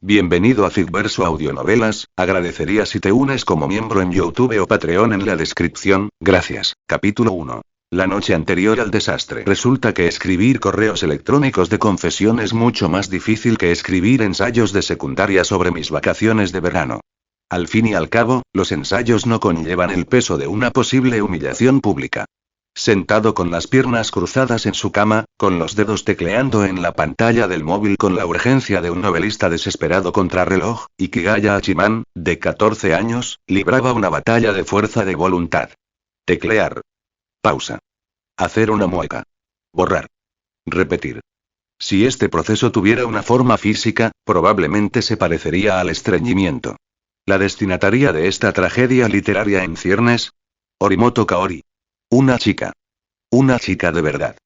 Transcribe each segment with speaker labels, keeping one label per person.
Speaker 1: Bienvenido a Ficverso Audionovelas, agradecería si te unes como miembro en YouTube o Patreon en la descripción, gracias. Capítulo 1. La noche anterior al desastre. Resulta que escribir correos electrónicos de confesión es mucho más difícil que escribir ensayos de secundaria sobre mis vacaciones de verano. Al fin y al cabo, los ensayos no conllevan el peso de una posible humillación pública. Sentado con las piernas cruzadas en su cama, con los dedos tecleando en la pantalla del móvil con la urgencia de un novelista desesperado contrarreloj, Ikigaya Hachiman, de 14 años, libraba una batalla de fuerza de voluntad. Teclear. Pausa. Hacer una mueca. Borrar. Repetir. Si este proceso tuviera una forma física, probablemente se parecería al estreñimiento. La destinataria de esta tragedia literaria en ciernes. Horimoto Kaori. Una chica. Una chica de verdad.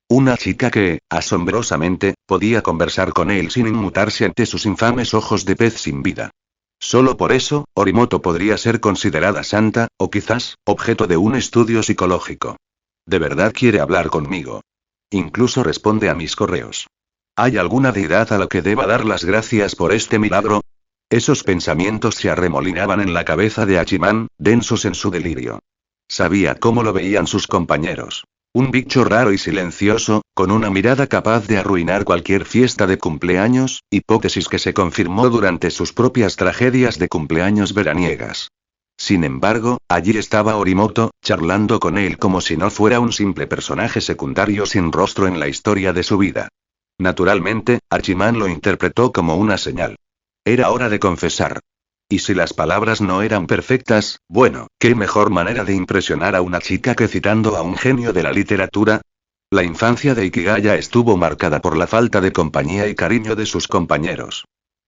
Speaker 1: Una chica que, asombrosamente, podía conversar con él sin inmutarse ante sus infames ojos de pez sin vida. Solo por eso, Horimoto podría ser considerada santa, o quizás, objeto de un estudio psicológico. ¿De verdad quiere hablar conmigo? Incluso responde a mis correos. ¿Hay alguna deidad a la que deba dar las gracias por este milagro? Esos pensamientos se arremolinaban en la cabeza de Hachiman, densos en su delirio. Sabía cómo lo veían sus compañeros. Un bicho raro y silencioso, con una mirada capaz de arruinar cualquier fiesta de cumpleaños, hipótesis que se confirmó durante sus propias tragedias de cumpleaños veraniegas. Sin embargo, allí estaba Horimoto, charlando con él como si no fuera un simple personaje secundario sin rostro en la historia de su vida. Naturalmente, Hachiman lo interpretó como una señal. Era hora de confesar. Y si las palabras no eran perfectas, bueno, ¿qué mejor manera de impresionar a una chica que citando a un genio de la literatura? La infancia de Ikigaya estuvo marcada por la falta de compañía y cariño de sus compañeros.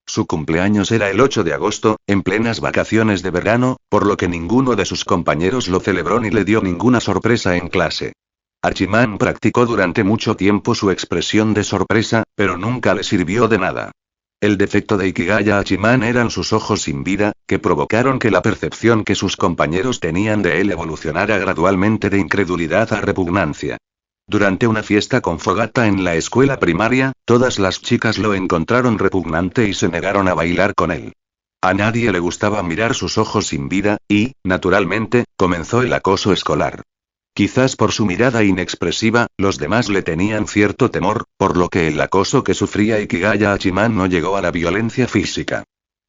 Speaker 1: Su cumpleaños era el 8 de agosto, en plenas vacaciones de verano, por lo que ninguno de sus compañeros lo celebró ni le dio ninguna sorpresa en clase. Hachiman practicó durante mucho tiempo su expresión de sorpresa, pero nunca le sirvió de nada. El defecto de Ikigaya Hachiman eran sus ojos sin vida, que provocaron que la percepción que sus compañeros tenían de él evolucionara gradualmente de incredulidad a repugnancia. Durante una fiesta con fogata en la escuela primaria, todas las chicas lo encontraron repugnante y se negaron a bailar con él. A nadie le gustaba mirar sus ojos sin vida, y, naturalmente, comenzó el acoso escolar. Quizás por su mirada inexpresiva, los demás le tenían cierto temor, por lo que el acoso que sufría Ikigaya Hachiman no llegó a la violencia física.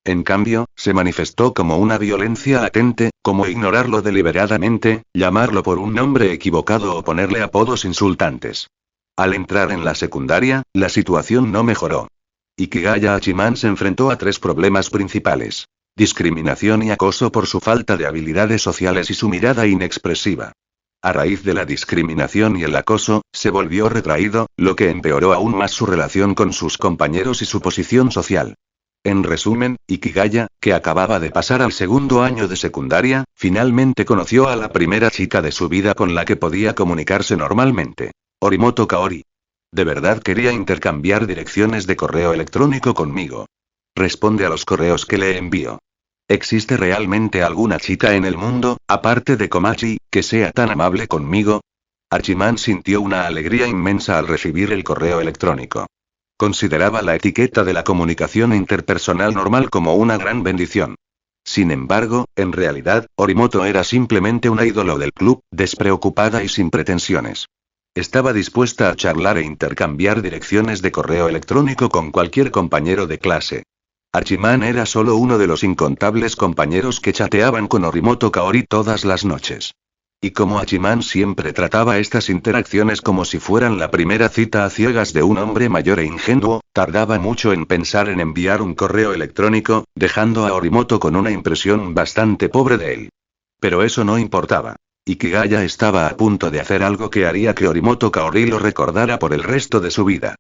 Speaker 1: En cambio, se manifestó como una violencia latente, como ignorarlo deliberadamente, llamarlo por un nombre equivocado o ponerle apodos insultantes. Al entrar en la secundaria, la situación no mejoró. Ikigaya Hachiman se enfrentó a 3 problemas principales: discriminación y acoso por su falta de habilidades sociales y su mirada inexpresiva. A raíz de la discriminación y el acoso, se volvió retraído, lo que empeoró aún más su relación con sus compañeros y su posición social. En resumen, Ikigaya, que acababa de pasar al segundo año de secundaria, finalmente conoció a la primera chica de su vida con la que podía comunicarse normalmente. Horimoto Kaori. ¿De verdad quería intercambiar direcciones de correo electrónico conmigo? Responde a los correos que le envío. ¿Existe realmente alguna chica en el mundo, aparte de Komachi, que sea tan amable conmigo? Hachiman sintió una alegría inmensa al recibir el correo electrónico. Consideraba la etiqueta de la comunicación interpersonal normal como una gran bendición. Sin embargo, en realidad, Horimoto era simplemente una ídolo del club, despreocupada y sin pretensiones. Estaba dispuesta a charlar e intercambiar direcciones de correo electrónico con cualquier compañero de clase. Hachiman era solo uno de los incontables compañeros que chateaban con Horimoto Kaori todas las noches. Y como Hachiman siempre trataba estas interacciones como si fueran la primera cita a ciegas de un hombre mayor e ingenuo, tardaba mucho en pensar en enviar un correo electrónico, dejando a Horimoto con una impresión bastante pobre de él. Pero eso no importaba. Ikigaya estaba a punto de hacer algo que haría que Horimoto Kaori lo recordara por el resto de su vida.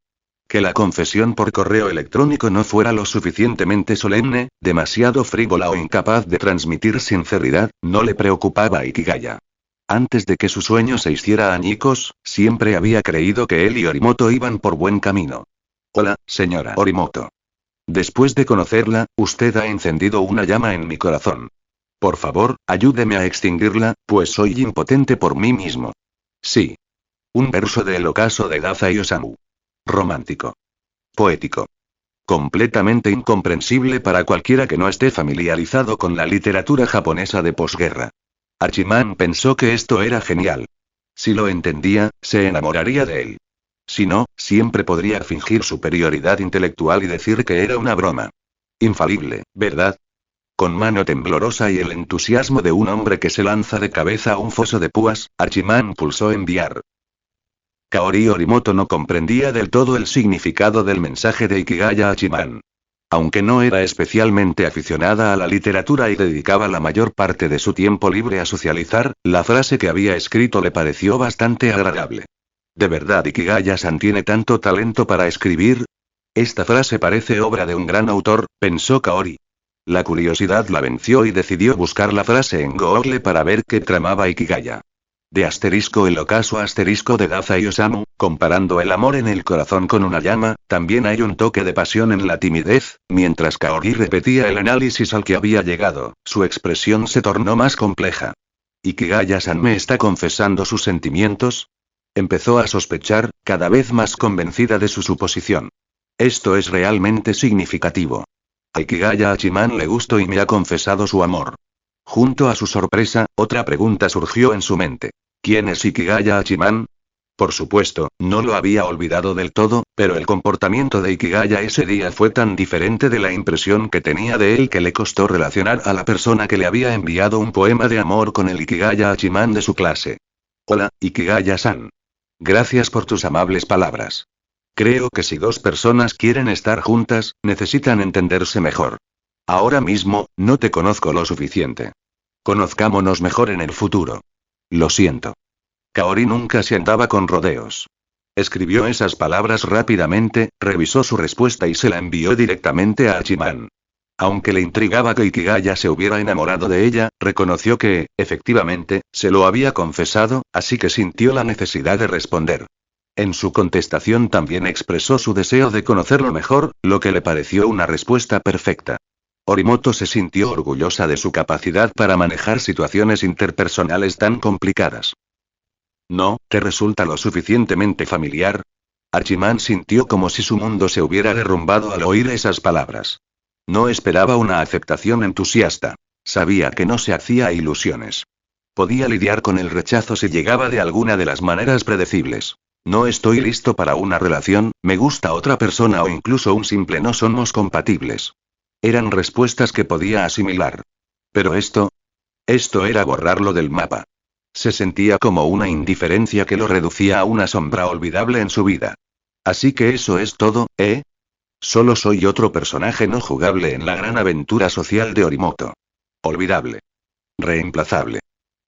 Speaker 1: Que la confesión por correo electrónico no fuera lo suficientemente solemne, demasiado frívola o incapaz de transmitir sinceridad, no le preocupaba a Ikigaya. Antes de que su sueño se hiciera añicos, siempre había creído que él y Horimoto iban por buen camino. Hola, señora Horimoto. Después de conocerla, usted ha encendido una llama en mi corazón. Por favor, ayúdeme a extinguirla, pues soy impotente por mí mismo. Sí. Un verso del ocaso de Dazai Osamu. Romántico. Poético. Completamente incomprensible para cualquiera que no esté familiarizado con la literatura japonesa de posguerra. Hachiman pensó que esto era genial. Si lo entendía, se enamoraría de él. Si no, siempre podría fingir superioridad intelectual y decir que era una broma. Infalible, ¿verdad? Con mano temblorosa y el entusiasmo de un hombre que se lanza de cabeza a un foso de púas, Hachiman pulsó enviar. Kaori Orimoto no comprendía del todo el significado del mensaje de Ikigaya Hachiman. Aunque no era especialmente aficionada a la literatura y dedicaba la mayor parte de su tiempo libre a socializar, la frase que había escrito le pareció bastante agradable. ¿De verdad Ikigaya-san tiene tanto talento para escribir? Esta frase parece obra de un gran autor, pensó Kaori. La curiosidad la venció y decidió buscar la frase en Google para ver qué tramaba Ikigaya. De el ocaso de Daza y Osamu, comparando el amor en el corazón con una llama, también hay un toque de pasión en la timidez. Mientras Kaori repetía el análisis al que había llegado, su expresión se tornó más compleja. ¿Ikigaya-san me está confesando sus sentimientos? Empezó a sospechar, cada vez más convencida de su suposición. Esto es realmente significativo. A Ikigaya Hachiman le gustó y me ha confesado su amor. Junto a su sorpresa, otra pregunta surgió en su mente. ¿Quién es Ikigaya Hachiman? Por supuesto, no lo había olvidado del todo, pero el comportamiento de Ikigaya ese día fue tan diferente de la impresión que tenía de él que le costó relacionar a la persona que le había enviado un poema de amor con el Ikigaya Hachiman de su clase. Hola, Ikigaya-san. Gracias por tus amables palabras. Creo que si dos personas quieren estar juntas, necesitan entenderse mejor. Ahora mismo, no te conozco lo suficiente. Conozcámonos mejor en el futuro. Lo siento. Kaori nunca se andaba con rodeos. Escribió esas palabras rápidamente, revisó su respuesta y se la envió directamente a Hachiman. Aunque le intrigaba que Ikigaya se hubiera enamorado de ella, reconoció que, efectivamente, se lo había confesado, así que sintió la necesidad de responder. En su contestación también expresó su deseo de conocerlo mejor, lo que le pareció una respuesta perfecta. Orimoto se sintió orgullosa de su capacidad para manejar situaciones interpersonales tan complicadas. ¿No te resulta lo suficientemente familiar? Hachiman sintió como si su mundo se hubiera derrumbado al oír esas palabras. No esperaba una aceptación entusiasta. Sabía que no se hacía ilusiones. Podía lidiar con el rechazo si llegaba de alguna de las maneras predecibles. No estoy listo para una relación, me gusta otra persona o incluso un simple no somos compatibles. Eran respuestas que podía asimilar. Pero esto era borrarlo del mapa. Se sentía como una indiferencia que lo reducía a una sombra olvidable en su vida. Así que eso es todo, ¿eh? Solo soy otro personaje no jugable en la gran aventura social de Orimoto. Olvidable. Reemplazable.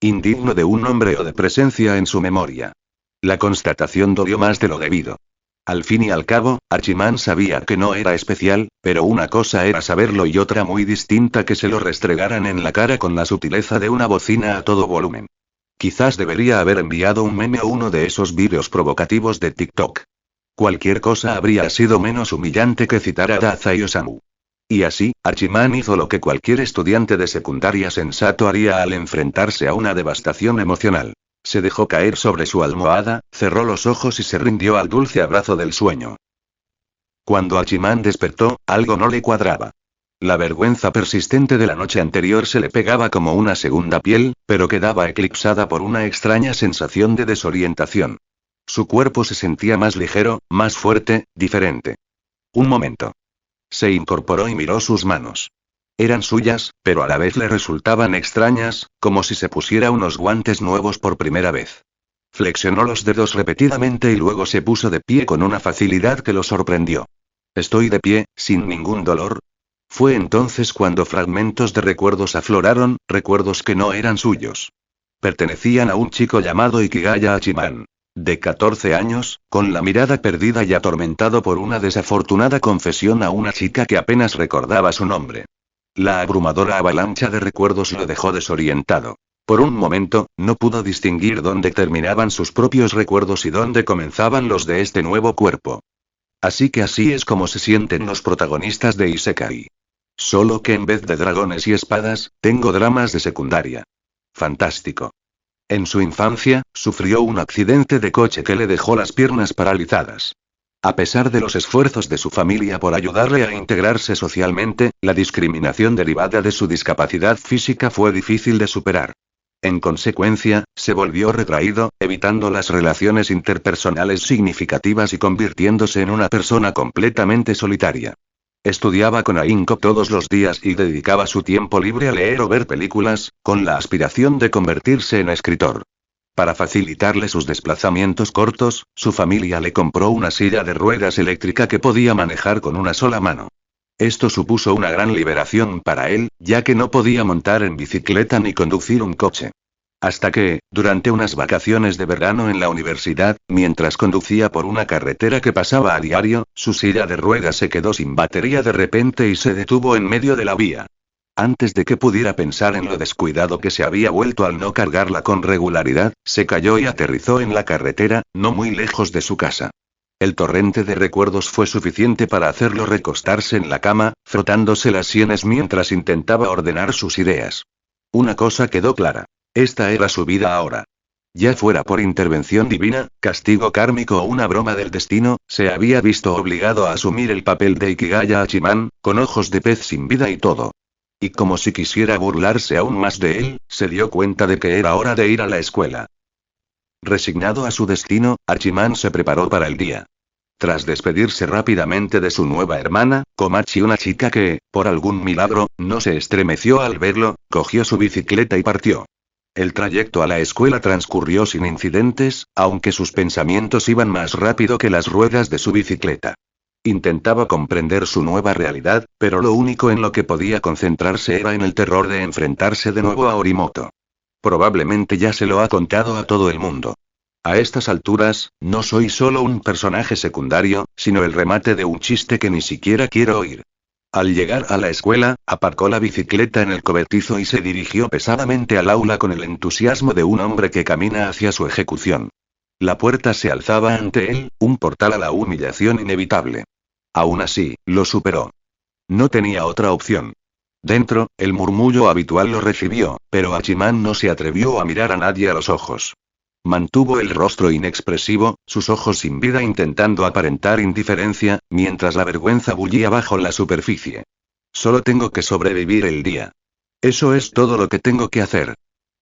Speaker 1: Indigno de un nombre o de presencia en su memoria. La constatación dolió más de lo debido. Al fin y al cabo, Hachiman sabía que no era especial, pero una cosa era saberlo y otra muy distinta que se lo restregaran en la cara con la sutileza de una bocina a todo volumen. Quizás debería haber enviado un meme o uno de esos vídeos provocativos de TikTok. Cualquier cosa habría sido menos humillante que citar a Daza y Osamu. Y así, Hachiman hizo lo que cualquier estudiante de secundaria sensato haría al enfrentarse a una devastación emocional. Se dejó caer sobre su almohada, cerró los ojos y se rindió al dulce abrazo del sueño. Cuando Hachiman despertó, algo no le cuadraba. La vergüenza persistente de la noche anterior se le pegaba como una segunda piel, pero quedaba eclipsada por una extraña sensación de desorientación. Su cuerpo se sentía más ligero, más fuerte, diferente. Un momento. Se incorporó y miró sus manos. Eran suyas, pero a la vez le resultaban extrañas, como si se pusiera unos guantes nuevos por primera vez. Flexionó los dedos repetidamente y luego se puso de pie con una facilidad que lo sorprendió. Estoy de pie, sin ningún dolor. Fue entonces cuando fragmentos de recuerdos afloraron, recuerdos que no eran suyos. Pertenecían a un chico llamado Ikigaya Hachiman. De 14 años, con la mirada perdida y atormentado por una desafortunada confesión a una chica que apenas recordaba su nombre. La abrumadora avalancha de recuerdos lo dejó desorientado. Por un momento, no pudo distinguir dónde terminaban sus propios recuerdos y dónde comenzaban los de este nuevo cuerpo. Así que así es como se sienten los protagonistas de Isekai. Solo que en vez de dragones y espadas, tengo dramas de secundaria. Fantástico. En su infancia, sufrió un accidente de coche que le dejó las piernas paralizadas. A pesar de los esfuerzos de su familia por ayudarle a integrarse socialmente, la discriminación derivada de su discapacidad física fue difícil de superar. En consecuencia, se volvió retraído, evitando las relaciones interpersonales significativas y convirtiéndose en una persona completamente solitaria. Estudiaba con ahínco todos los días y dedicaba su tiempo libre a leer o ver películas, con la aspiración de convertirse en escritor. Para facilitarle sus desplazamientos cortos, su familia le compró una silla de ruedas eléctrica que podía manejar con una sola mano. Esto supuso una gran liberación para él, ya que no podía montar en bicicleta ni conducir un coche. Hasta que, durante unas vacaciones de verano en la universidad, mientras conducía por una carretera que pasaba a diario, su silla de ruedas se quedó sin batería de repente y se detuvo en medio de la vía. Antes de que pudiera pensar en lo descuidado que se había vuelto al no cargarla con regularidad, se cayó y aterrizó en la carretera, no muy lejos de su casa. El torrente de recuerdos fue suficiente para hacerlo recostarse en la cama, frotándose las sienes mientras intentaba ordenar sus ideas. Una cosa quedó clara. Esta era su vida ahora. Ya fuera por intervención divina, castigo kármico o una broma del destino, se había visto obligado a asumir el papel de Ikigaya Hachiman, con ojos de pez sin vida y todo. Y como si quisiera burlarse aún más de él, se dio cuenta de que era hora de ir a la escuela. Resignado a su destino, Hachiman se preparó para el día. Tras despedirse rápidamente de su nueva hermana, Komachi, una chica que, por algún milagro, no se estremeció al verlo, cogió su bicicleta y partió. El trayecto a la escuela transcurrió sin incidentes, aunque sus pensamientos iban más rápido que las ruedas de su bicicleta. Intentaba comprender su nueva realidad, pero lo único en lo que podía concentrarse era en el terror de enfrentarse de nuevo a Orimoto. Probablemente ya se lo ha contado a todo el mundo. A estas alturas, no soy solo un personaje secundario, sino el remate de un chiste que ni siquiera quiero oír. Al llegar a la escuela, aparcó la bicicleta en el cobertizo y se dirigió pesadamente al aula con el entusiasmo de un hombre que camina hacia su ejecución. La puerta se alzaba ante él, un portal a la humillación inevitable. Aún así, lo superó. No tenía otra opción. Dentro, el murmullo habitual lo recibió, pero Hachiman no se atrevió a mirar a nadie a los ojos. Mantuvo el rostro inexpresivo, sus ojos sin vida intentando aparentar indiferencia, mientras la vergüenza bullía bajo la superficie. Solo tengo que sobrevivir el día. Eso es todo lo que tengo que hacer.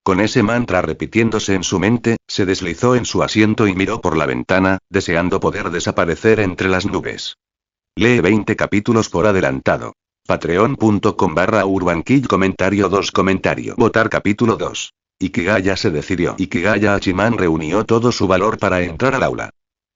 Speaker 1: Con ese mantra repitiéndose en su mente, se deslizó en su asiento y miró por la ventana, deseando poder desaparecer entre las nubes. Lee 20 capítulos por adelantado. Patreon.com/UrbanKid Comentario 2 Comentario Votar capítulo 2. Ikigaya se decidió. Ikigaya Hachiman reunió todo su valor para entrar al aula.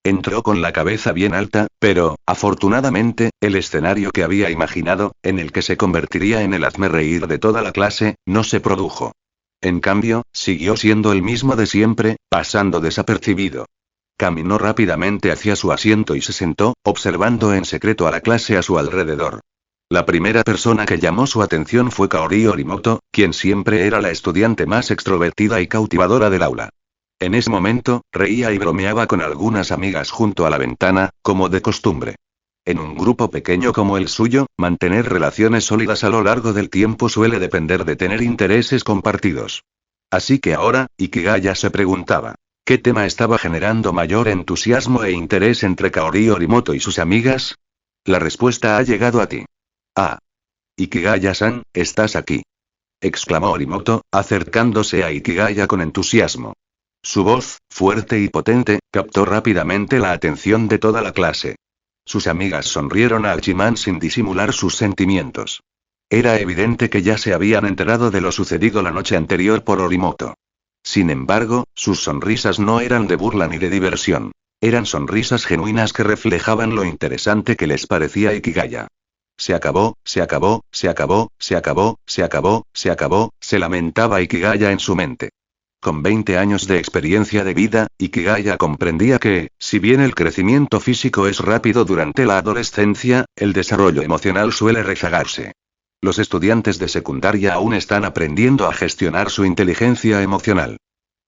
Speaker 1: Entró con la cabeza bien alta, pero, afortunadamente, el escenario que había imaginado, en el que se convertiría en el hazmerreír de toda la clase, no se produjo. En cambio, siguió siendo el mismo de siempre, pasando desapercibido. Caminó rápidamente hacia su asiento y se sentó, observando en secreto a la clase a su alrededor. La primera persona que llamó su atención fue Kaori Orimoto, quien siempre era la estudiante más extrovertida y cautivadora del aula. En ese momento, reía y bromeaba con algunas amigas junto a la ventana, como de costumbre. En un grupo pequeño como el suyo, mantener relaciones sólidas a lo largo del tiempo suele depender de tener intereses compartidos. Así que ahora, Ikigaya se preguntaba, ¿qué tema estaba generando mayor entusiasmo e interés entre Kaori Orimoto y sus amigas? La respuesta ha llegado a ti. Ah. Ikigaya-san, estás aquí. Exclamó Orimoto, acercándose a Ikigaya con entusiasmo. Su voz, fuerte y potente, captó rápidamente la atención de toda la clase. Sus amigas sonrieron a Hachiman sin disimular sus sentimientos. Era evidente que ya se habían enterado de lo sucedido la noche anterior por Orimoto. Sin embargo, sus sonrisas no eran de burla ni de diversión. Eran sonrisas genuinas que reflejaban lo interesante que les parecía Ikigaya. Se acabó, se acabó, se acabó, se acabó, se acabó, se acabó, se lamentaba Ikigaya en su mente. Con 20 años de experiencia de vida, Ikigaya comprendía que, si bien el crecimiento físico es rápido durante la adolescencia, el desarrollo emocional suele rezagarse. Los estudiantes de secundaria aún están aprendiendo a gestionar su inteligencia emocional.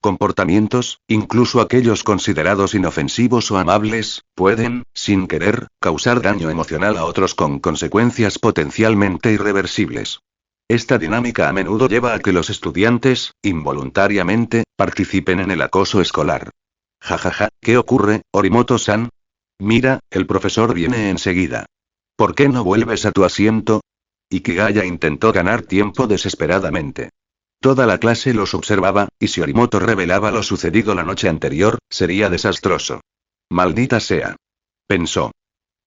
Speaker 1: Comportamientos, incluso aquellos considerados inofensivos o amables, pueden, sin querer, causar daño emocional a otros con consecuencias potencialmente irreversibles. Esta dinámica a menudo lleva a que los estudiantes, involuntariamente, participen en el acoso escolar. Jajaja, ¿qué ocurre, Orimoto-san? Mira, el profesor viene enseguida. ¿Por qué no vuelves a tu asiento? Ikigaya intentó ganar tiempo desesperadamente. Toda la clase los observaba, y si Orimoto revelaba lo sucedido la noche anterior, sería desastroso. Maldita sea. Pensó.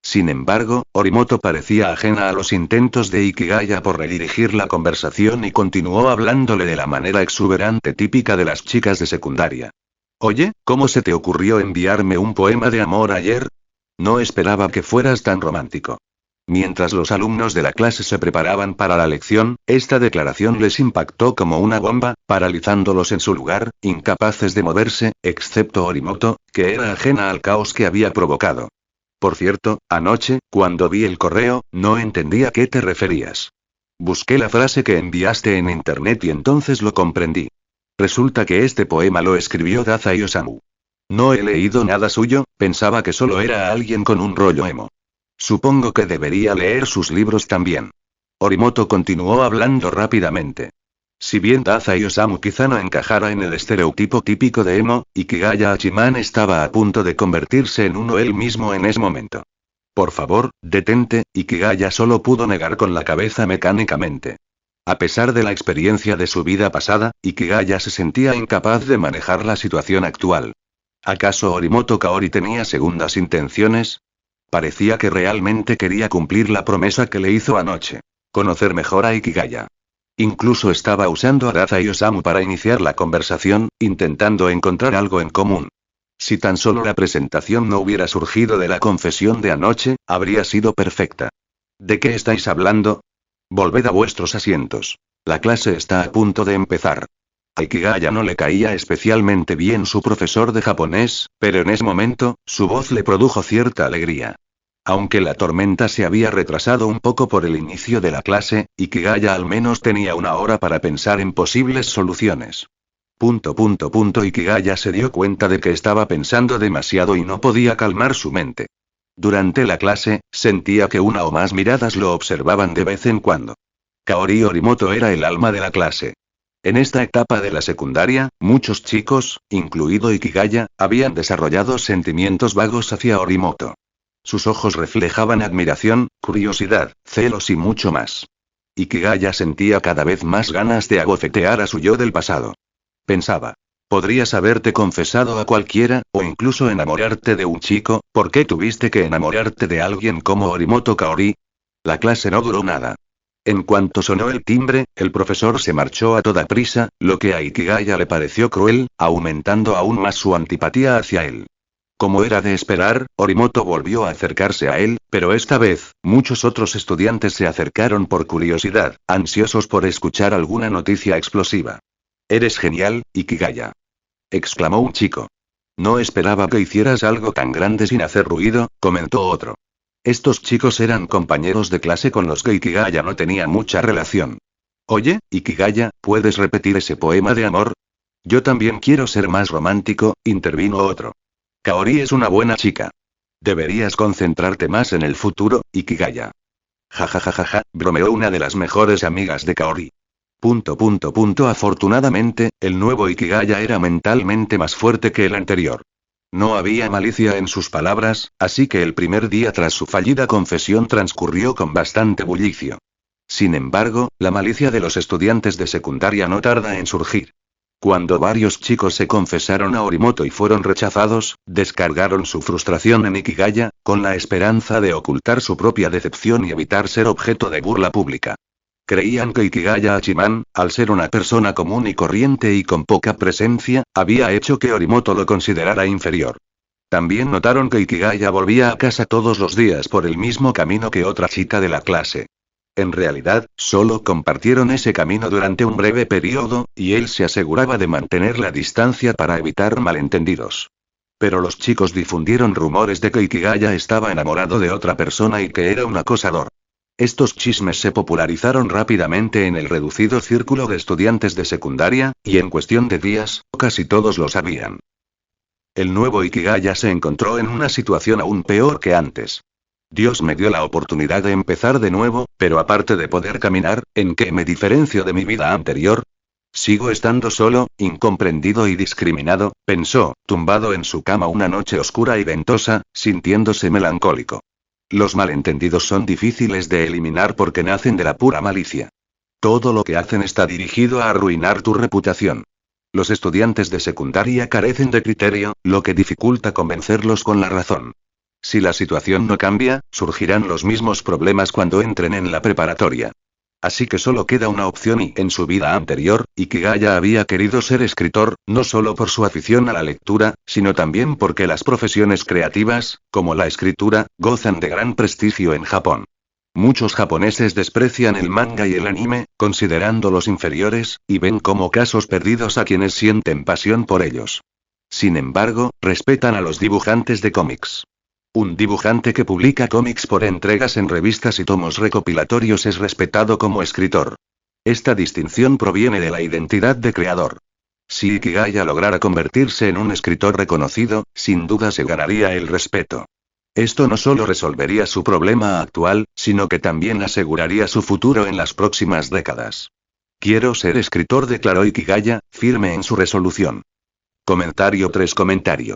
Speaker 1: Sin embargo, Orimoto parecía ajena a los intentos de Ikigaya por redirigir la conversación y continuó hablándole de la manera exuberante típica de las chicas de secundaria. Oye, ¿cómo se te ocurrió enviarme un poema de amor ayer? No esperaba que fueras tan romántico. Mientras los alumnos de la clase se preparaban para la lección, esta declaración les impactó como una bomba, paralizándolos en su lugar, incapaces de moverse, excepto Orimoto, que era ajena al caos que había provocado. Por cierto, anoche, cuando vi el correo, no entendí a qué te referías. Busqué la frase que enviaste en internet y entonces lo comprendí. Resulta que este poema lo escribió Dazai Osamu. No he leído nada suyo, pensaba que solo era alguien con un rollo emo. Supongo que debería leer sus libros también. Orimoto continuó hablando rápidamente. Si bien Dazai Osamu quizá no encajara en el estereotipo típico de emo, Ikigaya Hachiman estaba a punto de convertirse en uno él mismo en ese momento. Por favor, detente, Ikigaya solo pudo negar con la cabeza mecánicamente. A pesar de la experiencia de su vida pasada, Ikigaya se sentía incapaz de manejar la situación actual. ¿Acaso Orimoto Kaori tenía segundas intenciones? Parecía que realmente quería cumplir la promesa que le hizo anoche. Conocer mejor a Ikigaya. Incluso estaba usando a Dazai Osamu para iniciar la conversación, intentando encontrar algo en común. Si tan solo la presentación no hubiera surgido de la confesión de anoche, habría sido perfecta. ¿De qué estáis hablando? Volved a vuestros asientos. La clase está a punto de empezar. A Ikigaya no le caía especialmente bien su profesor de japonés, pero en ese momento, su voz le produjo cierta alegría. Aunque la tormenta se había retrasado un poco por el inicio de la clase, Ikigaya al menos tenía una hora para pensar en posibles soluciones. Ikigaya se dio cuenta de que estaba pensando demasiado y no podía calmar su mente. Durante la clase, sentía que una o más miradas lo observaban de vez en cuando. Kaori Orimoto era el alma de la clase. En esta etapa de la secundaria, muchos chicos, incluido Ikigaya, habían desarrollado sentimientos vagos hacia Orimoto. Sus ojos reflejaban admiración, curiosidad, celos y mucho más. Ikigaya sentía cada vez más ganas de abofetear a su yo del pasado. Pensaba. Podrías haberte confesado a cualquiera, o incluso enamorarte de un chico, ¿por qué tuviste que enamorarte de alguien como Orimoto Kaori? La clase no duró nada. En cuanto sonó el timbre, el profesor se marchó a toda prisa, lo que a Ikigaya le pareció cruel, aumentando aún más su antipatía hacia él. Como era de esperar, Orimoto volvió a acercarse a él, pero esta vez, muchos otros estudiantes se acercaron por curiosidad, ansiosos por escuchar alguna noticia explosiva. «Eres genial, Ikigaya», exclamó un chico. «No esperaba que hicieras algo tan grande sin hacer ruido», comentó otro. Estos chicos eran compañeros de clase con los que Ikigaya no tenía mucha relación. «Oye, Ikigaya, ¿puedes repetir ese poema de amor?» «Yo también quiero ser más romántico», intervino otro. «Kaori es una buena chica. Deberías concentrarte más en el futuro, Ikigaya». «Ja, bromeó una de las mejores amigas de Kaori. Afortunadamente, el nuevo Ikigaya era mentalmente más fuerte que el anterior. No había malicia en sus palabras, así que el primer día tras su fallida confesión transcurrió con bastante bullicio. Sin embargo, la malicia de los estudiantes de secundaria no tarda en surgir. Cuando varios chicos se confesaron a Orimoto y fueron rechazados, descargaron su frustración en Ikigaya, con la esperanza de ocultar su propia decepción y evitar ser objeto de burla pública. Creían que Ikigaya Hachiman, al ser una persona común y corriente y con poca presencia, había hecho que Orimoto lo considerara inferior. También notaron que Ikigaya volvía a casa todos los días por el mismo camino que otra chica de la clase. En realidad, solo compartieron ese camino durante un breve periodo, y él se aseguraba de mantener la distancia para evitar malentendidos. Pero los chicos difundieron rumores de que Ikigaya estaba enamorado de otra persona y que era un acosador. Estos chismes se popularizaron rápidamente en el reducido círculo de estudiantes de secundaria, y en cuestión de días, casi todos lo sabían. El nuevo Ikigaya se encontró en una situación aún peor que antes. Dios me dio la oportunidad de empezar de nuevo, pero aparte de poder caminar, ¿en qué me diferencio de mi vida anterior? Sigo estando solo, incomprendido y discriminado, pensó, tumbado en su cama una noche oscura y ventosa, sintiéndose melancólico. Los malentendidos son difíciles de eliminar porque nacen de la pura malicia. Todo lo que hacen está dirigido a arruinar tu reputación. Los estudiantes de secundaria carecen de criterio, lo que dificulta convencerlos con la razón. Si la situación no cambia, surgirán los mismos problemas cuando entren en la preparatoria. Así que solo queda una opción y en su vida anterior, Ikigaya había querido ser escritor, no solo por su afición a la lectura, sino también porque las profesiones creativas, como la escritura, gozan de gran prestigio en Japón. Muchos japoneses desprecian el manga y el anime, considerándolos inferiores, y ven como casos perdidos a quienes sienten pasión por ellos. Sin embargo, respetan a los dibujantes de cómics. Un dibujante que publica cómics por entregas en revistas y tomos recopilatorios es respetado como escritor. Esta distinción proviene de la identidad de creador. Si Ikigaya lograra convertirse en un escritor reconocido, sin duda se ganaría el respeto. Esto no solo resolvería su problema actual, sino que también aseguraría su futuro en las próximas décadas. Quiero ser escritor, declaró Ikigaya, firme en su resolución. Comentario 3.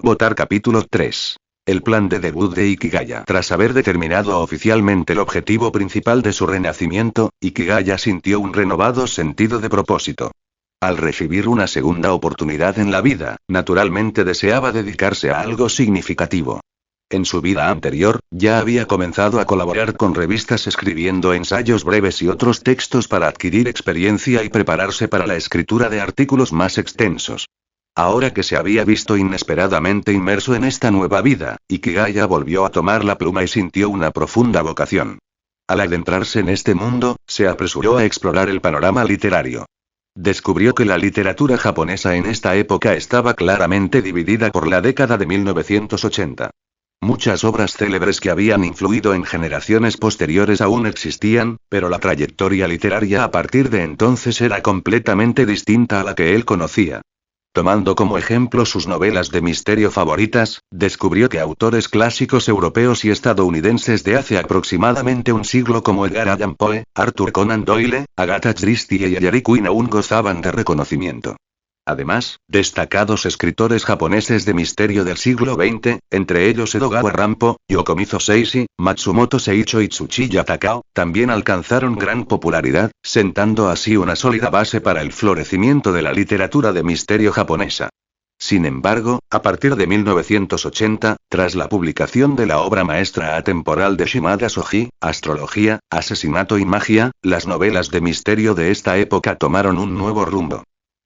Speaker 1: Votar capítulo 3. El plan de debut de Ikigaya. Tras haber determinado oficialmente el objetivo principal de su renacimiento, Ikigaya sintió un renovado sentido de propósito. Al recibir una segunda oportunidad en la vida, naturalmente deseaba dedicarse a algo significativo. En su vida anterior, ya había comenzado a colaborar con revistas escribiendo ensayos breves y otros textos para adquirir experiencia y prepararse para la escritura de artículos más extensos. Ahora que se había visto inesperadamente inmerso en esta nueva vida, Ikigaya volvió a tomar la pluma y sintió una profunda vocación. Al adentrarse en este mundo, se apresuró a explorar el panorama literario. Descubrió que la literatura japonesa en esta época estaba claramente dividida por la década de 1980. Muchas obras célebres que habían influido en generaciones posteriores aún existían, pero la trayectoria literaria a partir de entonces era completamente distinta a la que él conocía. Tomando como ejemplo sus novelas de misterio favoritas, descubrió que autores clásicos europeos y estadounidenses de hace aproximadamente un siglo como Edgar Allan Poe, Arthur Conan Doyle, Agatha Christie y Harry Quinn aún gozaban de reconocimiento. Además, destacados escritores japoneses de misterio del siglo XX, entre ellos Edogawa Rampo, Yokomizo Seishi, Matsumoto Seicho y Tsuchiya Takao, también alcanzaron gran popularidad, sentando así una sólida base para el florecimiento de la literatura de misterio japonesa. Sin embargo, a partir de 1980, tras la publicación de la obra maestra atemporal de Shimada Shoji, Astrología, Asesinato y Magia, las novelas de misterio de esta época tomaron un nuevo rumbo.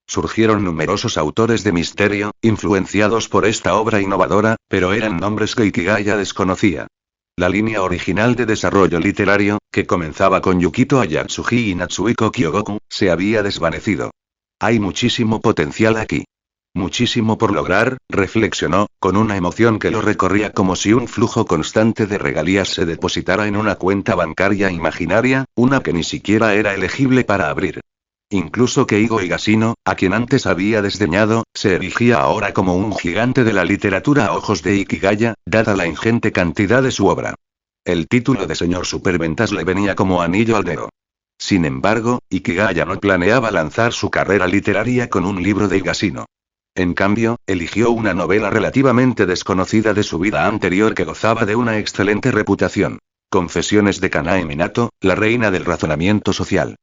Speaker 1: Surgieron numerosos autores de misterio, influenciados por esta obra innovadora, pero eran nombres que Ikigaya desconocía. La línea original de desarrollo literario, que comenzaba con Yukito Ayatsuji y Natsuhiko Kyogoku, se había desvanecido. Hay muchísimo potencial aquí. Muchísimo por lograr, reflexionó, con una emoción que lo recorría como si un flujo constante de regalías se depositara en una cuenta bancaria imaginaria, una que ni siquiera era elegible para abrir. Incluso Keigo Higashino, a quien antes había desdeñado, se erigía ahora como un gigante de la literatura a ojos de Ikigaya, dada la ingente cantidad de su obra. El título de señor superventas le venía como anillo al dedo. Sin embargo, Ikigaya no planeaba lanzar su carrera literaria con un libro de Higashino. En cambio, eligió una novela relativamente desconocida de su vida anterior que gozaba de una excelente reputación. Confesiones de Kanae Minato, la reina del razonamiento social.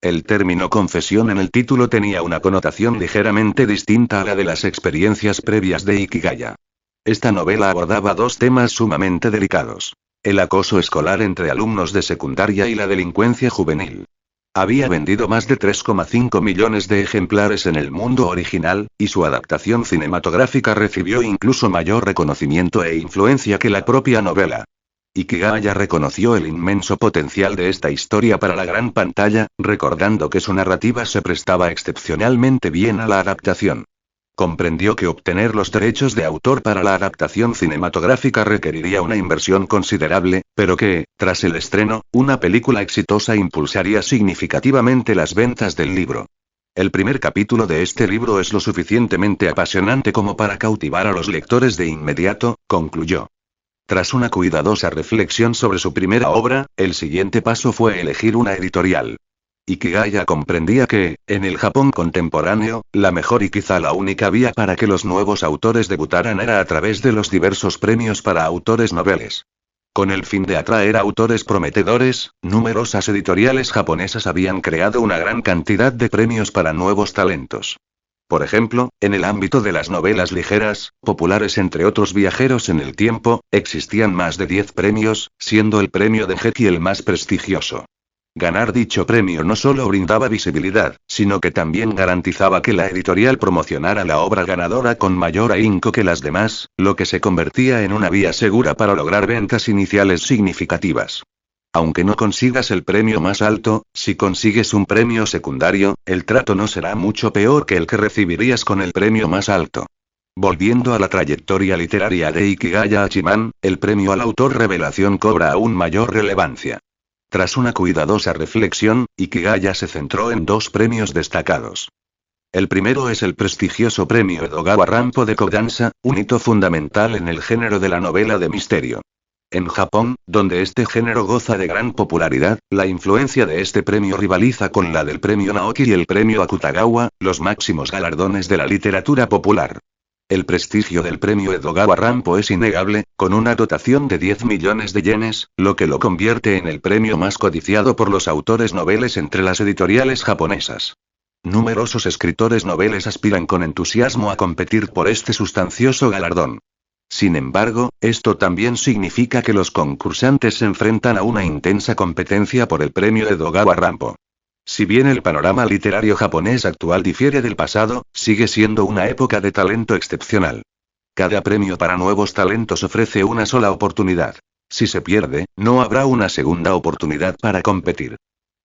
Speaker 1: El término confesión en el título tenía una connotación ligeramente distinta a la de las experiencias previas de Ikigaya. Esta novela abordaba dos temas sumamente delicados: el acoso escolar entre alumnos de secundaria y la delincuencia juvenil. Había vendido más de 3,5 millones de ejemplares en el mundo original, y su adaptación cinematográfica recibió incluso mayor reconocimiento e influencia que la propia novela. Ikigaya reconoció el inmenso potencial de esta historia para la gran pantalla, recordando que su narrativa se prestaba excepcionalmente bien a la adaptación. Comprendió que obtener los derechos de autor para la adaptación cinematográfica requeriría una inversión considerable, pero que, tras el estreno, una película exitosa impulsaría significativamente las ventas del libro. El primer capítulo de este libro es lo suficientemente apasionante como para cautivar a los lectores de inmediato, concluyó. Tras una cuidadosa reflexión sobre su primera obra, el siguiente paso fue elegir una editorial. Ikigaya comprendía que, en el Japón contemporáneo, la mejor y quizá la única vía para que los nuevos autores debutaran era a través de los diversos premios para autores noveles. Con el fin de atraer autores prometedores, numerosas editoriales japonesas habían creado una gran cantidad de premios para nuevos talentos. Por ejemplo, en el ámbito de las novelas ligeras, populares entre otros viajeros en el tiempo, existían más de 10 premios, siendo el premio de Heki el más prestigioso. Ganar dicho premio no solo brindaba visibilidad, sino que también garantizaba que la editorial promocionara la obra ganadora con mayor ahínco que las demás, lo que se convertía en una vía segura para lograr ventas iniciales significativas. Aunque no consigas el premio más alto, si consigues un premio secundario, el trato no será mucho peor que el que recibirías con el premio más alto. Volviendo a la trayectoria literaria de Ikigaya Hachiman, el premio al autor revelación cobra aún mayor relevancia. Tras una cuidadosa reflexión, Ikigaya se centró en 2 premios destacados. El primero es el prestigioso premio Edogawa Rampo de Kodansha, un hito fundamental en el género de la novela de misterio. En Japón, donde este género goza de gran popularidad, la influencia de este premio rivaliza con la del premio Naoki y el premio Akutagawa, los máximos galardones de la literatura popular. El prestigio del premio Edogawa Rampo es innegable, con una dotación de 10 millones de yenes, lo que lo convierte en el premio más codiciado por los autores noveles entre las editoriales japonesas. Numerosos escritores noveles aspiran con entusiasmo a competir por este sustancioso galardón. Sin embargo, esto también significa que los concursantes se enfrentan a una intensa competencia por el premio Edogawa Rampo. Si bien el panorama literario japonés actual difiere del pasado, sigue siendo una época de talento excepcional. Cada premio para nuevos talentos ofrece una sola oportunidad. Si se pierde, no habrá una segunda oportunidad para competir.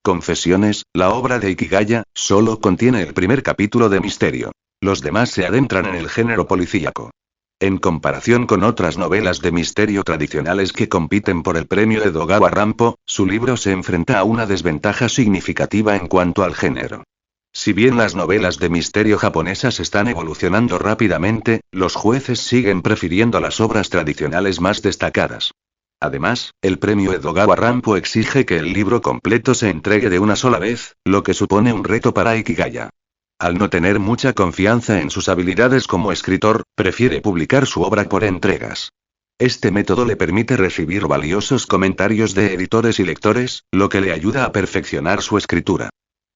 Speaker 1: Confesiones, la obra de Ikigaya, solo contiene el primer capítulo de misterio. Los demás se adentran en el género policíaco. En comparación con otras novelas de misterio tradicionales que compiten por el premio Edogawa Rampo, su libro se enfrenta a una desventaja significativa en cuanto al género. Si bien las novelas de misterio japonesas están evolucionando rápidamente, los jueces siguen prefiriendo las obras tradicionales más destacadas. Además, el premio Edogawa Rampo exige que el libro completo se entregue de una sola vez, lo que supone un reto para Ikigaya. Al no tener mucha confianza en sus habilidades como escritor, prefiere publicar su obra por entregas. Este método le permite recibir valiosos comentarios de editores y lectores, lo que le ayuda a perfeccionar su escritura.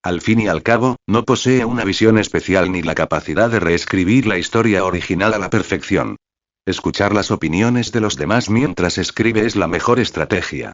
Speaker 1: Al fin y al cabo, no posee una visión especial ni la capacidad de reescribir la historia original a la perfección. Escuchar las opiniones de los demás mientras escribe es la mejor estrategia.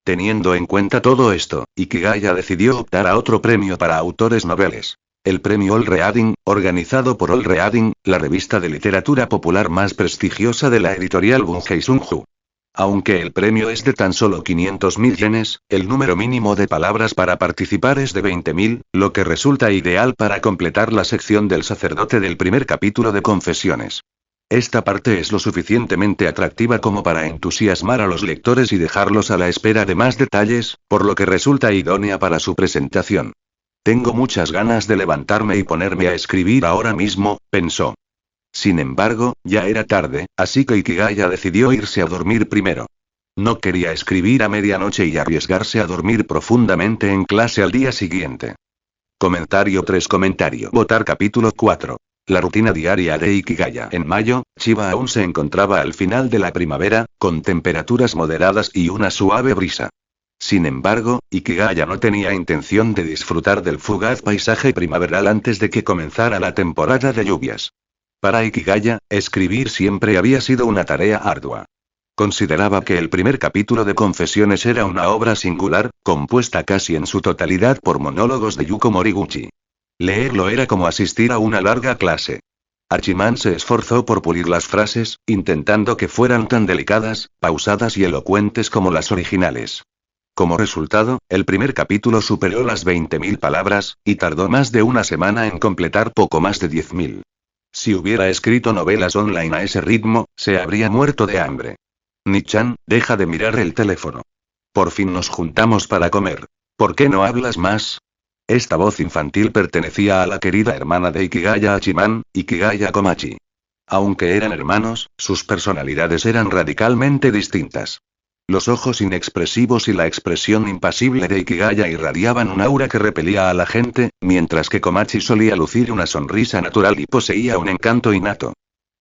Speaker 1: Teniendo en cuenta todo esto, Ikigaya decidió optar a otro premio para autores noveles. El premio All Reading, organizado por All Reading, la revista de literatura popular más prestigiosa de la editorial Bunhei Sunju. Aunque el premio es de tan solo 500.000 yenes, el número mínimo de palabras para participar es de 20.000, lo que resulta ideal para completar la sección del sacerdote del primer capítulo de Confesiones. Esta parte es lo suficientemente atractiva como para entusiasmar a los lectores y dejarlos a la espera de más detalles, por lo que resulta idónea para su presentación. Tengo muchas ganas de levantarme y ponerme a escribir ahora mismo, pensó. Sin embargo, ya era tarde, así que Ikigaya decidió irse a dormir primero. No quería escribir a medianoche y arriesgarse a dormir profundamente en clase al día siguiente. Comentario 3. Votar capítulo 4. La rutina diaria de Ikigaya. En mayo, Chiba aún se encontraba al final de la primavera, con temperaturas moderadas y una suave brisa. Sin embargo, Ikigaya no tenía intención de disfrutar del fugaz paisaje primaveral antes de que comenzara la temporada de lluvias. Para Ikigaya, escribir siempre había sido una tarea ardua. Consideraba que el primer capítulo de Confesiones era una obra singular, compuesta casi en su totalidad por monólogos de Yuko Moriguchi. Leerlo era como asistir a una larga clase. Hachiman se esforzó por pulir las frases, intentando que fueran tan delicadas, pausadas y elocuentes como las originales. Como resultado, el primer capítulo superó las 20.000 palabras, y tardó más de una semana en completar poco más de 10.000. Si hubiera escrito novelas online a ese ritmo, se habría muerto de hambre. Nichan, deja de mirar el teléfono. Por fin nos juntamos para comer. ¿Por qué no hablas más? Esta voz infantil pertenecía a la querida hermana de Ikigaya Hachiman, Ikigaya Komachi. Aunque eran hermanos, sus personalidades eran radicalmente distintas. Los ojos inexpresivos y la expresión impasible de Ikigaya irradiaban un aura que repelía a la gente, mientras que Komachi solía lucir una sonrisa natural y poseía un encanto innato.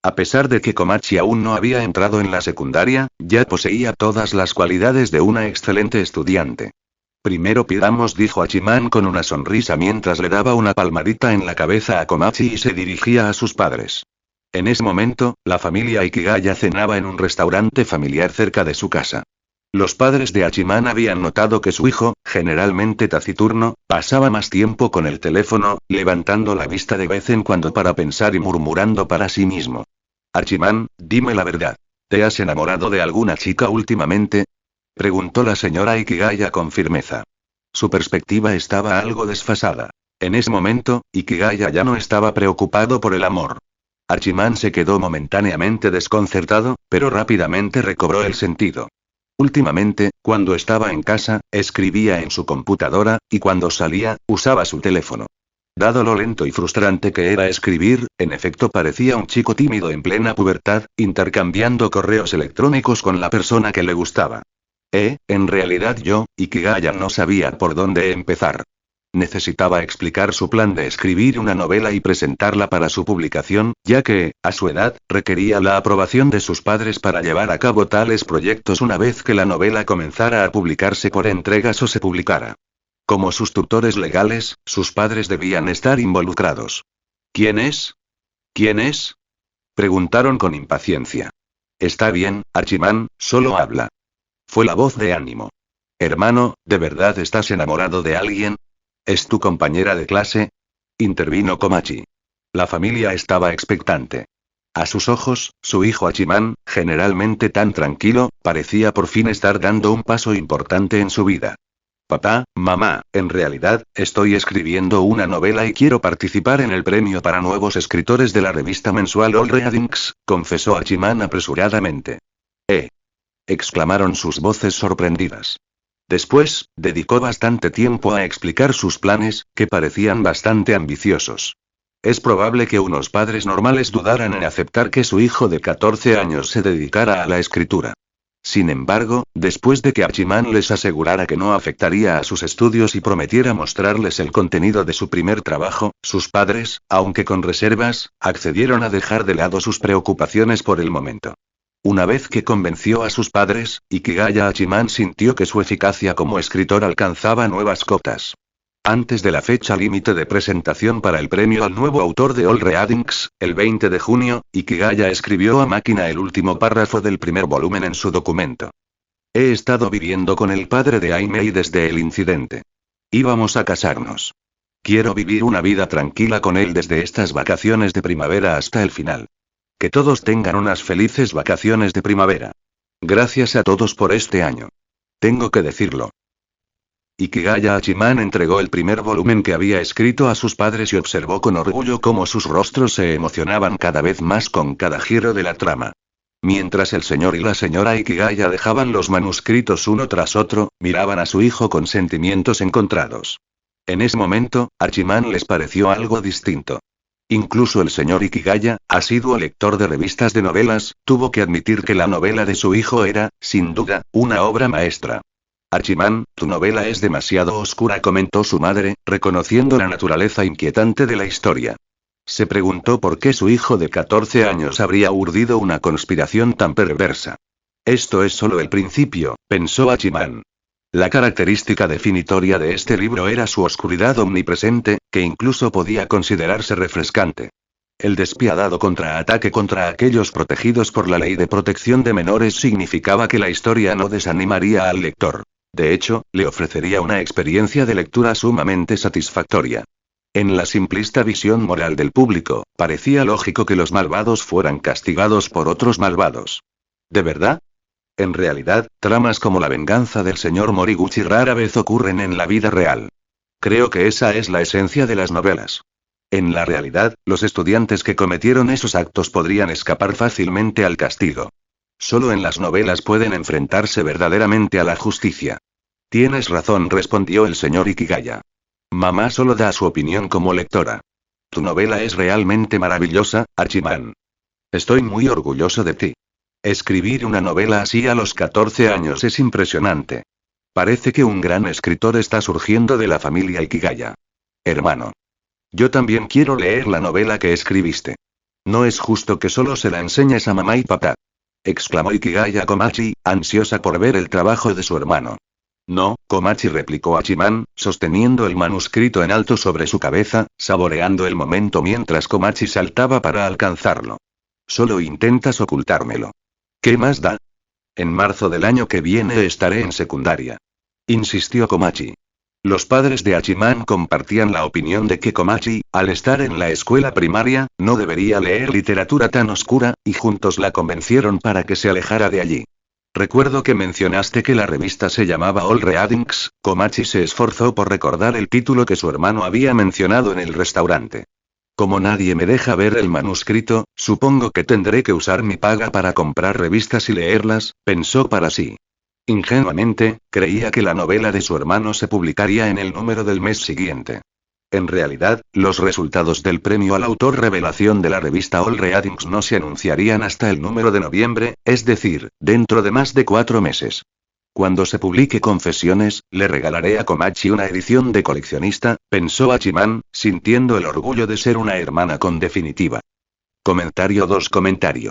Speaker 1: A pesar de que Komachi aún no había entrado en la secundaria, ya poseía todas las cualidades de una excelente estudiante. Primero pidamos, dijo Hachiman con una sonrisa mientras le daba una palmadita en la cabeza a Komachi y se dirigía a sus padres. En ese momento, la familia Ikigaya cenaba en un restaurante familiar cerca de su casa. Los padres de Hachiman habían notado que su hijo, generalmente taciturno, pasaba más tiempo con el teléfono, levantando la vista de vez en cuando para pensar y murmurando para sí mismo. Hachiman, dime la verdad. ¿Te has enamorado de alguna chica últimamente? Preguntó la señora Ikigaya con firmeza. Su perspectiva estaba algo desfasada. En ese momento, Ikigaya ya no estaba preocupado por el amor. Hachiman se quedó momentáneamente desconcertado, pero rápidamente recobró el sentido. Últimamente, cuando estaba en casa, escribía en su computadora, y cuando salía, usaba su teléfono. Dado lo lento y frustrante que era escribir, en efecto parecía un chico tímido en plena pubertad, intercambiando correos electrónicos con la persona que le gustaba. En realidad Ikigaya no sabía por dónde empezar. Necesitaba explicar su plan de escribir una novela y presentarla para su publicación, ya que, a su edad, requería la aprobación de sus padres para llevar a cabo tales proyectos una vez que la novela comenzara a publicarse por entregas o se publicara. Como sus tutores legales, sus padres debían estar involucrados. ¿Quién es? ¿Quién es? Preguntaron con impaciencia. Está bien, Hachiman, solo habla. Fue la voz de ánimo. Hermano, ¿de verdad estás enamorado de alguien? ¿Es tu compañera de clase? Intervino Komachi. La familia estaba expectante. A sus ojos, su hijo Hachiman, generalmente tan tranquilo, parecía por fin estar dando un paso importante en su vida. Papá, mamá, en realidad, estoy escribiendo una novela y quiero participar en el premio para nuevos escritores de la revista mensual All Readings, confesó Hachiman apresuradamente. Exclamaron sus voces sorprendidas. Después, dedicó bastante tiempo a explicar sus planes, que parecían bastante ambiciosos. Es probable que unos padres normales dudaran en aceptar que su hijo de 14 años se dedicara a la escritura. Sin embargo, después de que Hachiman les asegurara que no afectaría a sus estudios y prometiera mostrarles el contenido de su primer trabajo, sus padres, aunque con reservas, accedieron a dejar de lado sus preocupaciones por el momento. Una vez que convenció a sus padres, Ikigaya Hachiman sintió que su eficacia como escritor alcanzaba nuevas cotas. Antes de la fecha límite de presentación para el premio al nuevo autor de All Readings, el 20 de junio, Ikigaya escribió a máquina el último párrafo del primer volumen en su documento. He estado viviendo con el padre de Aimei desde el incidente. Íbamos a casarnos. Quiero vivir una vida tranquila con él desde estas vacaciones de primavera hasta el final. Que todos tengan unas felices vacaciones de primavera. Gracias a todos por este año. Tengo que decirlo. Ikigaya Hachiman entregó el primer volumen que había escrito a sus padres y observó con orgullo cómo sus rostros se emocionaban cada vez más con cada giro de la trama. Mientras el señor y la señora Ikigaya dejaban los manuscritos uno tras otro, miraban a su hijo con sentimientos encontrados. En ese momento, Hachiman les pareció algo distinto. Incluso el señor Ikigaya, asiduo lector de revistas de novelas, tuvo que admitir que la novela de su hijo era, sin duda, una obra maestra. Hachiman, tu novela es demasiado oscura, comentó su madre, reconociendo la naturaleza inquietante de la historia. Se preguntó por qué su hijo de 14 años habría urdido una conspiración tan perversa. Esto es solo el principio, pensó Hachiman. La característica definitoria de este libro era su oscuridad omnipresente, que incluso podía considerarse refrescante. El despiadado contraataque contra aquellos protegidos por la ley de protección de menores significaba que la historia no desanimaría al lector. De hecho, le ofrecería una experiencia de lectura sumamente satisfactoria. En la simplista visión moral del público, parecía lógico que los malvados fueran castigados por otros malvados. ¿De verdad? En realidad, tramas como la venganza del señor Moriguchi rara vez ocurren en la vida real. Creo que esa es la esencia de las novelas. En la realidad, los estudiantes que cometieron esos actos podrían escapar fácilmente al castigo. Solo en las novelas pueden enfrentarse verdaderamente a la justicia. Tienes razón, respondió el señor Ikigaya. Mamá solo da su opinión como lectora. Tu novela es realmente maravillosa, Hachiman. Estoy muy orgulloso de ti. Escribir una novela así a los 14 años es impresionante. Parece que un gran escritor está surgiendo de la familia Ikigaya. Hermano. Yo también quiero leer la novela que escribiste. No es justo que solo se la enseñes a mamá y papá. Exclamó Ikigaya Komachi, ansiosa por ver el trabajo de su hermano. No, Komachi, replicó Hachiman, sosteniendo el manuscrito en alto sobre su cabeza, saboreando el momento mientras Komachi saltaba para alcanzarlo. Solo intentas ocultármelo. ¿Qué más da? En marzo del año que viene estaré en secundaria. Insistió Komachi. Los padres de Hachiman compartían la opinión de que Komachi, al estar en la escuela primaria, no debería leer literatura tan oscura, y juntos la convencieron para que se alejara de allí. Recuerdo que mencionaste que la revista se llamaba All Readings. Komachi se esforzó por recordar el título que su hermano había mencionado en el restaurante. Como nadie me deja ver el manuscrito, supongo que tendré que usar mi paga para comprar revistas y leerlas, pensó para sí. Ingenuamente, creía que la novela de su hermano se publicaría en el número del mes siguiente. En realidad, los resultados del premio al autor revelación de la revista All Readings no se anunciarían hasta el número de noviembre, es decir, dentro de más de 4 meses. Cuando se publique Confesiones, le regalaré a Komachi una edición de coleccionista, pensó Hachiman, sintiendo el orgullo de ser una hermana con definitiva. Comentario 2.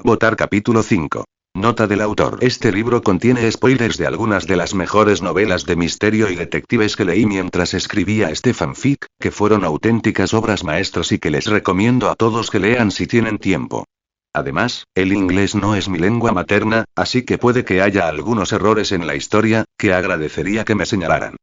Speaker 1: Votar capítulo 5. Nota del autor. Este libro contiene spoilers de algunas de las mejores novelas de misterio y detectives que leí mientras escribía este fanfic, que fueron auténticas obras maestras y que les recomiendo a todos que lean si tienen tiempo. Además, el inglés no es mi lengua materna, así que puede que haya algunos errores en la historia, que agradecería que me señalaran.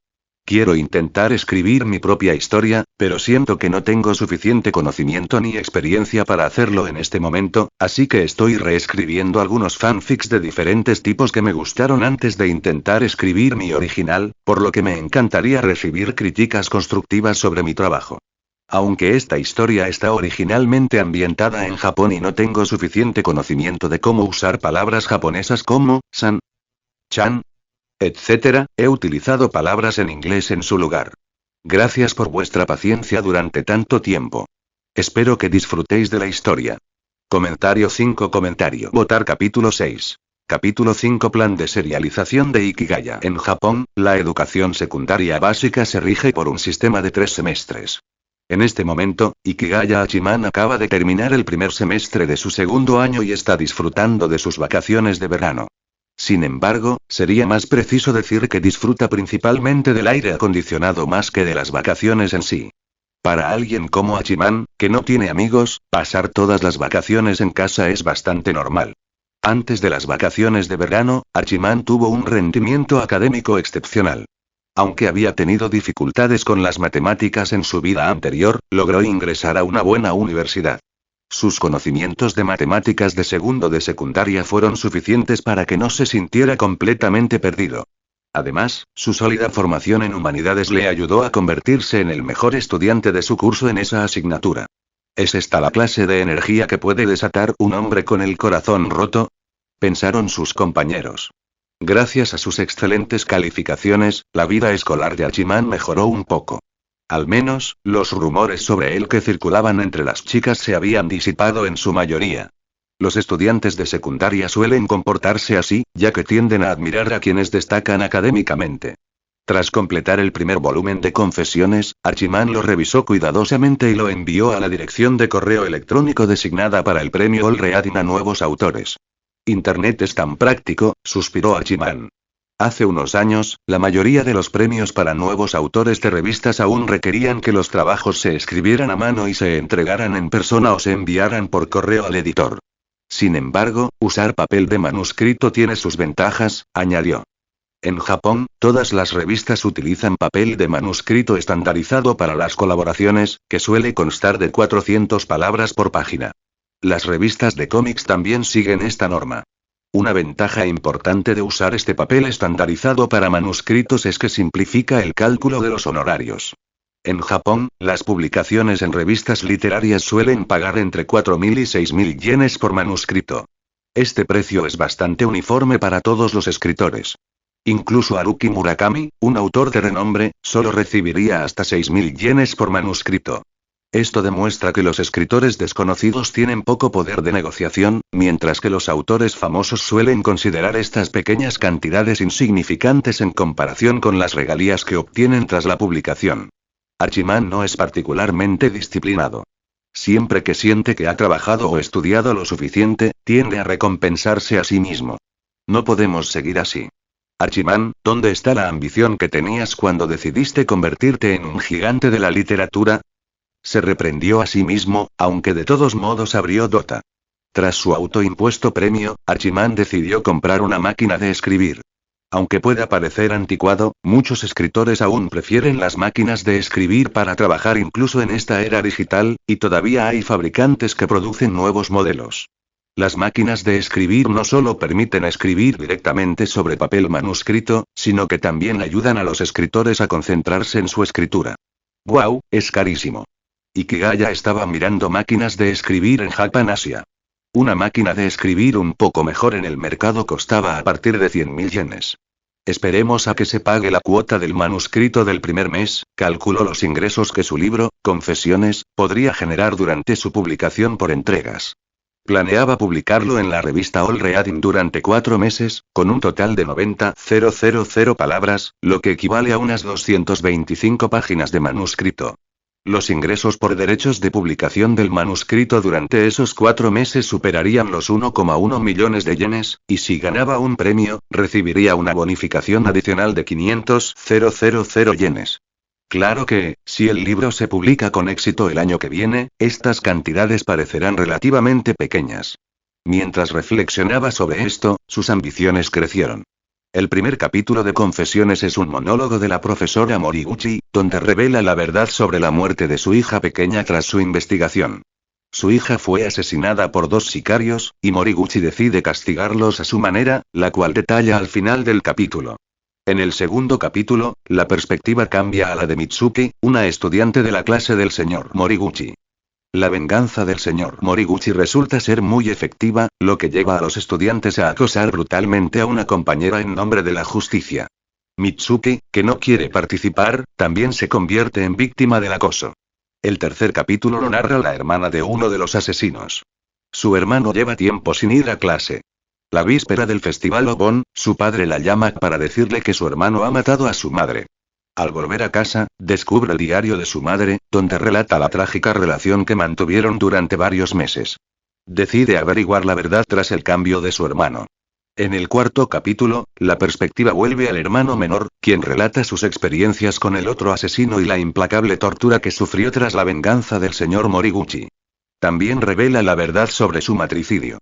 Speaker 1: Quiero intentar escribir mi propia historia, pero siento que no tengo suficiente conocimiento ni experiencia para hacerlo en este momento, así que estoy reescribiendo algunos fanfics de diferentes tipos que me gustaron antes de intentar escribir mi original, por lo que me encantaría recibir críticas constructivas sobre mi trabajo. Aunque esta historia está originalmente ambientada en Japón y no tengo suficiente conocimiento de cómo usar palabras japonesas como san, chan, etc., he utilizado palabras en inglés en su lugar. Gracias por vuestra paciencia durante tanto tiempo. Espero que disfrutéis de la historia. Comentario 5. Votar capítulo 6. Capítulo 5. Plan de serialización de Ikigaya. En Japón, la educación secundaria básica se rige por un sistema de 3 semestres. En este momento, Ikigaya Hachiman acaba de terminar el primer semestre de su segundo año y está disfrutando de sus vacaciones de verano. Sin embargo, sería más preciso decir que disfruta principalmente del aire acondicionado más que de las vacaciones en sí. Para alguien como Hachiman, que no tiene amigos, pasar todas las vacaciones en casa es bastante normal. Antes de las vacaciones de verano, Hachiman tuvo un rendimiento académico excepcional. Aunque había tenido dificultades con las matemáticas en su vida anterior, logró ingresar a una buena universidad. Sus conocimientos de matemáticas de segundo de secundaria fueron suficientes para que no se sintiera completamente perdido. Además, su sólida formación en humanidades le ayudó a convertirse en el mejor estudiante de su curso en esa asignatura. ¿Es esta la clase de energía que puede desatar un hombre con el corazón roto? Pensaron sus compañeros. Gracias a sus excelentes calificaciones, la vida escolar de Hachiman mejoró un poco. Al menos, los rumores sobre él que circulaban entre las chicas se habían disipado en su mayoría. Los estudiantes de secundaria suelen comportarse así, ya que tienden a admirar a quienes destacan académicamente. Tras completar el primer volumen de Confesiones, Hachiman lo revisó cuidadosamente y lo envió a la dirección de correo electrónico designada para el premio All Reading a nuevos autores. Internet es tan práctico, suspiró Hachiman. Hace unos años, la mayoría de los premios para nuevos autores de revistas aún requerían que los trabajos se escribieran a mano y se entregaran en persona o se enviaran por correo al editor. Sin embargo, usar papel de manuscrito tiene sus ventajas, añadió. En Japón, todas las revistas utilizan papel de manuscrito estandarizado para las colaboraciones, que suele constar de 400 palabras por página. Las revistas de cómics también siguen esta norma. Una ventaja importante de usar este papel estandarizado para manuscritos es que simplifica el cálculo de los honorarios. En Japón, las publicaciones en revistas literarias suelen pagar entre 4.000 y 6.000 yenes por manuscrito. Este precio es bastante uniforme para todos los escritores. Incluso Haruki Murakami, un autor de renombre, solo recibiría hasta 6.000 yenes por manuscrito. Esto demuestra que los escritores desconocidos tienen poco poder de negociación, mientras que los autores famosos suelen considerar estas pequeñas cantidades insignificantes en comparación con las regalías que obtienen tras la publicación. Archiman no es particularmente disciplinado. Siempre que siente que ha trabajado o estudiado lo suficiente, tiende a recompensarse a sí mismo. No podemos seguir así. Archiman, ¿dónde está la ambición que tenías cuando decidiste convertirte en un gigante de la literatura? Se reprendió a sí mismo, aunque de todos modos abrió Dota. Tras su autoimpuesto premio, Archiman decidió comprar una máquina de escribir. Aunque pueda parecer anticuado, muchos escritores aún prefieren las máquinas de escribir para trabajar incluso en esta era digital, y todavía hay fabricantes que producen nuevos modelos. Las máquinas de escribir no solo permiten escribir directamente sobre papel manuscrito, sino que también ayudan a los escritores a concentrarse en su escritura. ¡Wow! Es carísimo. Ikigaya estaba mirando máquinas de escribir en Japan Asia. Una máquina de escribir un poco mejor en el mercado costaba a partir de 100.000 yenes. Esperemos a que se pague la cuota del manuscrito del primer mes, calculó los ingresos que su libro, Confesiones, podría generar durante su publicación por entregas. Planeaba publicarlo en la revista All Reading durante 4 meses, con un total de 90.000 palabras, lo que equivale a unas 225 páginas de manuscrito. Los ingresos por derechos de publicación del manuscrito durante esos 4 meses superarían los 1,1 millones de yenes, y si ganaba un premio, recibiría una bonificación adicional de 500.000 yenes. Claro que, si el libro se publica con éxito el año que viene, estas cantidades parecerán relativamente pequeñas. Mientras reflexionaba sobre esto, sus ambiciones crecieron. El primer capítulo de Confesiones es un monólogo de la profesora Moriguchi, donde revela la verdad sobre la muerte de su hija pequeña tras su investigación. Su hija fue asesinada por 2 sicarios, y Moriguchi decide castigarlos a su manera, la cual detalla al final del capítulo. En el segundo capítulo, la perspectiva cambia a la de Mitsuki, una estudiante de la clase del señor Moriguchi. La venganza del señor Moriguchi resulta ser muy efectiva, lo que lleva a los estudiantes a acosar brutalmente a una compañera en nombre de la justicia. Mitsuki, que no quiere participar, también se convierte en víctima del acoso. El tercer capítulo lo narra la hermana de uno de los asesinos. Su hermano lleva tiempo sin ir a clase. La víspera del festival Obon, su padre la llama para decirle que su hermano ha matado a su madre. Al volver a casa, descubre el diario de su madre, donde relata la trágica relación que mantuvieron durante varios meses. Decide averiguar la verdad tras el cambio de su hermano. En el cuarto capítulo, la perspectiva vuelve al hermano menor, quien relata sus experiencias con el otro asesino y la implacable tortura que sufrió tras la venganza del señor Moriguchi. También revela la verdad sobre su matricidio.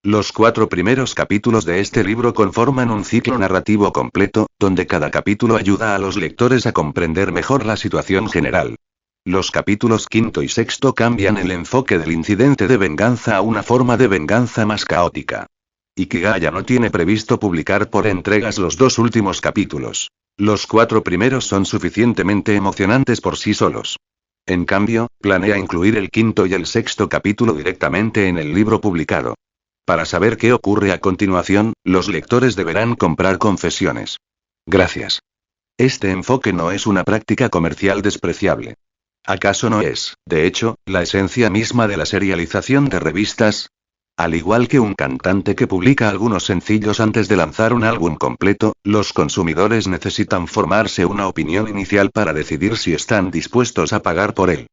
Speaker 1: Los 4 primeros capítulos de este libro conforman un ciclo narrativo completo, donde cada capítulo ayuda a los lectores a comprender mejor la situación general. Los capítulos 5 y 6 cambian el enfoque del incidente de venganza a una forma de venganza más caótica. Ikigaya no tiene previsto publicar por entregas los 2 últimos capítulos. Los 4 primeros son suficientemente emocionantes por sí solos. En cambio, planea incluir el 5.º y el 6.º capítulo directamente en el libro publicado. Para saber qué ocurre a continuación, los lectores deberán comprar Confesiones. Gracias. Este enfoque no es una práctica comercial despreciable. ¿Acaso no es, de hecho, la esencia misma de la serialización de revistas? Al igual que un cantante que publica algunos sencillos antes de lanzar un álbum completo, los consumidores necesitan formarse una opinión inicial para decidir si están dispuestos a pagar por él.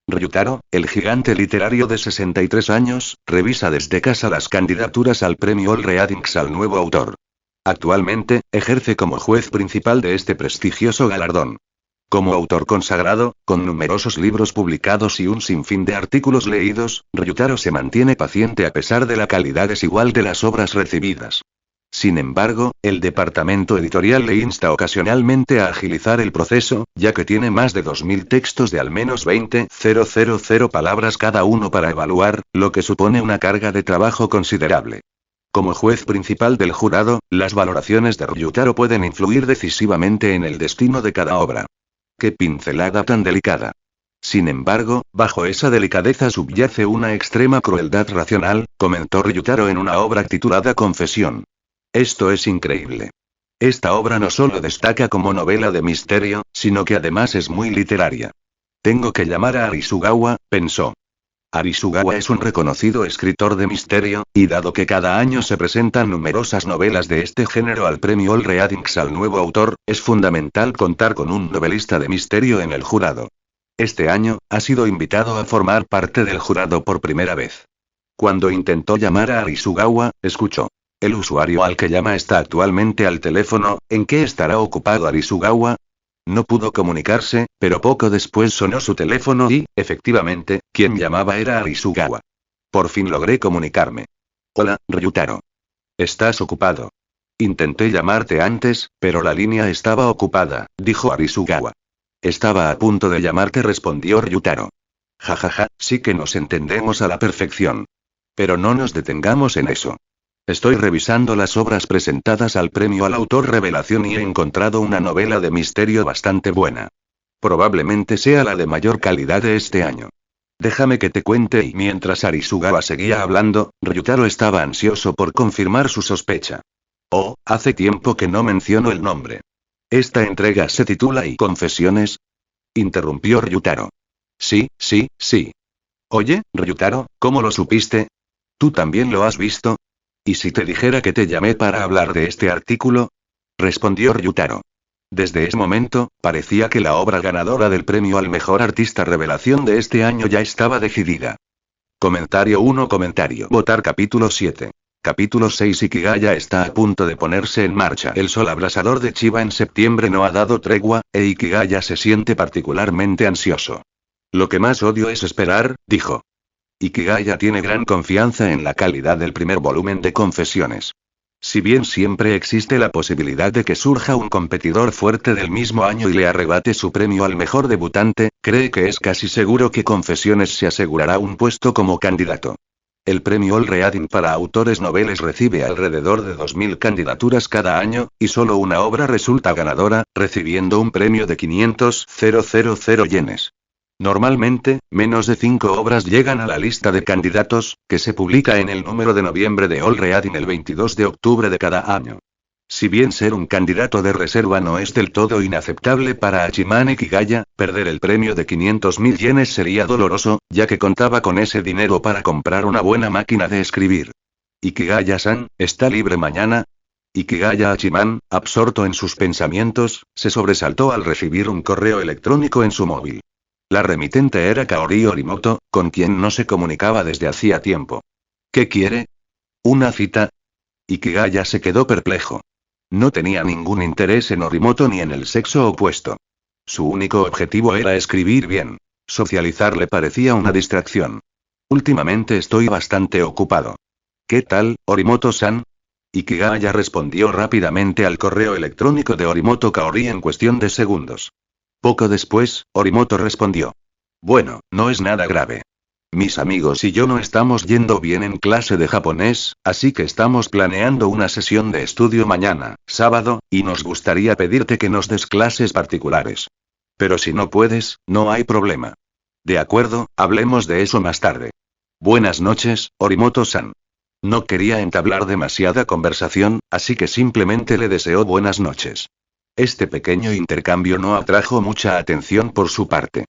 Speaker 1: Ryutaro, el gigante literario de 63 años, revisa desde casa las candidaturas al premio All Reading al nuevo autor. Actualmente, ejerce como juez principal de este prestigioso galardón. Como autor consagrado, con numerosos libros publicados y un sinfín de artículos leídos, Ryutaro se mantiene paciente a pesar de la calidad desigual de las obras recibidas. Sin embargo, el departamento editorial le insta ocasionalmente a agilizar el proceso, ya que tiene más de 2.000 textos de al menos 20.000 palabras cada uno para evaluar, lo que supone una carga de trabajo considerable. Como juez principal del jurado, las valoraciones de Ryutaro pueden influir decisivamente en el destino de cada obra. ¡Qué pincelada tan delicada! Sin embargo, bajo esa delicadeza subyace una extrema crueldad racional, comentó Ryutaro en una obra titulada Confesión. Esto es increíble. Esta obra no solo destaca como novela de misterio, sino que además es muy literaria. Tengo que llamar a Arisugawa, pensó. Arisugawa es un reconocido escritor de misterio, y dado que cada año se presentan numerosas novelas de este género al premio All Readings al nuevo autor, es fundamental contar con un novelista de misterio en el jurado. Este año, ha sido invitado a formar parte del jurado por primera vez. Cuando intentó llamar a Arisugawa, escuchó. El usuario al que llama está actualmente al teléfono. ¿En qué estará ocupado Arisugawa? No pudo comunicarse, pero poco después sonó su teléfono y, efectivamente, quien llamaba era Arisugawa. Por fin logré comunicarme. Hola, Ryutaro. ¿Estás ocupado? Intenté llamarte antes, pero la línea estaba ocupada, dijo Arisugawa. Estaba a punto de llamarte, respondió Ryutaro. Jajaja, sí que nos entendemos a la perfección. Pero no nos detengamos en eso. Estoy revisando las obras presentadas al premio al autor revelación y he encontrado una novela de misterio bastante buena. Probablemente sea la de mayor calidad de este año. Déjame que te cuente. Y mientras Arisugawa seguía hablando, Ryutaro estaba ansioso por confirmar su sospecha. Oh, hace tiempo que no menciono el nombre. ¿Esta entrega se titula ¿Y confesiones? Interrumpió Ryutaro. Sí. Oye, Ryutaro, ¿cómo lo supiste? ¿Tú también lo has visto? ¿Y si te dijera que te llamé para hablar de este artículo? Respondió Ryutaro. Desde ese momento, parecía que la obra ganadora del premio al mejor artista revelación de este año ya estaba decidida. Comentario 1. Votar capítulo 7. Capítulo 6. Ikigaya está a punto de ponerse en marcha. El sol abrasador de Chiba en septiembre no ha dado tregua, e Ikigaya se siente particularmente ansioso. Lo que más odio es esperar, dijo. Ikigaya tiene gran confianza en la calidad del primer volumen de Confesiones. Si bien siempre existe la posibilidad de que surja un competidor fuerte del mismo año y le arrebate su premio al mejor debutante, cree que es casi seguro que Confesiones se asegurará un puesto como candidato. El premio All Reading para autores noveles recibe alrededor de 2000 candidaturas cada año, y solo una obra resulta ganadora, recibiendo un premio de 500,000 yenes. Normalmente, menos de 5 obras llegan a la lista de candidatos, que se publica en el número de noviembre de All Reading el 22 de octubre de cada año. Si bien ser un candidato de reserva no es del todo inaceptable para Hachiman Ikigaya, perder el premio de 500,000 yenes sería doloroso, ya que contaba con ese dinero para comprar una buena máquina de escribir. Ikigaya-san, ¿está libre mañana? Ikigaya Hachiman, absorto en sus pensamientos, se sobresaltó al recibir un correo electrónico en su móvil. La remitente era Kaori Orimoto, con quien no se comunicaba desde hacía tiempo. ¿Qué quiere? ¿Una cita? Ikigaya se quedó perplejo. No tenía ningún interés en Orimoto ni en el sexo opuesto. Su único objetivo era escribir bien. Socializar le parecía una distracción. Últimamente estoy bastante ocupado. ¿Qué tal, Orimoto-san? Ikigaya respondió rápidamente al correo electrónico de Orimoto Kaori en cuestión de segundos. Poco después, Orimoto respondió. Bueno, no es nada grave. Mis amigos y yo no estamos yendo bien en clase de japonés, así que estamos planeando una sesión de estudio mañana, sábado, y nos gustaría pedirte que nos des clases particulares. Pero si no puedes, no hay problema. De acuerdo, hablemos de eso más tarde. Buenas noches, Orimoto-san. No quería entablar demasiada conversación, así que simplemente le deseó buenas noches. Este pequeño intercambio no atrajo mucha atención por su parte.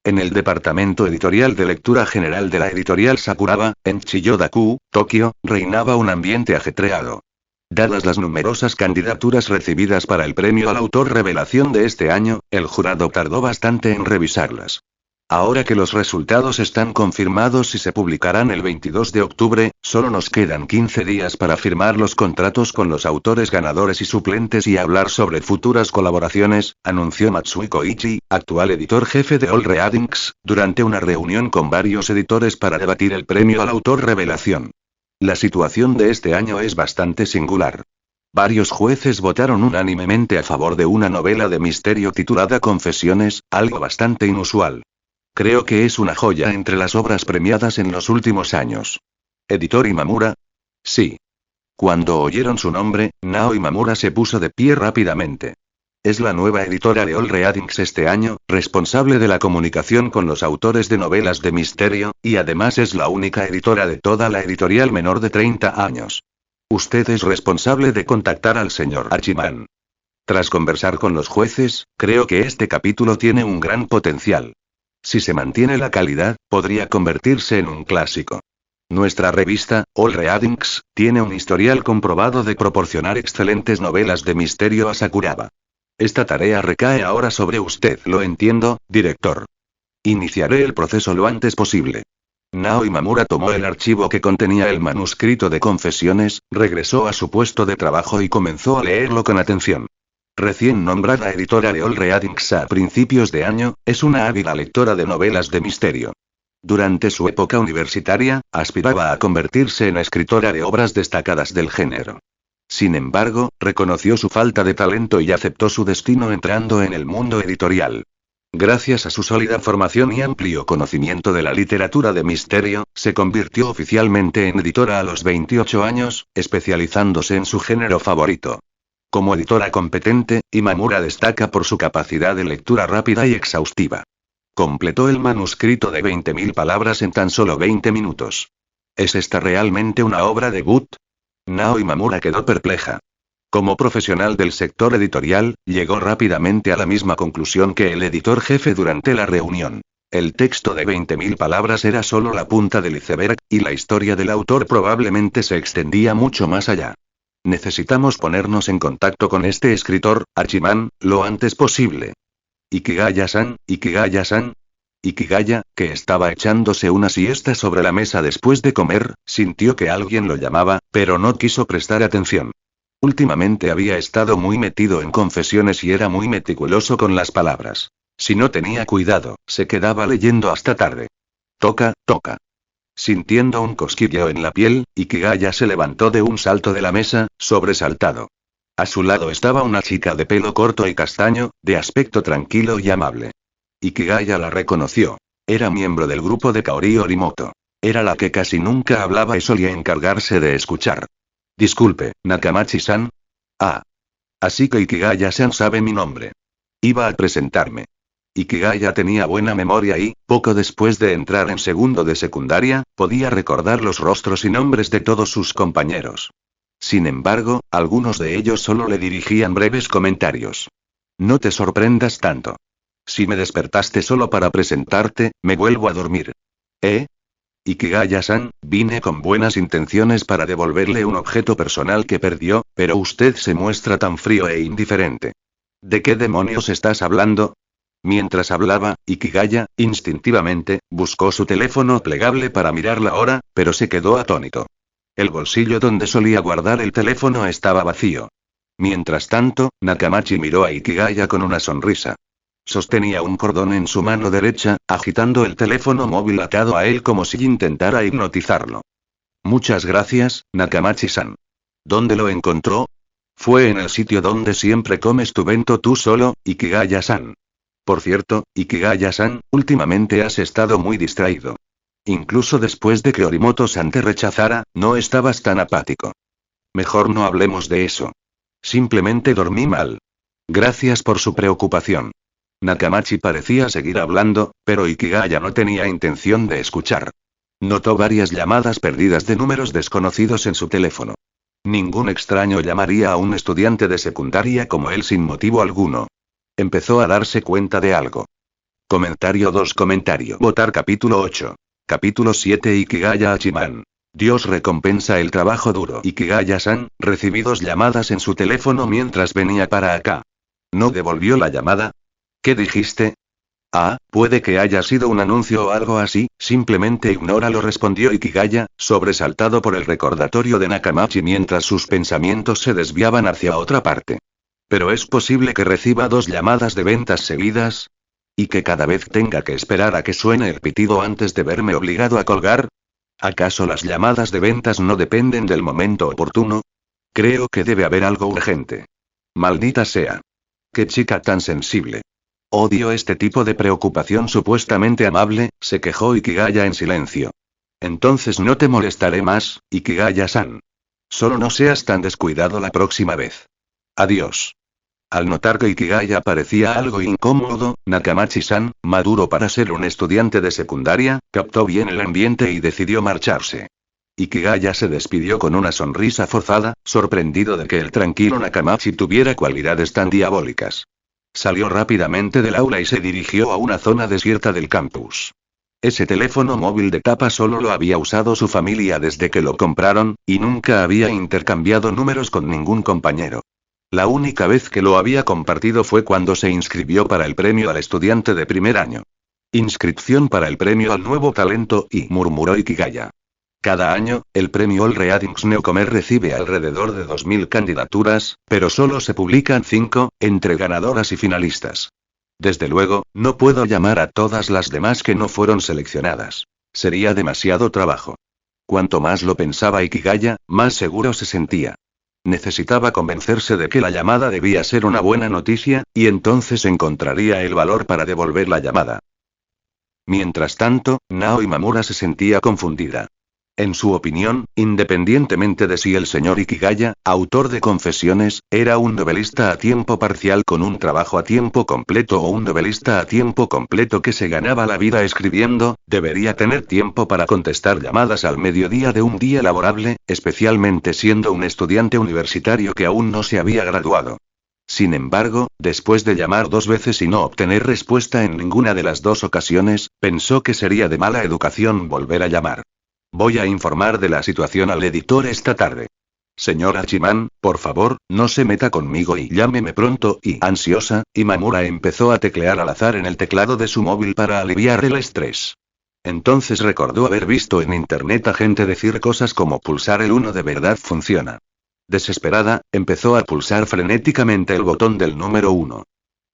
Speaker 1: En el departamento editorial de lectura general de la editorial Sakuraba, en Chiyoda-ku, Tokio, reinaba un ambiente ajetreado. Dadas las numerosas candidaturas recibidas para el premio al autor revelación de este año, el jurado tardó bastante en revisarlas. Ahora que los resultados están confirmados y se publicarán el 22 de octubre, solo nos quedan 15 días para firmar los contratos con los autores ganadores y suplentes y hablar sobre futuras colaboraciones, anunció Matsui Koichi, actual editor jefe de All Readings, durante una reunión con varios editores para debatir el premio al autor revelación. La situación de este año es bastante singular. Varios jueces votaron unánimemente a favor de una novela de misterio titulada Confesiones, algo bastante inusual. Creo que es una joya entre las obras premiadas en los últimos años. ¿Editor Imamura? Sí. Cuando oyeron su nombre, Nao Imamura se puso de pie rápidamente. Es la nueva editora de All Readings este año, responsable de la comunicación con los autores de novelas de misterio, y además es la única editora de toda la editorial menor de 30 años. Usted es responsable de contactar al señor Hachiman. Tras conversar con los jueces, creo que este capítulo tiene un gran potencial. Si se mantiene la calidad, podría convertirse en un clásico. Nuestra revista, All Readings, tiene un historial comprobado de proporcionar excelentes novelas de misterio a Sakuraba. Esta tarea recae ahora sobre usted, lo entiendo, director. Iniciaré el proceso lo antes posible. Nao Imamura tomó el archivo que contenía el manuscrito de confesiones, regresó a su puesto de trabajo y comenzó a leerlo con atención. Recién nombrada editora de All Readings a principios de año, es una hábil lectora de novelas de misterio. Durante su época universitaria, aspiraba a convertirse en escritora de obras destacadas del género. Sin embargo, reconoció su falta de talento y aceptó su destino entrando en el mundo editorial. Gracias a su sólida formación y amplio conocimiento de la literatura de misterio, se convirtió oficialmente en editora a los 28 años, especializándose en su género favorito. Como editora competente, Imamura destaca por su capacidad de lectura rápida y exhaustiva. Completó el manuscrito de 20.000 palabras en tan solo 20 minutos. ¿Es esta realmente una obra debut? Nao Imamura quedó perpleja. Como profesional del sector editorial, llegó rápidamente a la misma conclusión que el editor jefe durante la reunión. El texto de 20.000 palabras era solo la punta del iceberg, y la historia del autor probablemente se extendía mucho más allá. Necesitamos ponernos en contacto con este escritor, Hachiman, lo antes posible. Ikigaya-san, Ikigaya-san. Ikigaya, que estaba echándose una siesta sobre la mesa después de comer, sintió que alguien lo llamaba, pero no quiso prestar atención. Últimamente había estado muy metido en confesiones y era muy meticuloso con las palabras. Si no tenía cuidado, se quedaba leyendo hasta tarde. Toca. Sintiendo un cosquilleo en la piel, Ikigaya se levantó de un salto de la mesa, sobresaltado. A su lado estaba una chica de pelo corto y castaño, de aspecto tranquilo y amable. Ikigaya la reconoció. Era miembro del grupo de Kaori Orimoto. Era la que casi nunca hablaba y solía encargarse de escuchar. Disculpe, Nakamachi-san. Ah. Así que Ikigaya-san sabe mi nombre. Iba a presentarme. Ikigaya tenía buena memoria y, poco después de entrar en segundo de secundaria, podía recordar los rostros y nombres de todos sus compañeros. Sin embargo, algunos de ellos solo le dirigían breves comentarios. No te sorprendas tanto. Si me despertaste solo para presentarte, me vuelvo a dormir. Ikigaya-san, vine con buenas intenciones para devolverle un objeto personal que perdió, pero usted se muestra tan frío e indiferente. ¿De qué demonios estás hablando? Mientras hablaba, Ikigaya, instintivamente, buscó su teléfono plegable para mirar la hora, pero se quedó atónito. El bolsillo donde solía guardar el teléfono estaba vacío. Mientras tanto, Nakamachi miró a Ikigaya con una sonrisa. Sostenía un cordón en su mano derecha, agitando el teléfono móvil atado a él como si intentara hipnotizarlo. Muchas gracias, Nakamachi-san. ¿Dónde lo encontró? Fue en el sitio donde siempre comes tu bento tú solo, Ikigaya-san. Por cierto, Ikigaya-san, últimamente has estado muy distraído. Incluso después de que Orimoto-san te rechazara, no estabas tan apático. Mejor no hablemos de eso. Simplemente dormí mal. Gracias por su preocupación. Nakamachi parecía seguir hablando, pero Ikigaya no tenía intención de escuchar. Notó varias llamadas perdidas de números desconocidos en su teléfono. Ningún extraño llamaría a un estudiante de secundaria como él sin motivo alguno. Empezó a darse cuenta de algo. Comentario 2. Votar capítulo 8. Capítulo 7. Ikigaya Hachiman. Dios recompensa el trabajo duro. Ikigaya-san, recibí 2 llamadas en su teléfono mientras venía para acá. ¿No devolvió la llamada? ¿Qué dijiste? Ah, puede que haya sido un anuncio o algo así, simplemente ignóralo, respondió Ikigaya, sobresaltado por el recordatorio de Nakamachi mientras sus pensamientos se desviaban hacia otra parte. ¿Pero es posible que reciba 2 llamadas de ventas seguidas? ¿Y que cada vez tenga que esperar a que suene el pitido antes de verme obligado a colgar? ¿Acaso las llamadas de ventas no dependen del momento oportuno? Creo que debe haber algo urgente. Maldita sea. ¡Qué chica tan sensible! Odio este tipo de preocupación supuestamente amable, se quejó Ikigaya en silencio. Entonces no te molestaré más, Ikigaya-san. Solo no seas tan descuidado la próxima vez. Adiós. Al notar que Ikigaya parecía algo incómodo, Nakamachi-san, maduro para ser un estudiante de secundaria, captó bien el ambiente y decidió marcharse. Ikigaya se despidió con una sonrisa forzada, sorprendido de que el tranquilo Nakamachi tuviera cualidades tan diabólicas. Salió rápidamente del aula y se dirigió a una zona desierta del campus. Ese teléfono móvil de tapa solo lo había usado su familia desde que lo compraron, y nunca había intercambiado números con ningún compañero. La única vez que lo había compartido fue cuando se inscribió para el premio al estudiante de primer año. Inscripción para el premio al nuevo talento y murmuró Ikigaya. Cada año, el premio All Readings Newcomer recibe alrededor de 2000 candidaturas, pero solo se publican 5, entre ganadoras y finalistas. Desde luego, no puedo llamar a todas las demás que no fueron seleccionadas. Sería demasiado trabajo. Cuanto más lo pensaba Ikigaya, más seguro se sentía. Necesitaba convencerse de que la llamada debía ser una buena noticia, y entonces encontraría el valor para devolver la llamada. Mientras tanto, Nao Imamura se sentía confundida. En su opinión, independientemente de si el señor Ikigaya, autor de Confesiones, era un novelista a tiempo parcial con un trabajo a tiempo completo o un novelista a tiempo completo que se ganaba la vida escribiendo, debería tener tiempo para contestar llamadas al mediodía de un día laborable, especialmente siendo un estudiante universitario que aún no se había graduado. Sin embargo, después de llamar 2 veces y no obtener respuesta en ninguna de las 2 ocasiones, pensó que sería de mala educación volver a llamar. Voy a informar de la situación al editor esta tarde. Señor Hachiman, por favor, no se meta conmigo y llámeme pronto. Y ansiosa, Imamura empezó a teclear al azar en el teclado de su móvil para aliviar el estrés. Entonces recordó haber visto en internet a gente decir cosas como pulsar el 1 de verdad funciona. Desesperada, empezó a pulsar frenéticamente el botón del número 1.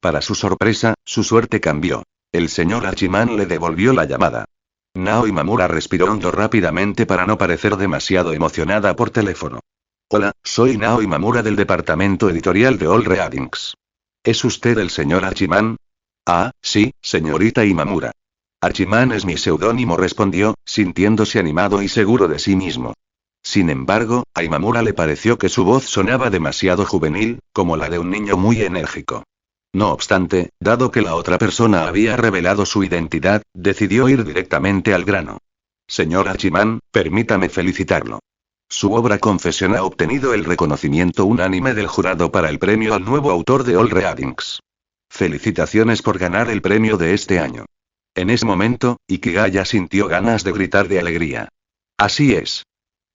Speaker 1: Para su sorpresa, su suerte cambió. El señor Hachiman le devolvió la llamada. Nao Imamura respiró hondo rápidamente para no parecer demasiado emocionada por teléfono. Hola, soy Nao Imamura del departamento editorial de All Readings. ¿Es usted el señor Hachiman? Ah, sí, señorita Imamura. Hachiman es mi seudónimo, respondió, sintiéndose animado y seguro de sí mismo. Sin embargo, a Imamura le pareció que su voz sonaba demasiado juvenil, como la de un niño muy enérgico. No obstante, dado que la otra persona había revelado su identidad, decidió ir directamente al grano. Señor Hachiman, permítame felicitarlo. Su obra Confesión ha obtenido el reconocimiento unánime del jurado para el premio al nuevo autor de All Readings. Felicitaciones por ganar el premio de este año. En ese momento, Ikigaya sintió ganas de gritar de alegría. Así es.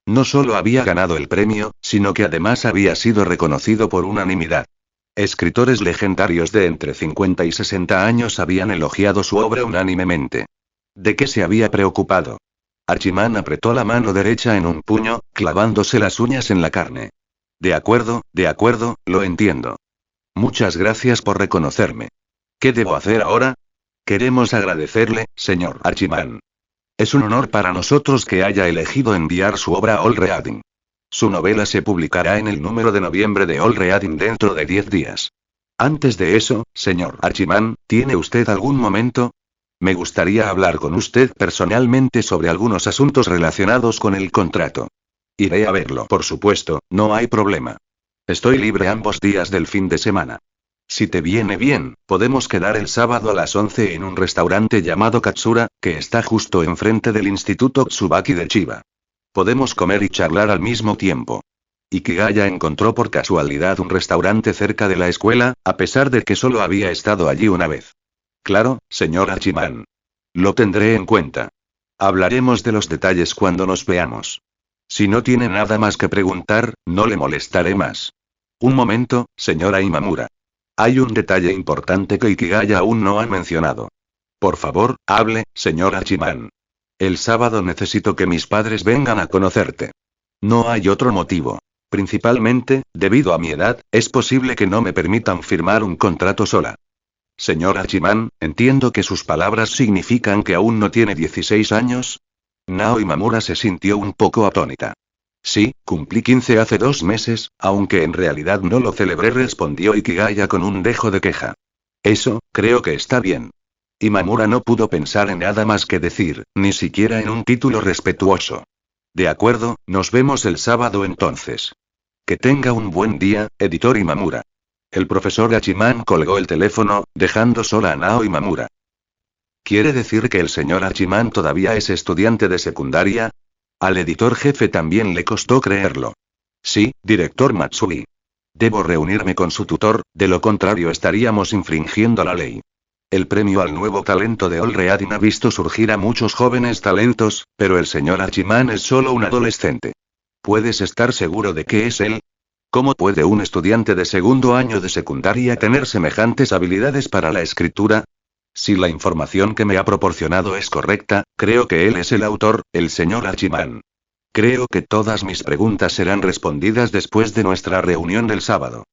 Speaker 1: No solo había ganado el premio, sino que además había sido reconocido por unanimidad. Escritores legendarios de entre 50 y 60 años habían elogiado su obra unánimemente. ¿De qué se había preocupado? Hachiman apretó la mano derecha en un puño, clavándose las uñas en la carne. De acuerdo, lo entiendo. Muchas gracias por reconocerme. ¿Qué debo hacer ahora? Queremos agradecerle, señor Hachiman. Es un honor para nosotros que haya elegido enviar su obra a All Reading. Su novela se publicará en el número de noviembre de All Reading dentro de 10 días. Antes de eso, señor Hachiman, ¿tiene usted algún momento? Me gustaría hablar con usted personalmente sobre algunos asuntos relacionados con el contrato. Iré a verlo, por supuesto, no hay problema. Estoy libre ambos días del fin de semana. Si te viene bien, podemos quedar el sábado a las 11 en un restaurante llamado Katsura, que está justo enfrente del Instituto Tsubaki de Chiba. Podemos comer y charlar al mismo tiempo. Ikigaya encontró por casualidad un restaurante cerca de la escuela, a pesar de que solo había estado allí una vez. Claro, señor Hachiman. Lo tendré en cuenta. Hablaremos de los detalles cuando nos veamos. Si no tiene nada más que preguntar, no le molestaré más. Un momento, señora Imamura. Hay un detalle importante que Ikigaya aún no ha mencionado. Por favor, hable, señor Hachiman. El sábado necesito que mis padres vengan a conocerte. No hay otro motivo. Principalmente, debido a mi edad, es posible que no me permitan firmar un contrato sola. Señor Hachiman, entiendo que sus palabras significan que aún no tiene 16 años. Nao Imamura se sintió un poco atónita. Sí, cumplí 15 hace 2 meses, aunque en realidad no lo celebré, respondió Ikigaya con un dejo de queja. Eso, creo que está bien. Imamura no pudo pensar en nada más que decir, ni siquiera en un título respetuoso. De acuerdo, nos vemos el sábado entonces. Que tenga un buen día, editor Imamura. El profesor Hachiman colgó el teléfono, dejando sola a Nao Imamura. ¿Quiere decir que el señor Hachiman todavía es estudiante de secundaria? Al editor jefe también le costó creerlo. Sí, director Matsui. Debo reunirme con su tutor, de lo contrario estaríamos infringiendo la ley. El premio al nuevo talento de All Reading ha visto surgir a muchos jóvenes talentos, pero el señor Hachiman es solo un adolescente. ¿Puedes estar seguro de que es él? ¿Cómo puede un estudiante de segundo año de secundaria tener semejantes habilidades para la escritura? Si la información que me ha proporcionado es correcta, creo que él es el autor, el señor Hachiman. Creo que todas mis preguntas serán respondidas después de nuestra reunión del sábado.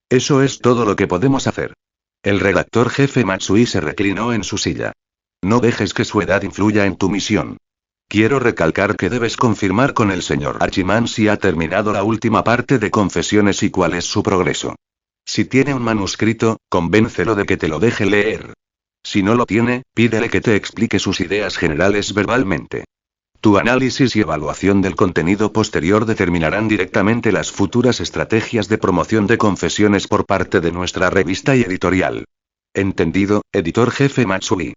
Speaker 1: Eso es todo lo que podemos hacer. El redactor jefe Matsui se reclinó en su silla. No dejes que su edad influya en tu misión. Quiero recalcar que debes confirmar con el señor Hachiman si ha terminado la última parte de Confesiones y cuál es su progreso. Si tiene un manuscrito, convéncelo de que te lo deje leer. Si no lo tiene, pídele que te explique sus ideas generales verbalmente. Tu análisis y evaluación del contenido posterior determinarán directamente las futuras estrategias de promoción de Confesiones por parte de nuestra revista y editorial. Entendido, editor jefe Matsui.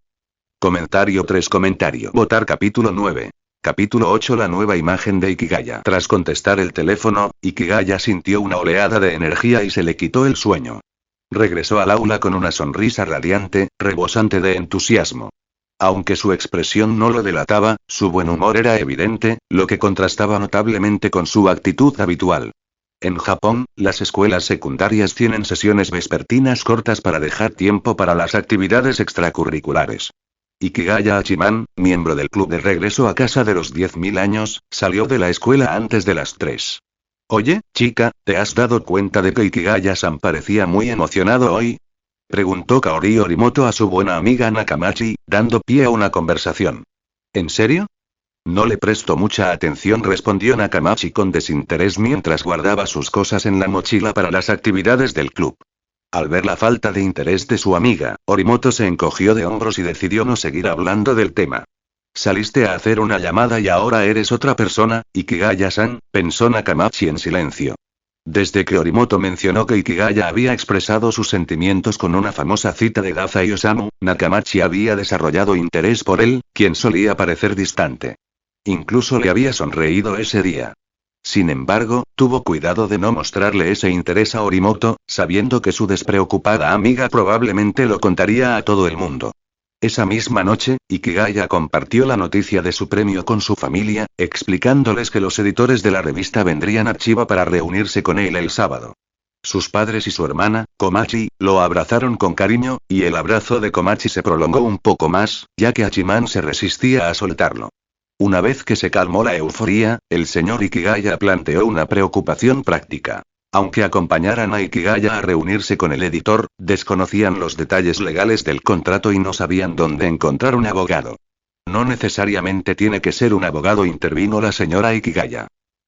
Speaker 1: Comentario 3. Votar capítulo 9. Capítulo 8. La nueva imagen de Ikigaya. Tras contestar el teléfono, Ikigaya sintió una oleada de energía y se le quitó el sueño. Regresó al aula con una sonrisa radiante, rebosante de entusiasmo. Aunque su expresión no lo delataba, su buen humor era evidente, lo que contrastaba notablemente con su actitud habitual. En Japón, las escuelas secundarias tienen sesiones vespertinas cortas para dejar tiempo para las actividades extracurriculares. Ikigaya Hachiman, miembro del club de regreso a casa de los 10.000 años, salió de la escuela antes de las 3. Oye, chica, ¿te has dado cuenta de que Ikigaya-san parecía muy emocionado hoy? Preguntó Kaori Orimoto a su buena amiga Nakamachi, dando pie a una conversación. ¿En serio? No le presto mucha atención, respondió Nakamachi con desinterés mientras guardaba sus cosas en la mochila para las actividades del club. Al ver la falta de interés de su amiga, Orimoto se encogió de hombros y decidió no seguir hablando del tema. Saliste a hacer una llamada y ahora eres otra persona, Ikigaya-san, pensó Nakamachi en silencio. Desde que Orimoto mencionó que Ikigaya había expresado sus sentimientos con una famosa cita de Dazai Osamu, Nakamachi había desarrollado interés por él, quien solía parecer distante. Incluso le había sonreído ese día. Sin embargo, tuvo cuidado de no mostrarle ese interés a Orimoto, sabiendo que su despreocupada amiga probablemente lo contaría a todo el mundo. Esa misma noche, Ikigaya compartió la noticia de su premio con su familia, explicándoles que los editores de la revista vendrían a Chiba para reunirse con él el sábado. Sus padres y su hermana, Komachi, lo abrazaron con cariño, y el abrazo de Komachi se prolongó un poco más, ya que Hachiman se resistía a soltarlo. Una vez que se calmó la euforía, el señor Ikigaya planteó una preocupación práctica. Aunque acompañaran a Ikigaya a reunirse con el editor, desconocían los detalles legales del contrato y no sabían dónde encontrar un abogado. No necesariamente tiene que ser un abogado, intervino la señora Ikigaya.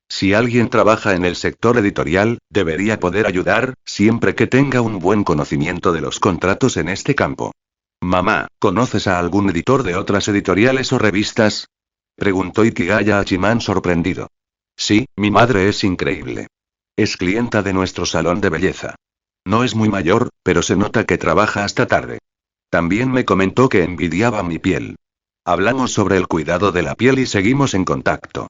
Speaker 1: Si alguien trabaja en el sector editorial, debería poder ayudar, siempre que tenga un buen conocimiento de los contratos en este campo. Mamá, ¿conoces a algún editor de otras editoriales o revistas? Preguntó Ikigaya a Hachiman sorprendido. Sí, mi madre es increíble. Es clienta de nuestro salón de belleza. No es muy mayor, pero se nota que trabaja hasta tarde. También me comentó que envidiaba mi piel. Hablamos sobre el cuidado de la piel y seguimos en contacto.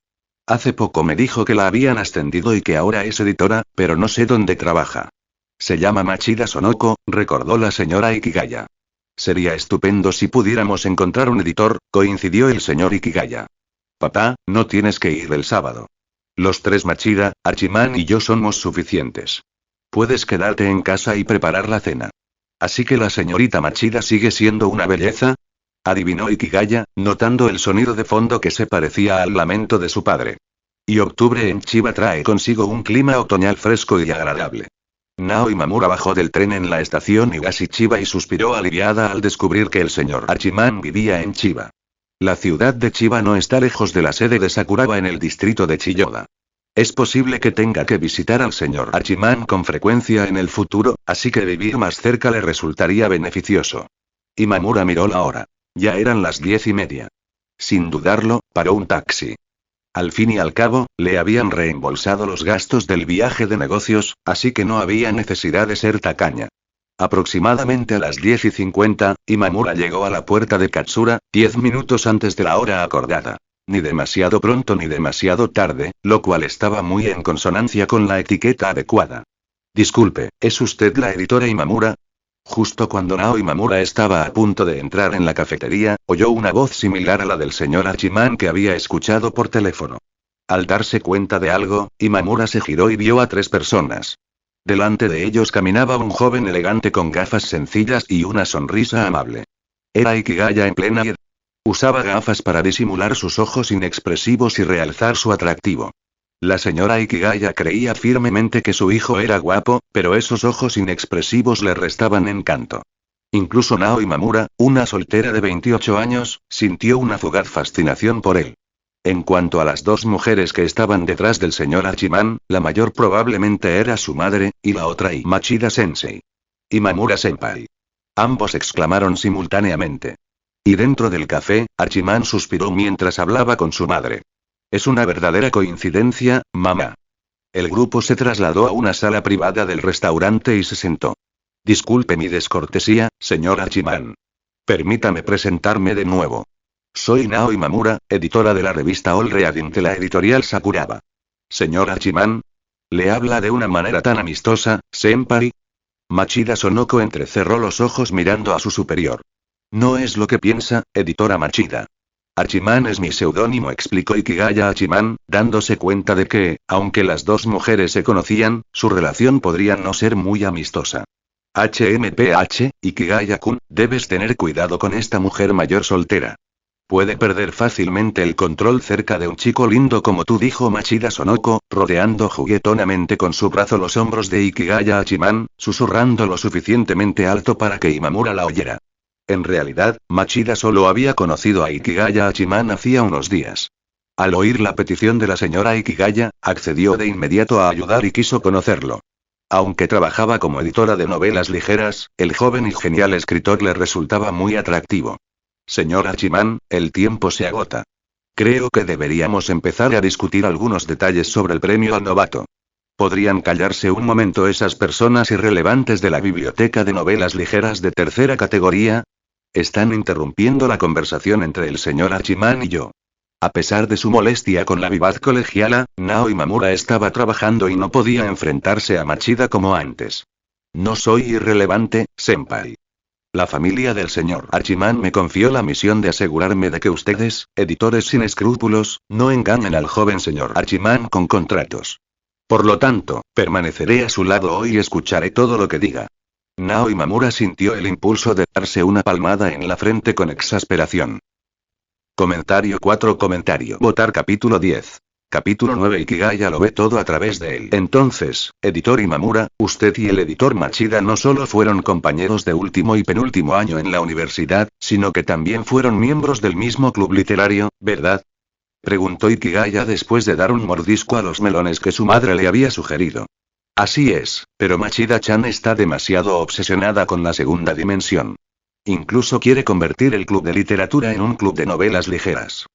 Speaker 1: Hace poco me dijo que la habían ascendido y que ahora es editora, pero no sé dónde trabaja. Se llama Machida Sonoko, recordó la señora Ikigaya. Sería estupendo si pudiéramos encontrar un editor, coincidió el señor Ikigaya. Papá, no tienes que ir el sábado. Los 3 Machida, Hachiman y yo somos suficientes. Puedes quedarte en casa y preparar la cena. ¿Así que la señorita Machida sigue siendo una belleza? Adivinó Ikigaya, notando el sonido de fondo que se parecía al lamento de su padre. Y octubre en Chiba trae consigo un clima otoñal fresco y agradable. Nao Imamura bajó del tren en la estación Higashi-Chiba y suspiró aliviada al descubrir que el señor Hachiman vivía en Chiba. La ciudad de Chiba no está lejos de la sede de Sakuraba en el distrito de Chiyoda. Es posible que tenga que visitar al señor Hachiman con frecuencia en el futuro, así que vivir más cerca le resultaría beneficioso. Imamura miró la hora. Ya eran las 10:30. Sin dudarlo, paró un taxi. Al fin y al cabo, le habían reembolsado los gastos del viaje de negocios, así que no había necesidad de ser tacaña. Aproximadamente a las 10:50, Imamura llegó a la puerta de Katsura, 10 minutos antes de la hora acordada. Ni demasiado pronto ni demasiado tarde, lo cual estaba muy en consonancia con la etiqueta adecuada. Disculpe, ¿es usted la editora Imamura? Justo cuando Nao Imamura estaba a punto de entrar en la cafetería, oyó una voz similar a la del señor Hachiman que había escuchado por teléfono. Al darse cuenta de algo, Imamura se giró y vio a 3 personas. Delante de ellos caminaba un joven elegante con gafas sencillas y una sonrisa amable. Era Ikigaya en plena edad. Usaba gafas para disimular sus ojos inexpresivos y realzar su atractivo. La señora Ikigaya creía firmemente que su hijo era guapo, pero esos ojos inexpresivos le restaban encanto. Incluso Nao Imamura, una soltera de 28 años, sintió una fugaz fascinación por él. En cuanto a las 2 mujeres que estaban detrás del señor Hachiman, la mayor probablemente era su madre, y la otra Machida-sensei. Imamura-senpai. Ambos exclamaron simultáneamente. Y dentro del café, Hachiman suspiró mientras hablaba con su madre. Es una verdadera coincidencia, mamá. El grupo se trasladó a una sala privada del restaurante y se sentó. Disculpe mi descortesía, señor Hachiman. Permítame presentarme de nuevo. Soy Nao Imamura, editora de la revista All Reading de la editorial Sakuraba. Señor Hachiman. ¿Le habla de una manera tan amistosa, senpai? Machida Sonoko entrecerró los ojos mirando a su superior. No es lo que piensa, editora Machida. Hachiman es mi seudónimo, explicó Ikigaya Hachiman, dándose cuenta de que, aunque las 2 mujeres se conocían, su relación podría no ser muy amistosa. HMPH, Ikigaya-kun, debes tener cuidado con esta mujer mayor soltera. Puede perder fácilmente el control cerca de un chico lindo como tú, dijo Machida Sonoko, rodeando juguetonamente con su brazo los hombros de Ikigaya Hachiman, susurrando lo suficientemente alto para que Imamura la oyera. En realidad, Machida solo había conocido a Ikigaya Hachiman hacía unos días. Al oír la petición de la señora Ikigaya, accedió de inmediato a ayudar y quiso conocerlo. Aunque trabajaba como editora de novelas ligeras, el joven y genial escritor le resultaba muy atractivo. Señor Hachiman, el tiempo se agota. Creo que deberíamos empezar a discutir algunos detalles sobre el premio al novato. ¿Podrían callarse un momento esas personas irrelevantes de la biblioteca de novelas ligeras de tercera categoría? Están interrumpiendo la conversación entre el señor Hachiman y yo. A pesar de su molestia con la vivaz colegiala, Nao Imamura estaba trabajando y no podía enfrentarse a Machida como antes. No soy irrelevante, senpai. La familia del señor Hachiman me confió la misión de asegurarme de que ustedes, editores sin escrúpulos, no engañen al joven señor Hachiman con contratos. Por lo tanto, permaneceré a su lado hoy y escucharé todo lo que diga. Nao Imamura sintió el impulso de darse una palmada en la frente con exasperación. Comentario 4. Votar capítulo 10. Capítulo 9. Ikigaya lo ve todo a través de él. Entonces, editor Imamura, usted y el editor Machida no solo fueron compañeros de último y penúltimo año en la universidad, sino que también fueron miembros del mismo club literario, ¿verdad? Preguntó Ikigaya después de dar un mordisco a los melones que su madre le había sugerido. Así es, pero Machida-chan está demasiado obsesionada con la segunda dimensión. Incluso quiere convertir el club de literatura en un club de novelas ligeras.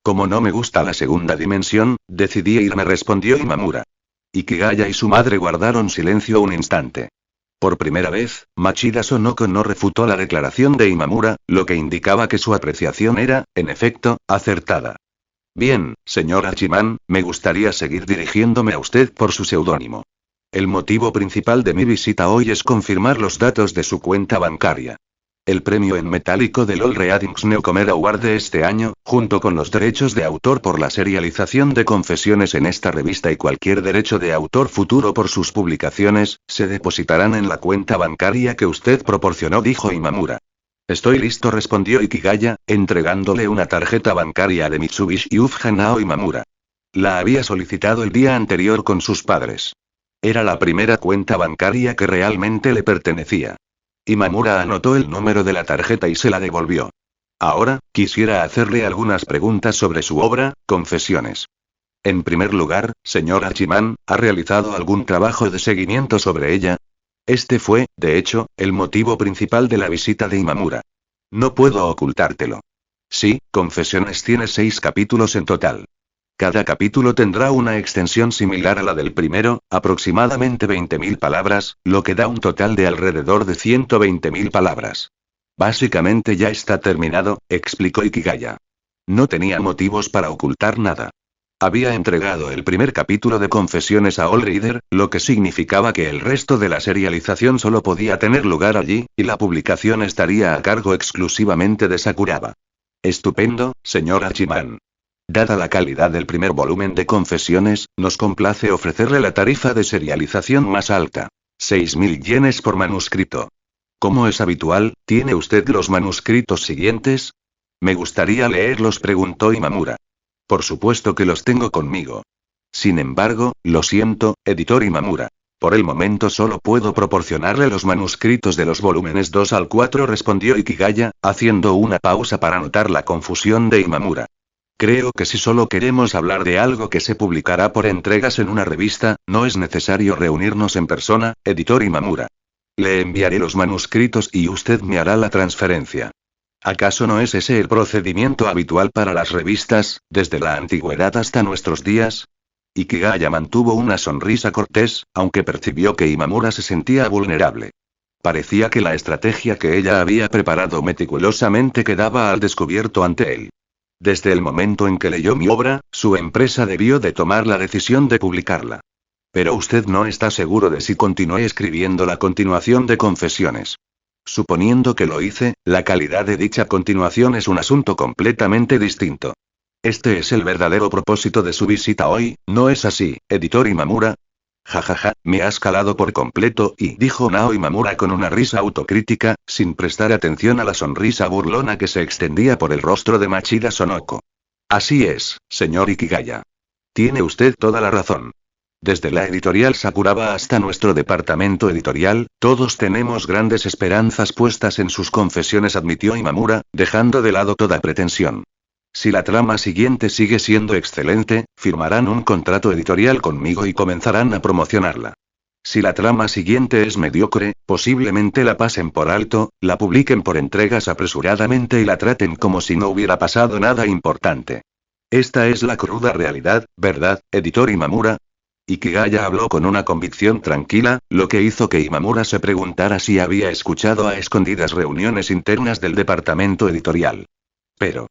Speaker 1: Como no me gusta la segunda dimensión, decidí irme, respondió Imamura. Ikigaya y su madre guardaron silencio un instante. Por primera vez, Machida Sonoko no refutó la declaración de Imamura, lo que indicaba que su apreciación era, en efecto, acertada. Bien, señor Hachiman, me gustaría seguir dirigiéndome a usted por su seudónimo. El motivo principal de mi visita hoy es confirmar los datos de su cuenta bancaria. El premio en metálico del All Reading Newcomer Award de este año, junto con los derechos de autor por la serialización de confesiones en esta revista y cualquier derecho de autor futuro por sus publicaciones, se depositarán en la cuenta bancaria que usted proporcionó, dijo Imamura. Estoy listo, respondió Ikigaya, entregándole una tarjeta bancaria de Mitsubishi UFJ Nao Imamura. La había solicitado el día anterior con sus padres. Era la primera cuenta bancaria que realmente le pertenecía. Imamura anotó el número de la tarjeta y se la devolvió. Ahora, quisiera hacerle algunas preguntas sobre su obra, Confesiones. En primer lugar, señor Hachiman, ¿ha realizado algún trabajo de seguimiento sobre ella? Este fue, de hecho, el motivo principal de la visita de Imamura. No puedo ocultártelo. Sí, Confesiones tiene 6 capítulos en total. Cada capítulo tendrá una extensión similar a la del primero, aproximadamente 20.000 palabras, lo que da un total de alrededor de 120.000 palabras. Básicamente ya está terminado, explicó Ikigaya. No tenía motivos para ocultar nada. Había entregado el primer capítulo de Confesiones a Allreader, lo que significaba que el resto de la serialización solo podía tener lugar allí, y la publicación estaría a cargo exclusivamente de Sakuraba. Estupendo, señor Hachiman. Dada la calidad del primer volumen de Confesiones, nos complace ofrecerle la tarifa de serialización más alta. 6.000 yenes por manuscrito. Como es habitual, ¿tiene usted los manuscritos siguientes? Me gustaría leerlos, preguntó Imamura. Por supuesto que los tengo conmigo. Sin embargo, lo siento, editor Imamura. Por el momento solo puedo proporcionarle los manuscritos de los volúmenes 2 al 4, respondió Ikigaya, haciendo una pausa para notar la confusión de Imamura. Creo que si solo queremos hablar de algo que se publicará por entregas en una revista, no es necesario reunirnos en persona, editor Imamura. Le enviaré los manuscritos y usted me hará la transferencia. ¿Acaso no es ese el procedimiento habitual para las revistas, desde la antigüedad hasta nuestros días? Ikigaya mantuvo una sonrisa cortés, aunque percibió que Imamura se sentía vulnerable. Parecía que la estrategia que ella había preparado meticulosamente quedaba al descubierto ante él. Desde el momento en que leyó mi obra, su empresa debió de tomar la decisión de publicarla. Pero usted no está seguro de si continué escribiendo la continuación de Confesiones. Suponiendo que lo hice, la calidad de dicha continuación es un asunto completamente distinto. Este es el verdadero propósito de su visita hoy, ¿no es así, editor Imamura? Jajaja, me has calado por completo, dijo Nao Imamura con una risa autocrítica, sin prestar atención a la sonrisa burlona que se extendía por el rostro de Machida Sonoko. Así es, señor Ikigaya. Tiene usted toda la razón. Desde la editorial Sakuraba hasta nuestro departamento editorial, todos tenemos grandes esperanzas puestas en sus confesiones, admitió Imamura, dejando de lado toda pretensión. Si la trama siguiente sigue siendo excelente, firmarán un contrato editorial conmigo y comenzarán a promocionarla. Si la trama siguiente es mediocre, posiblemente la pasen por alto, la publiquen por entregas apresuradamente y la traten como si no hubiera pasado nada importante. Esta es la cruda realidad, ¿verdad, editor Imamura? Ikigaya habló con una convicción tranquila, lo que hizo que Imamura se preguntara si había escuchado a escondidas reuniones internas del departamento editorial. Pero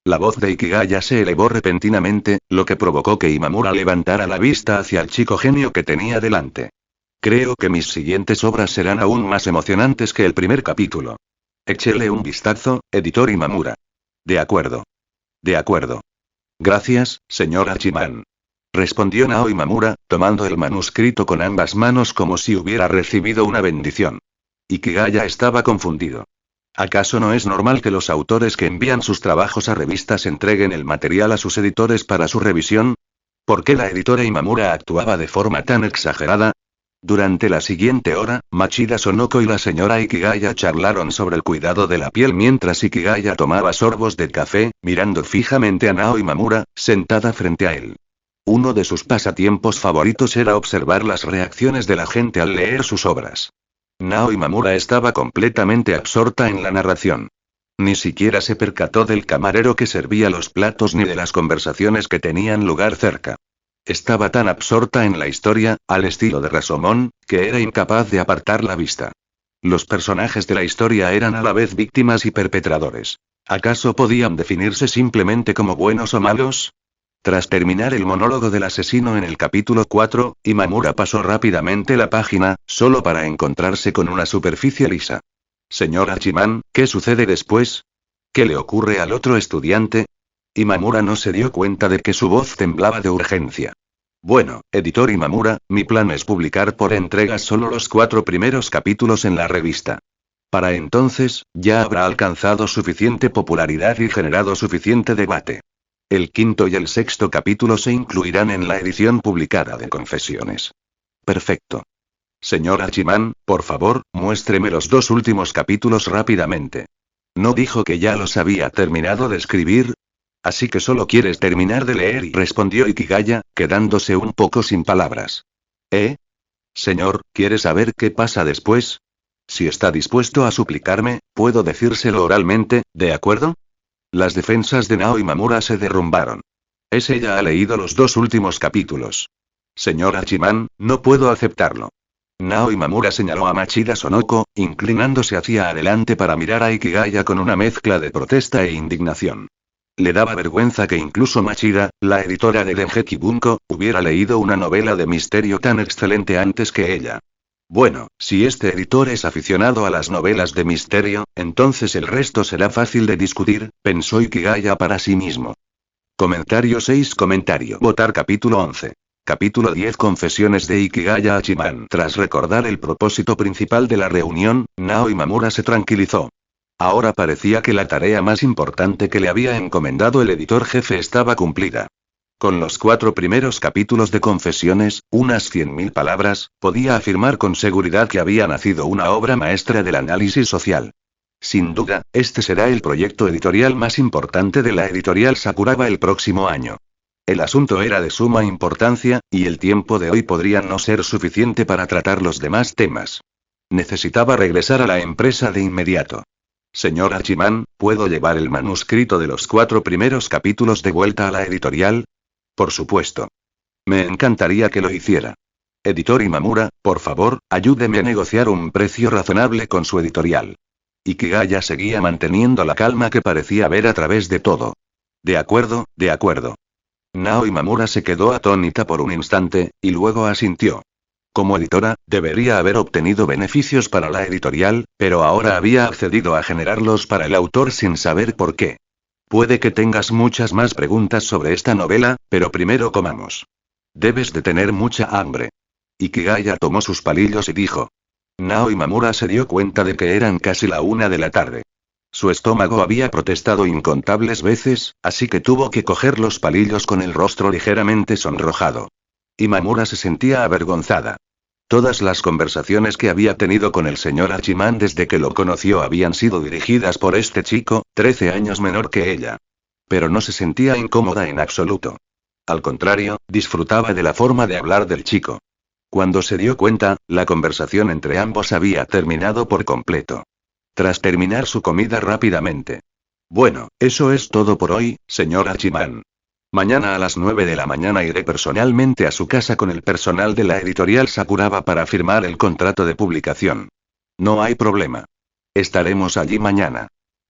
Speaker 1: la voz de Ikigaya se elevó repentinamente, lo que provocó que Imamura levantara la vista hacia el chico genio que tenía delante. Creo que mis siguientes obras serán aún más emocionantes que el primer capítulo. Échele un vistazo, editor Imamura. De acuerdo. De acuerdo. Gracias, señor Hachiman. Respondió Nao Imamura, tomando el manuscrito con ambas manos como si hubiera recibido una bendición. Ikigaya estaba confundido. ¿Acaso no es normal que los autores que envían sus trabajos a revistas entreguen el material a sus editores para su revisión? ¿Por qué la editora Imamura actuaba de forma tan exagerada? Durante la siguiente hora, Machida Sonoko y la señora Ikigaya charlaron sobre el cuidado de la piel mientras Ikigaya tomaba sorbos de café, mirando fijamente a Nao Imamura, sentada frente a él. Uno de sus pasatiempos favoritos era observar las reacciones de la gente al leer sus obras. Nao Imamura estaba completamente absorta en la narración. Ni siquiera se percató del camarero que servía los platos ni de las conversaciones que tenían lugar cerca. Estaba tan absorta en la historia, al estilo de Rasomón, que era incapaz de apartar la vista. Los personajes de la historia eran a la vez víctimas y perpetradores. ¿Acaso podían definirse simplemente como buenos o malos? Tras terminar el monólogo del asesino en el capítulo 4, Imamura pasó rápidamente la página, solo para encontrarse con una superficie lisa. Señor Hachiman, ¿qué sucede después? ¿Qué le ocurre al otro estudiante? Imamura no se dio cuenta de que su voz temblaba de urgencia. Bueno, editor Imamura, mi plan es publicar por entregas solo los 4 primeros capítulos en la revista. Para entonces, ya habrá alcanzado suficiente popularidad y generado suficiente debate. El 5º y el 6º capítulo se incluirán en la edición publicada de Confesiones. Perfecto. Señor Hachiman, por favor, muéstreme los 2 últimos capítulos rápidamente. ¿No dijo que ya los había terminado de escribir? Así que solo quieres terminar de leer, y respondió Ikigaya, quedándose un poco sin palabras. Señor, ¿quiere saber qué pasa después? Si está dispuesto a suplicarme, puedo decírselo oralmente, ¿de acuerdo? Las defensas de Nao Imamura se derrumbaron. Ella ha leído los 2 últimos capítulos. Señor Hachiman, no puedo aceptarlo. Nao Imamura señaló a Machida Sonoko, inclinándose hacia adelante para mirar a Ikigaya con una mezcla de protesta e indignación. Le daba vergüenza que incluso Machida, la editora de Dengeki Bunko, hubiera leído una novela de misterio tan excelente antes que ella. Bueno, si este editor es aficionado a las novelas de misterio, entonces el resto será fácil de discutir, pensó Ikigaya para sí mismo. Comentario 6. Votar capítulo 11. Capítulo 10. Confesiones de Ikigaya Hachiman. Tras recordar el propósito principal de la reunión, Nao Imamura se tranquilizó. Ahora parecía que la tarea más importante que le había encomendado el editor jefe estaba cumplida. Con los 4 primeros capítulos de Confesiones, unas 100.000 palabras, podía afirmar con seguridad que había nacido una obra maestra del análisis social. Sin duda, este será el proyecto editorial más importante de la editorial Sakuraba el próximo año. El asunto era de suma importancia, y el tiempo de hoy podría no ser suficiente para tratar los demás temas. Necesitaba regresar a la empresa de inmediato. Señor Hachiman, ¿puedo llevar el manuscrito de los 4 primeros capítulos de vuelta a la editorial? Por supuesto. Me encantaría que lo hiciera. Editor Imamura, por favor, ayúdeme a negociar un precio razonable con su editorial. Ikigaya seguía manteniendo la calma que parecía ver a través de todo. De acuerdo, de acuerdo. Nao Imamura se quedó atónita por un instante, y luego asintió. Como editora, debería haber obtenido beneficios para la editorial, pero ahora había accedido a generarlos para el autor sin saber por qué. Puede que tengas muchas más preguntas sobre esta novela, pero primero comamos. Debes de tener mucha hambre. Ikigaya tomó sus palillos y dijo. Nao Imamura se dio cuenta de que eran casi la 1 de la tarde. Su estómago había protestado incontables veces, así que tuvo que coger los palillos con el rostro ligeramente sonrojado. Imamura se sentía avergonzada. Todas las conversaciones que había tenido con el señor Hachiman desde que lo conoció habían sido dirigidas por este chico, 13 años menor que ella. Pero no se sentía incómoda en absoluto. Al contrario, disfrutaba de la forma de hablar del chico. Cuando se dio cuenta, la conversación entre ambos había terminado por completo. Tras terminar su comida rápidamente. Bueno, eso es todo por hoy, señor Hachiman. Mañana a las 9 de la mañana iré personalmente a su casa con el personal de la editorial Sakuraba para firmar el contrato de publicación. No hay problema. Estaremos allí mañana.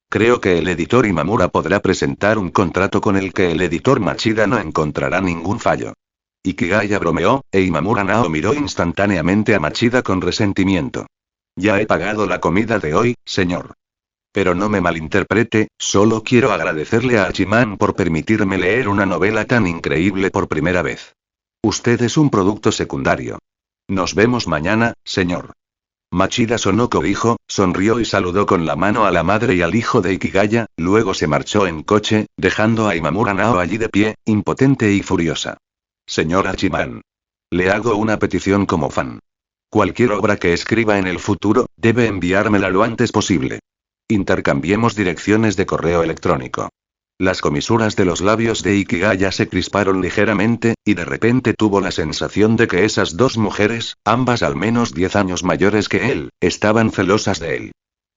Speaker 1: Creo que el editor Imamura podrá presentar un contrato con el que el editor Machida no encontrará ningún fallo. Ikigaya bromeó, e Imamura Nao miró instantáneamente a Machida con resentimiento. Ya he pagado la comida de hoy, señor. Pero no me malinterprete, solo quiero agradecerle a Hachiman por permitirme leer una novela tan increíble por primera vez. Usted es un producto secundario. Nos vemos mañana, señor. Machida Sonoko dijo, sonrió y saludó con la mano a la madre y al hijo de Ikigaya, luego se marchó en coche, dejando a Imamura Nao allí de pie, impotente y furiosa. Señor Hachiman. Le hago una petición como fan. Cualquier obra que escriba en el futuro, debe enviármela lo antes posible. Intercambiemos direcciones de correo electrónico. Las comisuras de los labios de Ikigaya se crisparon ligeramente, y de repente tuvo la sensación de que esas 2 mujeres, ambas al menos 10 años mayores que él, estaban celosas de él.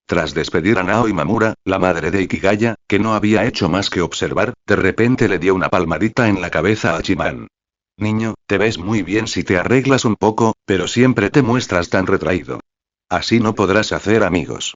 Speaker 1: Tras despedir a Nao Imamura, la madre de Ikigaya, que no había hecho más que observar, de repente le dio una palmadita en la cabeza a Hachiman. Niño, te ves muy bien si te arreglas un poco, pero siempre te muestras tan retraído. Así no podrás hacer amigos.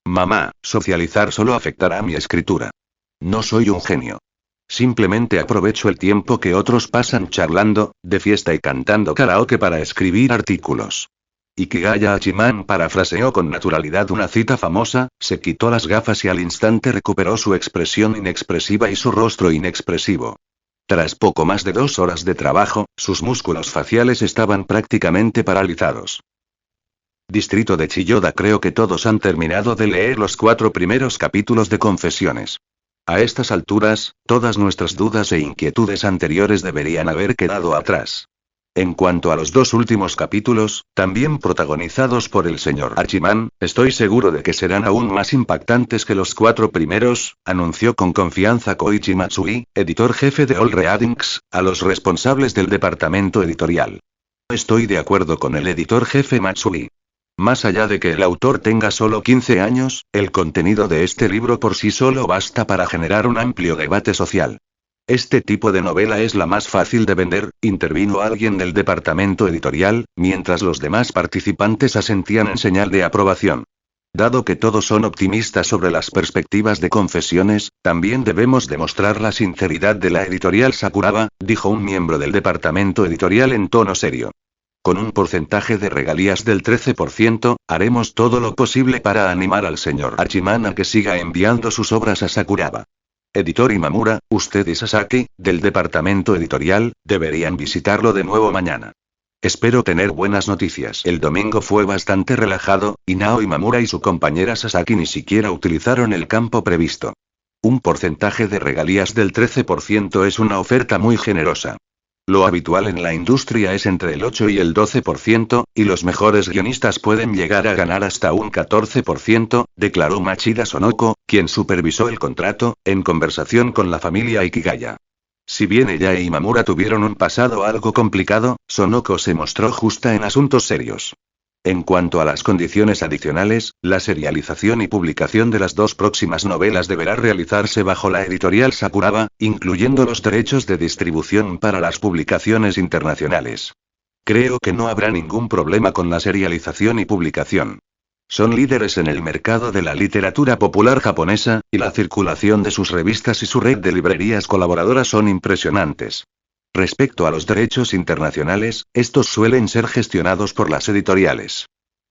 Speaker 1: Mamá, socializar solo afectará a mi escritura. No soy un genio. Simplemente aprovecho el tiempo que otros pasan charlando, de fiesta y cantando karaoke para escribir artículos. Ikigaya Hachiman parafraseó con naturalidad una cita famosa, se quitó las gafas y al instante recuperó su expresión inexpresiva y su rostro inexpresivo. Tras poco más de 2 horas de trabajo, sus músculos faciales estaban prácticamente paralizados. Distrito de Chiyoda. Creo que todos han terminado de leer los 4 primeros capítulos de Confesiones. A estas alturas, todas nuestras dudas e inquietudes anteriores deberían haber quedado atrás. En cuanto a los 2 últimos capítulos, también protagonizados por el señor Hachiman, estoy seguro de que serán aún más impactantes que los 4 primeros, anunció con confianza Koichi Matsui, editor jefe de All Readings, a los responsables del departamento editorial. Estoy de acuerdo con el editor jefe Matsui. Más allá de que el autor tenga solo 15 años, el contenido de este libro por sí solo basta para generar un amplio debate social. Este tipo de novela es la más fácil de vender, intervino alguien del departamento editorial, mientras los demás participantes asentían en señal de aprobación. Dado que todos son optimistas sobre las perspectivas de Confesiones, también debemos demostrar la sinceridad de la editorial Sakuraba, dijo un miembro del departamento editorial en tono serio. Con un porcentaje de regalías del 13%, haremos todo lo posible para animar al señor Hachiman a que siga enviando sus obras a Sakuraba. Editor Imamura, usted y Sasaki, del departamento editorial, deberían visitarlo de nuevo mañana. Espero tener buenas noticias. El domingo fue bastante relajado, y Nao Imamura y su compañera Sasaki ni siquiera utilizaron el campo previsto. Un porcentaje de regalías del 13% es una oferta muy generosa. Lo habitual en la industria es entre el 8 y el 12%, y los mejores guionistas pueden llegar a ganar hasta un 14%, declaró Machida Sonoko, quien supervisó el contrato, en conversación con la familia Ikigaya. Si bien ella e Imamura tuvieron un pasado algo complicado, Sonoko se mostró justa en asuntos serios. En cuanto a las condiciones adicionales, la serialización y publicación de las 2 próximas novelas deberá realizarse bajo la editorial Sakuraba, incluyendo los derechos de distribución para las publicaciones internacionales. Creo que no habrá ningún problema con la serialización y publicación. Son líderes en el mercado de la literatura popular japonesa, y la circulación de sus revistas y su red de librerías colaboradoras son impresionantes. Respecto a los derechos internacionales, estos suelen ser gestionados por las editoriales.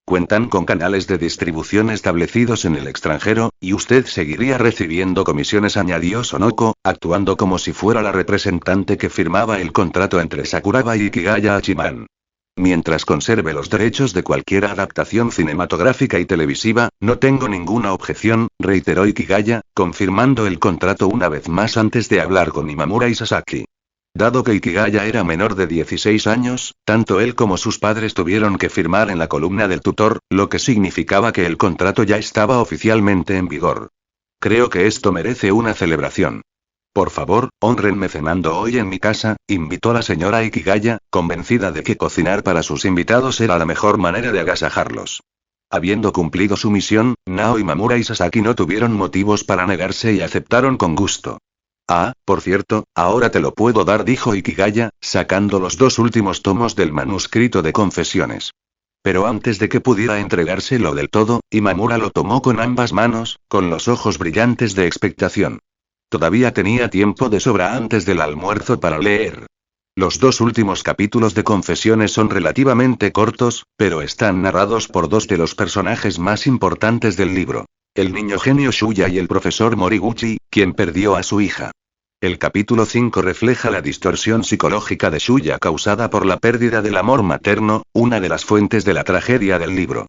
Speaker 1: Cuentan con canales de distribución establecidos en el extranjero, y usted seguiría recibiendo comisiones, añadió Sonoko, actuando como si fuera la representante que firmaba el contrato entre Sakuraba y Ikigaya Hachiman. Mientras conserve los derechos de cualquier adaptación cinematográfica y televisiva, no tengo ninguna objeción, reiteró Ikigaya, confirmando el contrato una vez más antes de hablar con Imamura y Sasaki. Dado que Ikigaya era menor de 16 años, tanto él como sus padres tuvieron que firmar en la columna del tutor, lo que significaba que el contrato ya estaba oficialmente en vigor. Creo que esto merece una celebración. Por favor, hónrenme cenando hoy en mi casa, invitó la señora Ikigaya, convencida de que cocinar para sus invitados era la mejor manera de agasajarlos. Habiendo cumplido su misión, Nao Imamura y Sasaki no tuvieron motivos para negarse y aceptaron con gusto. Ah, por cierto, ahora te lo puedo dar, dijo Ikigaya, sacando los 2 últimos tomos del manuscrito de Confesiones. Pero antes de que pudiera entregárselo del todo, Imamura lo tomó con ambas manos, con los ojos brillantes de expectación. Todavía tenía tiempo de sobra antes del almuerzo para leer. Los 2 últimos capítulos de Confesiones son relativamente cortos, pero están narrados por 2 de los personajes más importantes del libro. El niño genio Shuya y el profesor Moriguchi, quien perdió a su hija. El capítulo 5 refleja la distorsión psicológica de Shuya causada por la pérdida del amor materno, una de las fuentes de la tragedia del libro.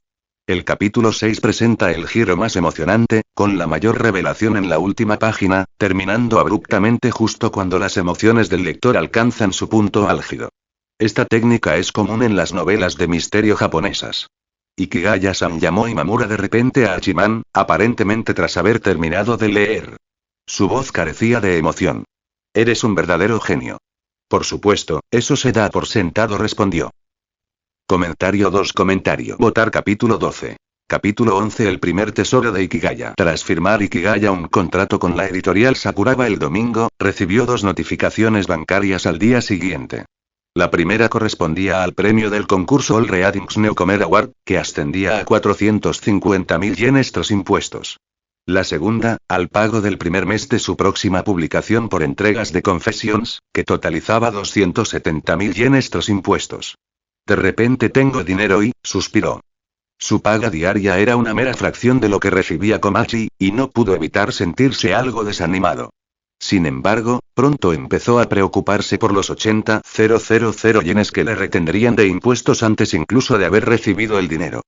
Speaker 1: El capítulo 6 presenta el giro más emocionante, con la mayor revelación en la última página, terminando abruptamente justo cuando las emociones del lector alcanzan su punto álgido. Esta técnica es común en las novelas de misterio japonesas. Ikigaya-san llamó Imamura de repente a Hachiman, aparentemente tras haber terminado de leer. Su voz carecía de emoción. Eres un verdadero genio. Por supuesto, eso se da por sentado, respondió. Comentario 2. Votar capítulo 12. Capítulo 11. El primer tesoro de Ikigaya. Tras firmar Ikigaya un contrato con la editorial Sakuraba el domingo, recibió 2 notificaciones bancarias al día siguiente. La primera correspondía al premio del concurso All Readings Newcomer Award, que ascendía a 450.000 yenes tras impuestos. La segunda, al pago del primer mes de su próxima publicación por entregas de Confessions, que totalizaba 270.000 yenes tras impuestos. De repente tengo dinero y, suspiró. Su paga diaria era una mera fracción de lo que recibía Komachi, y no pudo evitar sentirse algo desanimado. Sin embargo, pronto empezó a preocuparse por los 80.000 yenes que le retendrían de impuestos antes incluso de haber recibido el dinero.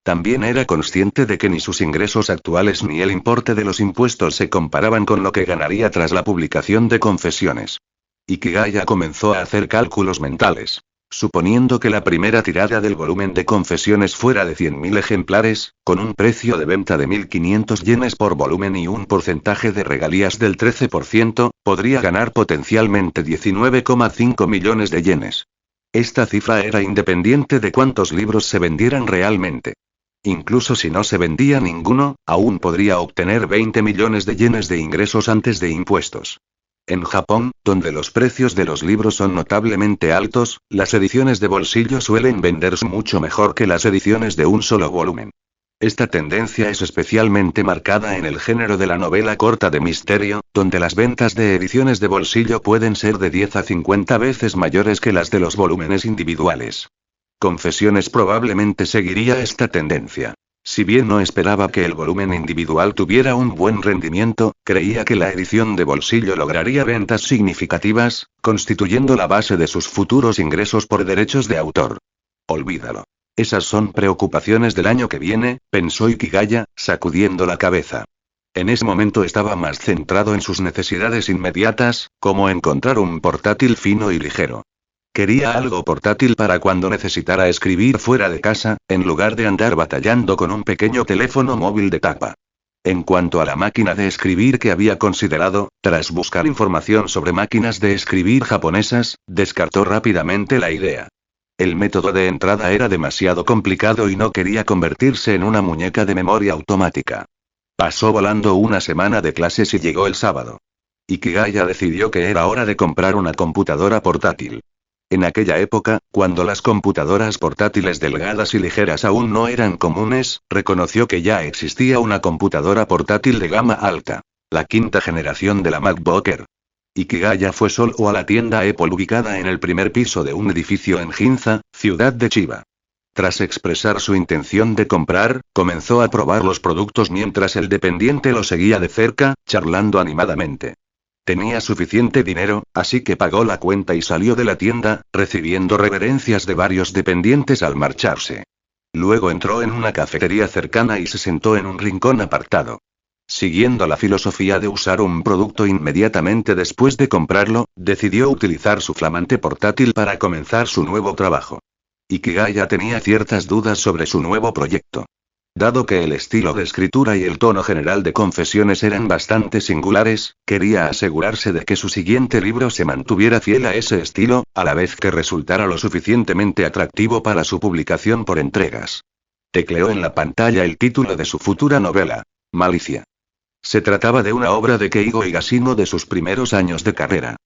Speaker 1: También era consciente de que ni sus ingresos actuales ni el importe de los impuestos se comparaban con lo que ganaría tras la publicación de Confesiones. Ikigaya comenzó a hacer cálculos mentales. Suponiendo que la primera tirada del volumen de Confesiones fuera de 100.000 ejemplares, con un precio de venta de 1.500 yenes por volumen y un porcentaje de regalías del 13%, podría ganar potencialmente 19,5 millones de yenes. Esta cifra era independiente de cuántos libros se vendieran realmente. Incluso si no se vendía ninguno, aún podría obtener 20 millones de yenes de ingresos antes de impuestos. En Japón, donde los precios de los libros son notablemente altos, las ediciones de bolsillo suelen venderse mucho mejor que las ediciones de un solo volumen. Esta tendencia es especialmente marcada en el género de la novela corta de misterio, donde las ventas de ediciones de bolsillo pueden ser de 10 a 50 veces mayores que las de los volúmenes individuales. Confesiones probablemente seguiría esta tendencia. Si bien no esperaba que el volumen individual tuviera un buen rendimiento, creía que la edición de bolsillo lograría ventas significativas, constituyendo la base de sus futuros ingresos por derechos de autor. Olvídalo. Esas son preocupaciones del año que viene, pensó Ikigaya, sacudiendo la cabeza. En ese momento estaba más centrado en sus necesidades inmediatas, como encontrar un portátil fino y ligero. Quería algo portátil para cuando necesitara escribir fuera de casa, en lugar de andar batallando con un pequeño teléfono móvil de tapa. En cuanto a la máquina de escribir que había considerado, tras buscar información sobre máquinas de escribir japonesas, descartó rápidamente la idea. El método de entrada era demasiado complicado y no quería convertirse en una muñeca de memoria automática. Pasó volando una semana de clases y llegó el sábado. Ikigaya decidió que era hora de comprar una computadora portátil. En aquella época, cuando las computadoras portátiles delgadas y ligeras aún no eran comunes, reconoció que ya existía una computadora portátil de gama alta. La quinta generación de la MacBook Air. Ikigaya fue solo a la tienda Apple ubicada en el primer piso de un edificio en Ginza, ciudad de Chiba. Tras expresar su intención de comprar, comenzó a probar los productos mientras el dependiente lo seguía de cerca, charlando animadamente. Tenía suficiente dinero, así que pagó la cuenta y salió de la tienda, recibiendo reverencias de varios dependientes al marcharse. Luego entró en una cafetería cercana y se sentó en un rincón apartado. Siguiendo la filosofía de usar un producto inmediatamente después de comprarlo, decidió utilizar su flamante portátil para comenzar su nuevo trabajo. Ikigaya tenía ciertas dudas sobre su nuevo proyecto. Dado que el estilo de escritura y el tono general de Confesiones eran bastante singulares, quería asegurarse de que su siguiente libro se mantuviera fiel a ese estilo, a la vez que resultara lo suficientemente atractivo para su publicación por entregas. Tecleó en la pantalla el título de su futura novela, Malicia. Se trataba de una obra de Keigo Higashino de sus primeros años de carrera.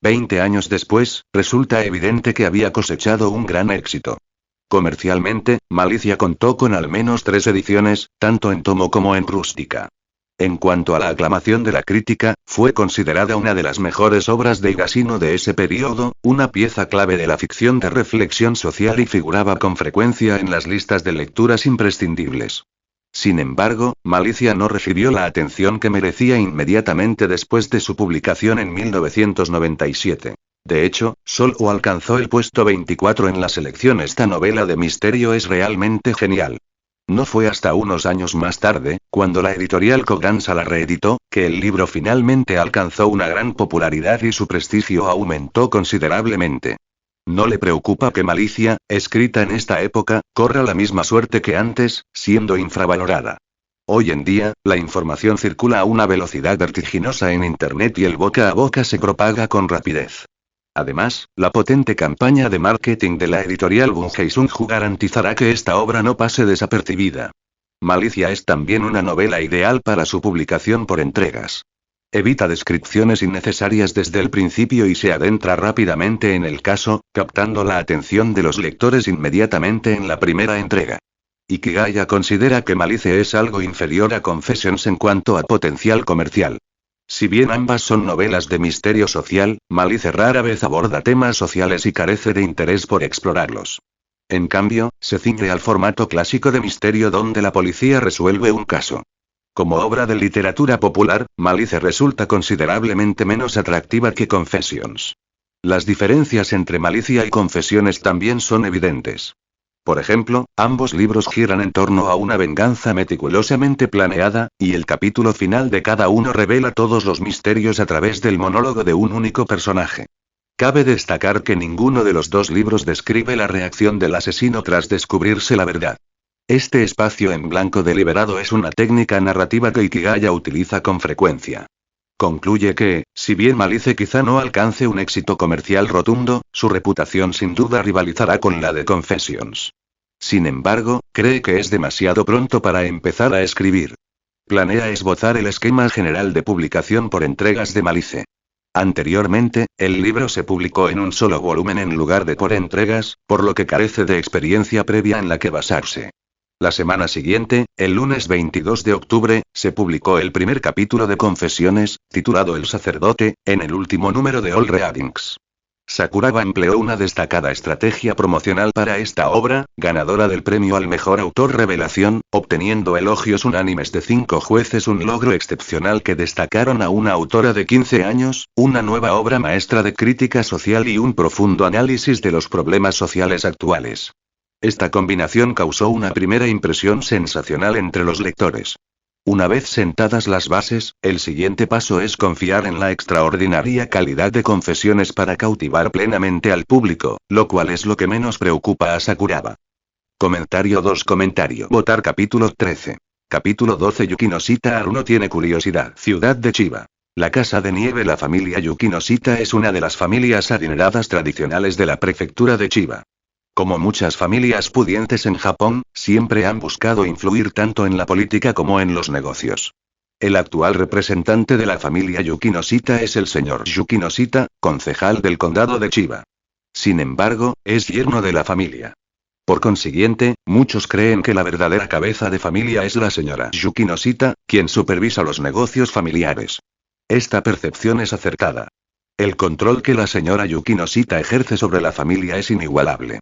Speaker 1: 20 años después, resulta evidente que había cosechado un gran éxito. Comercialmente, Malicia contó con al menos 3 ediciones, tanto en tomo como en rústica. En cuanto a la aclamación de la crítica, fue considerada una de las mejores obras de Higashino de ese periodo, una pieza clave de la ficción de reflexión social y figuraba con frecuencia en las listas de lecturas imprescindibles. Sin embargo, Malicia no recibió la atención que merecía inmediatamente después de su publicación en 1997. De hecho, solo alcanzó el puesto 24 en la selección. Esta novela de misterio es realmente genial. No fue hasta unos años más tarde, cuando la editorial Kodansha la reeditó, que el libro finalmente alcanzó una gran popularidad y su prestigio aumentó considerablemente. No le preocupa que Malicia, escrita en esta época, corra la misma suerte que antes, siendo infravalorada. Hoy en día, la información circula a una velocidad vertiginosa en Internet y el boca a boca se propaga con rapidez. Además, la potente campaña de marketing de la editorial Bunhei Sunju garantizará que esta obra no pase desapercibida. Malicia es también una novela ideal para su publicación por entregas. Evita descripciones innecesarias desde el principio y se adentra rápidamente en el caso, captando la atención de los lectores inmediatamente en la primera entrega. Ikigaya considera que Malicia es algo inferior a Confessions en cuanto a potencial comercial. Si bien ambas son novelas de misterio social, Malicia rara vez aborda temas sociales y carece de interés por explorarlos. En cambio, se ciñe al formato clásico de misterio donde la policía resuelve un caso. Como obra de literatura popular, Malicia resulta considerablemente menos atractiva que Confessions. Las diferencias entre Malicia y Confesiones también son evidentes. Por ejemplo, ambos libros giran en torno a una venganza meticulosamente planeada, y el capítulo final de cada uno revela todos los misterios a través del monólogo de un único personaje. Cabe destacar que ninguno de los dos libros describe la reacción del asesino tras descubrirse la verdad. Este espacio en blanco deliberado es una técnica narrativa que Ikigaya utiliza con frecuencia. Concluye que, si bien Malicia quizá no alcance un éxito comercial rotundo, su reputación sin duda rivalizará con la de Confessions. Sin embargo, cree que es demasiado pronto para empezar a escribir. Planea esbozar el esquema general de publicación por entregas de Malicia. Anteriormente, el libro se publicó en un solo volumen en lugar de por entregas, por lo que carece de experiencia previa en la que basarse. La semana siguiente, el lunes 22 de octubre, se publicó el primer capítulo de Confesiones, titulado El sacerdote, en el último número de All Readings. Sakuraba empleó una destacada estrategia promocional para esta obra, ganadora del premio al mejor autor revelación, obteniendo elogios unánimes de 5 jueces, un logro excepcional que destacaron a una autora de 15 años, una nueva obra maestra de crítica social y un profundo análisis de los problemas sociales actuales. Esta combinación causó una primera impresión sensacional entre los lectores. Una vez sentadas las bases, el siguiente paso es confiar en la extraordinaria calidad de Confesiones para cautivar plenamente al público, lo cual es lo que menos preocupa a Sakuraba. Comentario 2. Votar capítulo 13. Capítulo 12. Yukinoshita Haruno tiene curiosidad. Ciudad de Chiba. La Casa de Nieve. La familia Yukinoshita es una de las familias adineradas tradicionales de la prefectura de Chiba. Como muchas familias pudientes en Japón, siempre han buscado influir tanto en la política como en los negocios. El actual representante de la familia Yukinoshita es el señor Yukinoshita, concejal del condado de Chiba. Sin embargo, es yerno de la familia. Por consiguiente, muchos creen que la verdadera cabeza de familia es la señora Yukinoshita, quien supervisa los negocios familiares. Esta percepción es acertada. El control que la señora Yukinoshita ejerce sobre la familia es inigualable.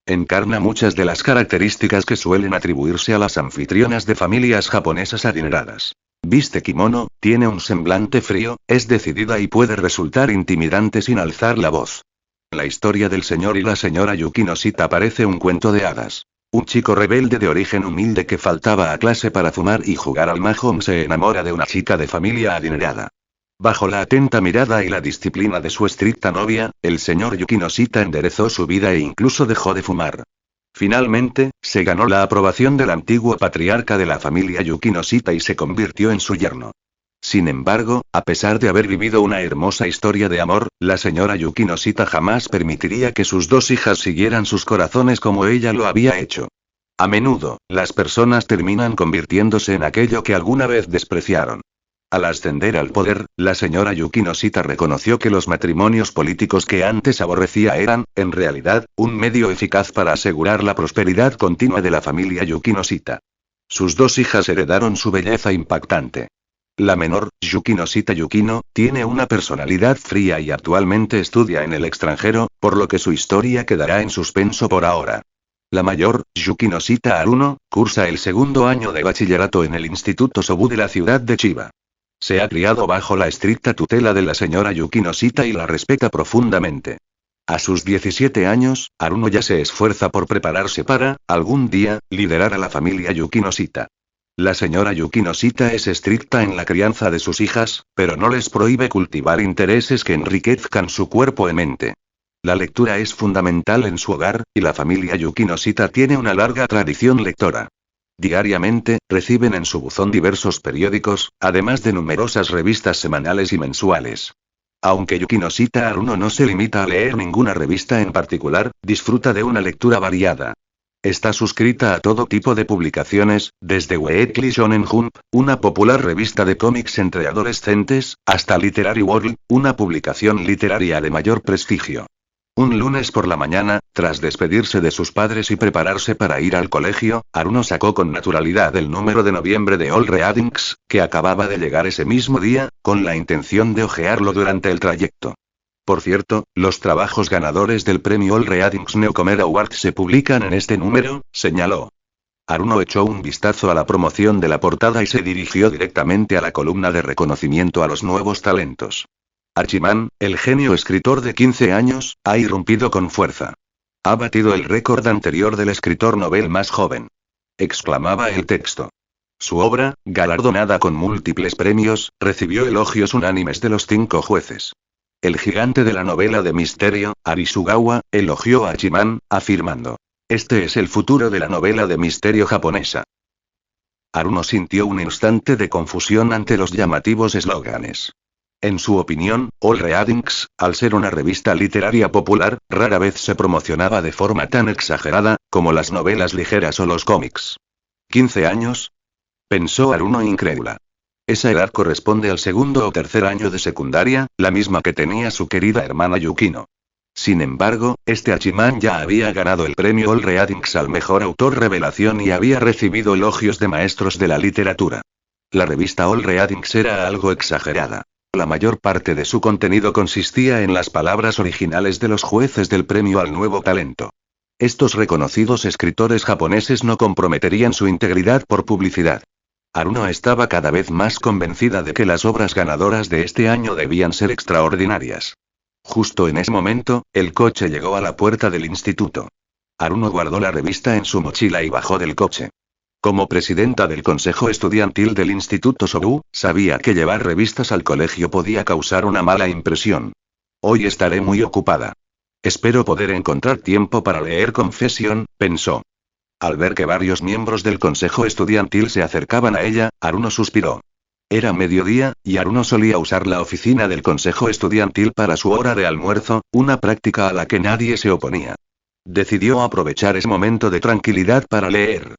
Speaker 1: Encarna muchas de las características que suelen atribuirse a las anfitrionas de familias japonesas adineradas. Viste kimono, tiene un semblante frío, es decidida y puede resultar intimidante sin alzar la voz. La historia del señor y la señora Yukinoshita parece un cuento de hadas. Un chico rebelde de origen humilde que faltaba a clase para fumar y jugar al mahjong se enamora de una chica de familia adinerada. Bajo la atenta mirada y la disciplina de su estricta novia, el señor Yukinoshita enderezó su vida e incluso dejó de fumar. Finalmente, se ganó la aprobación del antiguo patriarca de la familia Yukinoshita y se convirtió en su yerno. Sin embargo, a pesar de haber vivido una hermosa historia de amor, la señora Yukinoshita jamás permitiría que sus 2 hijas siguieran sus corazones como ella lo había hecho. A menudo, las personas terminan convirtiéndose en aquello que alguna vez despreciaron. Al ascender al poder, la señora Yukinoshita reconoció que los matrimonios políticos que antes aborrecía eran, en realidad, un medio eficaz para asegurar la prosperidad continua de la familia Yukinoshita. Sus 2 hijas heredaron su belleza impactante. La menor, Yukinoshita Yukino, tiene una personalidad fría y actualmente estudia en el extranjero, por lo que su historia quedará en suspenso por ahora. La mayor, Yukinoshita Haruno, cursa el 2º año de bachillerato en el Instituto Sobu de la ciudad de Chiba. Se ha criado bajo la estricta tutela de la señora Yukinoshita y la respeta profundamente. A sus 17 años, Haruno ya se esfuerza por prepararse para, algún día, liderar a la familia Yukinoshita. La señora Yukinoshita es estricta en la crianza de sus hijas, pero no les prohíbe cultivar intereses que enriquezcan su cuerpo y mente. La lectura es fundamental en su hogar, y la familia Yukinoshita tiene una larga tradición lectora. Diariamente, reciben en su buzón diversos periódicos, además de numerosas revistas semanales y mensuales. Aunque Yukinoshita Haruno no se limita a leer ninguna revista en particular, disfruta de una lectura variada. Está suscrita a todo tipo de publicaciones, desde Weekly Shonen Jump, una popular revista de cómics entre adolescentes, hasta Literary World, una publicación literaria de mayor prestigio. Un lunes por la mañana, tras despedirse de sus padres y prepararse para ir al colegio, Haruno sacó con naturalidad el número de noviembre de All Readings, que acababa de llegar ese mismo día, con la intención de hojearlo durante el trayecto. Por cierto, los trabajos ganadores del premio All Readings Newcomer Award se publican en este número, señaló. Haruno echó un vistazo a la promoción de la portada y se dirigió directamente a la columna de reconocimiento a los nuevos talentos. Hachiman, el genio escritor de 15 años, ha irrumpido con fuerza. Ha batido el récord anterior del escritor novel más joven. Exclamaba el texto. Su obra, galardonada con múltiples premios, recibió elogios unánimes de los 5 jueces. El gigante de la novela de misterio, Arisugawa, elogió a Hachiman, afirmando: "Este es el futuro de la novela de misterio japonesa". Haruno sintió un instante de confusión ante los llamativos eslóganes. En su opinión, All Readings, al ser una revista literaria popular, rara vez se promocionaba de forma tan exagerada, como las novelas ligeras o los cómics. ¿15 años? Pensó Haruno incrédula. Esa edad corresponde al 2º o 3er año de secundaria, la misma que tenía su querida hermana Yukino. Sin embargo, este Hachiman ya había ganado el premio All Readings al mejor autor revelación y había recibido elogios de maestros de la literatura. La revista All Readings era algo exagerada. La mayor parte de su contenido consistía en las palabras originales de los jueces del premio al nuevo talento. Estos reconocidos escritores japoneses no comprometerían su integridad por publicidad. Haruno estaba cada vez más convencida de que las obras ganadoras de este año debían ser extraordinarias. Justo en ese momento, el coche llegó a la puerta del instituto. Haruno guardó la revista en su mochila y bajó del coche. Como presidenta del consejo estudiantil del Instituto Sobu, sabía que llevar revistas al colegio podía causar una mala impresión. Hoy estaré muy ocupada. Espero poder encontrar tiempo para leer Confesión, pensó. Al ver que varios miembros del consejo estudiantil se acercaban a ella, Haruno suspiró. Era mediodía, y Haruno solía usar la oficina del consejo estudiantil para su hora de almuerzo, una práctica a la que nadie se oponía. Decidió aprovechar ese momento de tranquilidad para leer.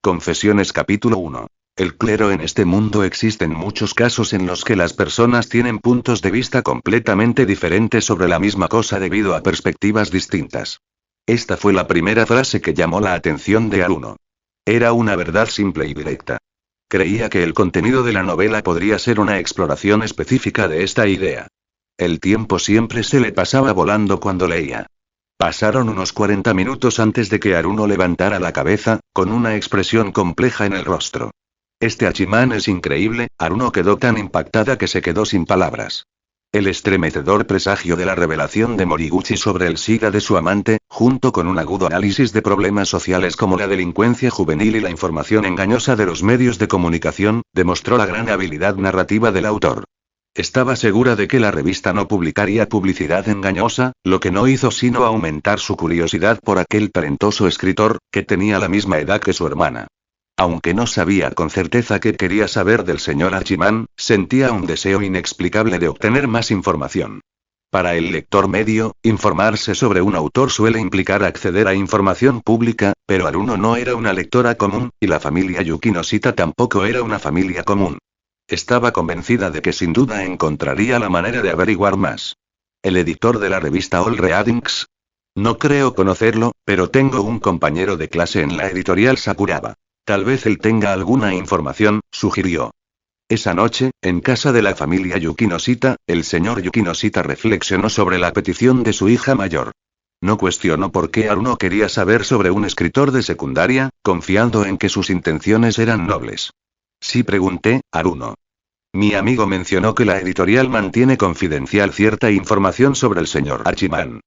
Speaker 1: Confesiones capítulo 1. El clero. En este mundo existen muchos casos en los que las personas tienen puntos de vista completamente diferentes sobre la misma cosa debido a perspectivas distintas. Esta fue la primera frase que llamó la atención de Haruno. Era una verdad simple y directa. Creía que el contenido de la novela podría ser una exploración específica de esta idea. El tiempo siempre se le pasaba volando cuando leía. Pasaron unos 40 minutos antes de que Haruno levantara la cabeza, con una expresión compleja en el rostro. Este Hachiman es increíble. Haruno quedó tan impactada que se quedó sin palabras. El estremecedor presagio de la revelación de Moriguchi sobre el SIDA de su amante, junto con un agudo análisis de problemas sociales como la delincuencia juvenil y la información engañosa de los medios de comunicación, demostró la gran habilidad narrativa del autor. Estaba segura de que la revista no publicaría publicidad engañosa, lo que no hizo sino aumentar su curiosidad por aquel talentoso escritor, que tenía la misma edad que su hermana. Aunque no sabía con certeza qué quería saber del señor Hachiman, sentía un deseo inexplicable de obtener más información. Para el lector medio, informarse sobre un autor suele implicar acceder a información pública, pero Haruno no era una lectora común, y la familia Yukinoshita tampoco era una familia común. Estaba convencida de que sin duda encontraría la manera de averiguar más. ¿El editor de la revista All Readings? No creo conocerlo, pero tengo un compañero de clase en la editorial Sakuraba. Tal vez él tenga alguna información, sugirió. Esa noche, en casa de la familia Yukinoshita, el señor Yukinoshita reflexionó sobre la petición de su hija mayor. No cuestionó por qué Haruno quería saber sobre un escritor de secundaria, confiando en que sus intenciones eran nobles. Sí, pregunté, Haruno. Mi amigo mencionó que la editorial mantiene confidencial cierta información sobre el señor Hachiman.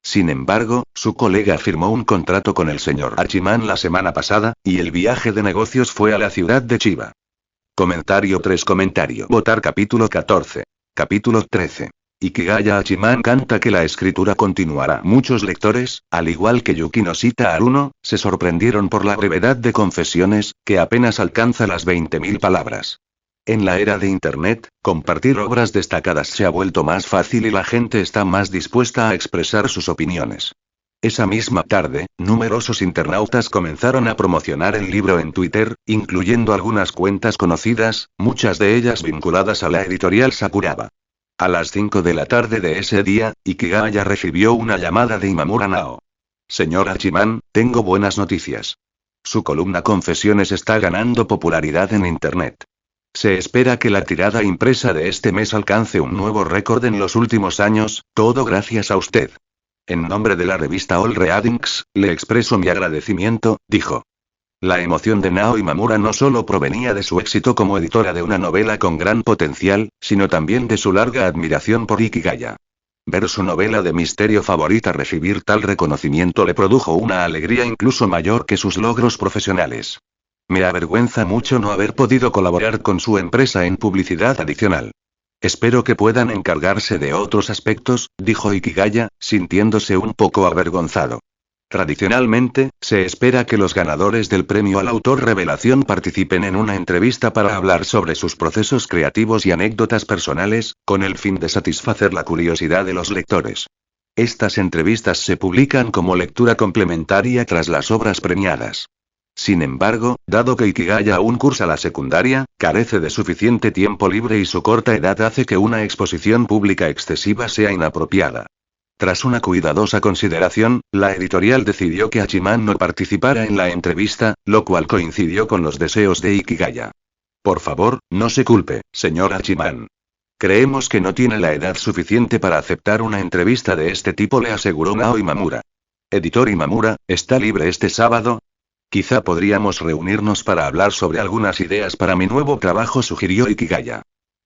Speaker 1: Sin embargo, su colega firmó un contrato con el señor Hachiman la semana pasada, y el viaje de negocios fue a la ciudad de Chiba. Comentario 3. Votar capítulo 14. Capítulo 13. Ikigaya Hachiman canta que la escritura continuará. Muchos lectores, al igual que Yukinoshita Haruno, se sorprendieron por la brevedad de Confesiones, que apenas alcanza las 20.000 palabras. En la era de Internet, compartir obras destacadas se ha vuelto más fácil y la gente está más dispuesta a expresar sus opiniones. Esa misma tarde, numerosos internautas comenzaron a promocionar el libro en Twitter, incluyendo algunas cuentas conocidas, muchas de ellas vinculadas a la editorial Sakuraba. A las 5 de la tarde de ese día, Ikigaya recibió una llamada de Imamura Nao. Señor Hachiman, tengo buenas noticias. Su columna Confesiones está ganando popularidad en Internet. Se espera que la tirada impresa de este mes alcance un nuevo récord en los últimos años, todo gracias a usted. En nombre de la revista All Readings, le expreso mi agradecimiento, dijo. La emoción de Nao Imamura no solo provenía de su éxito como editora de una novela con gran potencial, sino también de su larga admiración por Ikigaya. Ver su novela de misterio favorita recibir tal reconocimiento le produjo una alegría incluso mayor que sus logros profesionales. Me avergüenza mucho no haber podido colaborar con su empresa en publicidad adicional. Espero que puedan encargarse de otros aspectos, dijo Ikigaya, sintiéndose un poco avergonzado. Tradicionalmente, se espera que los ganadores del premio al autor revelación participen en una entrevista para hablar sobre sus procesos creativos y anécdotas personales, con el fin de satisfacer la curiosidad de los lectores. Estas entrevistas se publican como lectura complementaria tras las obras premiadas. Sin embargo, dado que Ikigaya aún cursa la secundaria, carece de suficiente tiempo libre y su corta edad hace que una exposición pública excesiva sea inapropiada. Tras una cuidadosa consideración, la editorial decidió que Hachiman no participara en la entrevista, lo cual coincidió con los deseos de Ikigaya. Por favor, no se culpe, señor Hachiman. Creemos que no tiene la edad suficiente para aceptar una entrevista de este tipo, le aseguró Nao Imamura. Editor Imamura, ¿está libre este sábado? Quizá podríamos reunirnos para hablar sobre algunas ideas para mi nuevo trabajo, sugirió Ikigaya.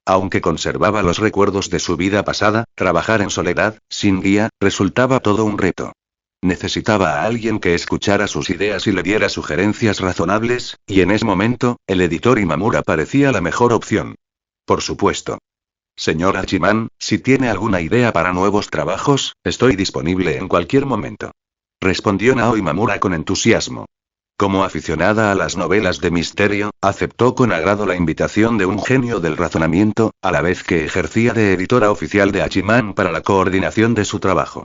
Speaker 1: Aunque conservaba los recuerdos de su vida pasada, trabajar en soledad, sin guía, resultaba todo un reto. Necesitaba a alguien que escuchara sus ideas y le diera sugerencias razonables, y en ese momento, el editor Imamura parecía la mejor opción. Por supuesto. Señor Hachiman, si tiene alguna idea para nuevos trabajos, estoy disponible en cualquier momento. Respondió Nao Imamura con entusiasmo. Como aficionada a las novelas de misterio, aceptó con agrado la invitación de un genio del razonamiento, a la vez que ejercía de editora oficial de Hachiman para la coordinación de su trabajo.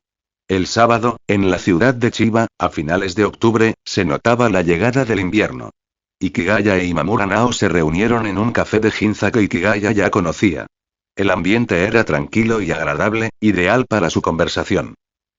Speaker 1: El sábado, en la ciudad de Chiba, a finales de octubre, se notaba la llegada del invierno. Ikigaya e Imamura Nao se reunieron en un café de Ginza que Ikigaya ya conocía. El ambiente era tranquilo y agradable, ideal para su conversación.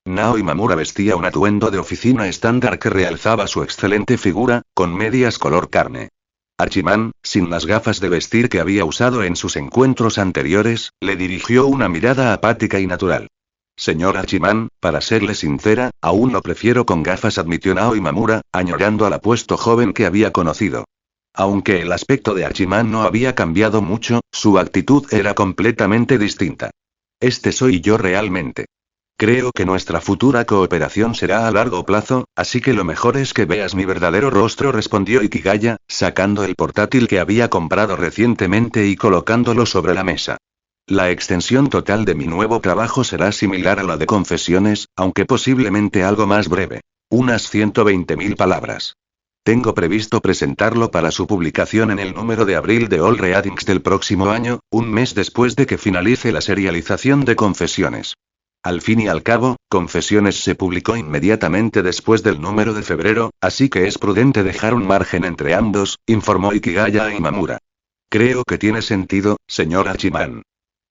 Speaker 1: Nao Imamura vestía un atuendo de oficina estándar que realzaba su excelente figura, con medias color carne. Hachiman, sin las gafas de vestir que había usado en sus encuentros anteriores, le dirigió una mirada apática y natural. Señor Hachiman, para serle sincera, aún lo prefiero con gafas, admitió Nao Imamura, añorando al apuesto joven que había conocido. Aunque el aspecto de Hachiman no había cambiado mucho, su actitud era completamente distinta. Este soy yo realmente. Creo que nuestra futura cooperación será a largo plazo, así que lo mejor es que veas mi verdadero rostro, respondió Ikigaya, sacando el portátil que había comprado recientemente y colocándolo sobre la mesa. La extensión total de mi nuevo trabajo será similar a la de Confesiones, aunque posiblemente algo más breve. Unas 120.000 palabras. Tengo previsto presentarlo para su publicación en el número de abril de All Readings del próximo año, un mes después de que finalice la serialización de Confesiones. Al fin y al cabo, Confesiones se publicó inmediatamente después del número de febrero, así que es prudente dejar un margen entre ambos, informó Ikigaya a Imamura. Creo que tiene sentido, señor Hachiman.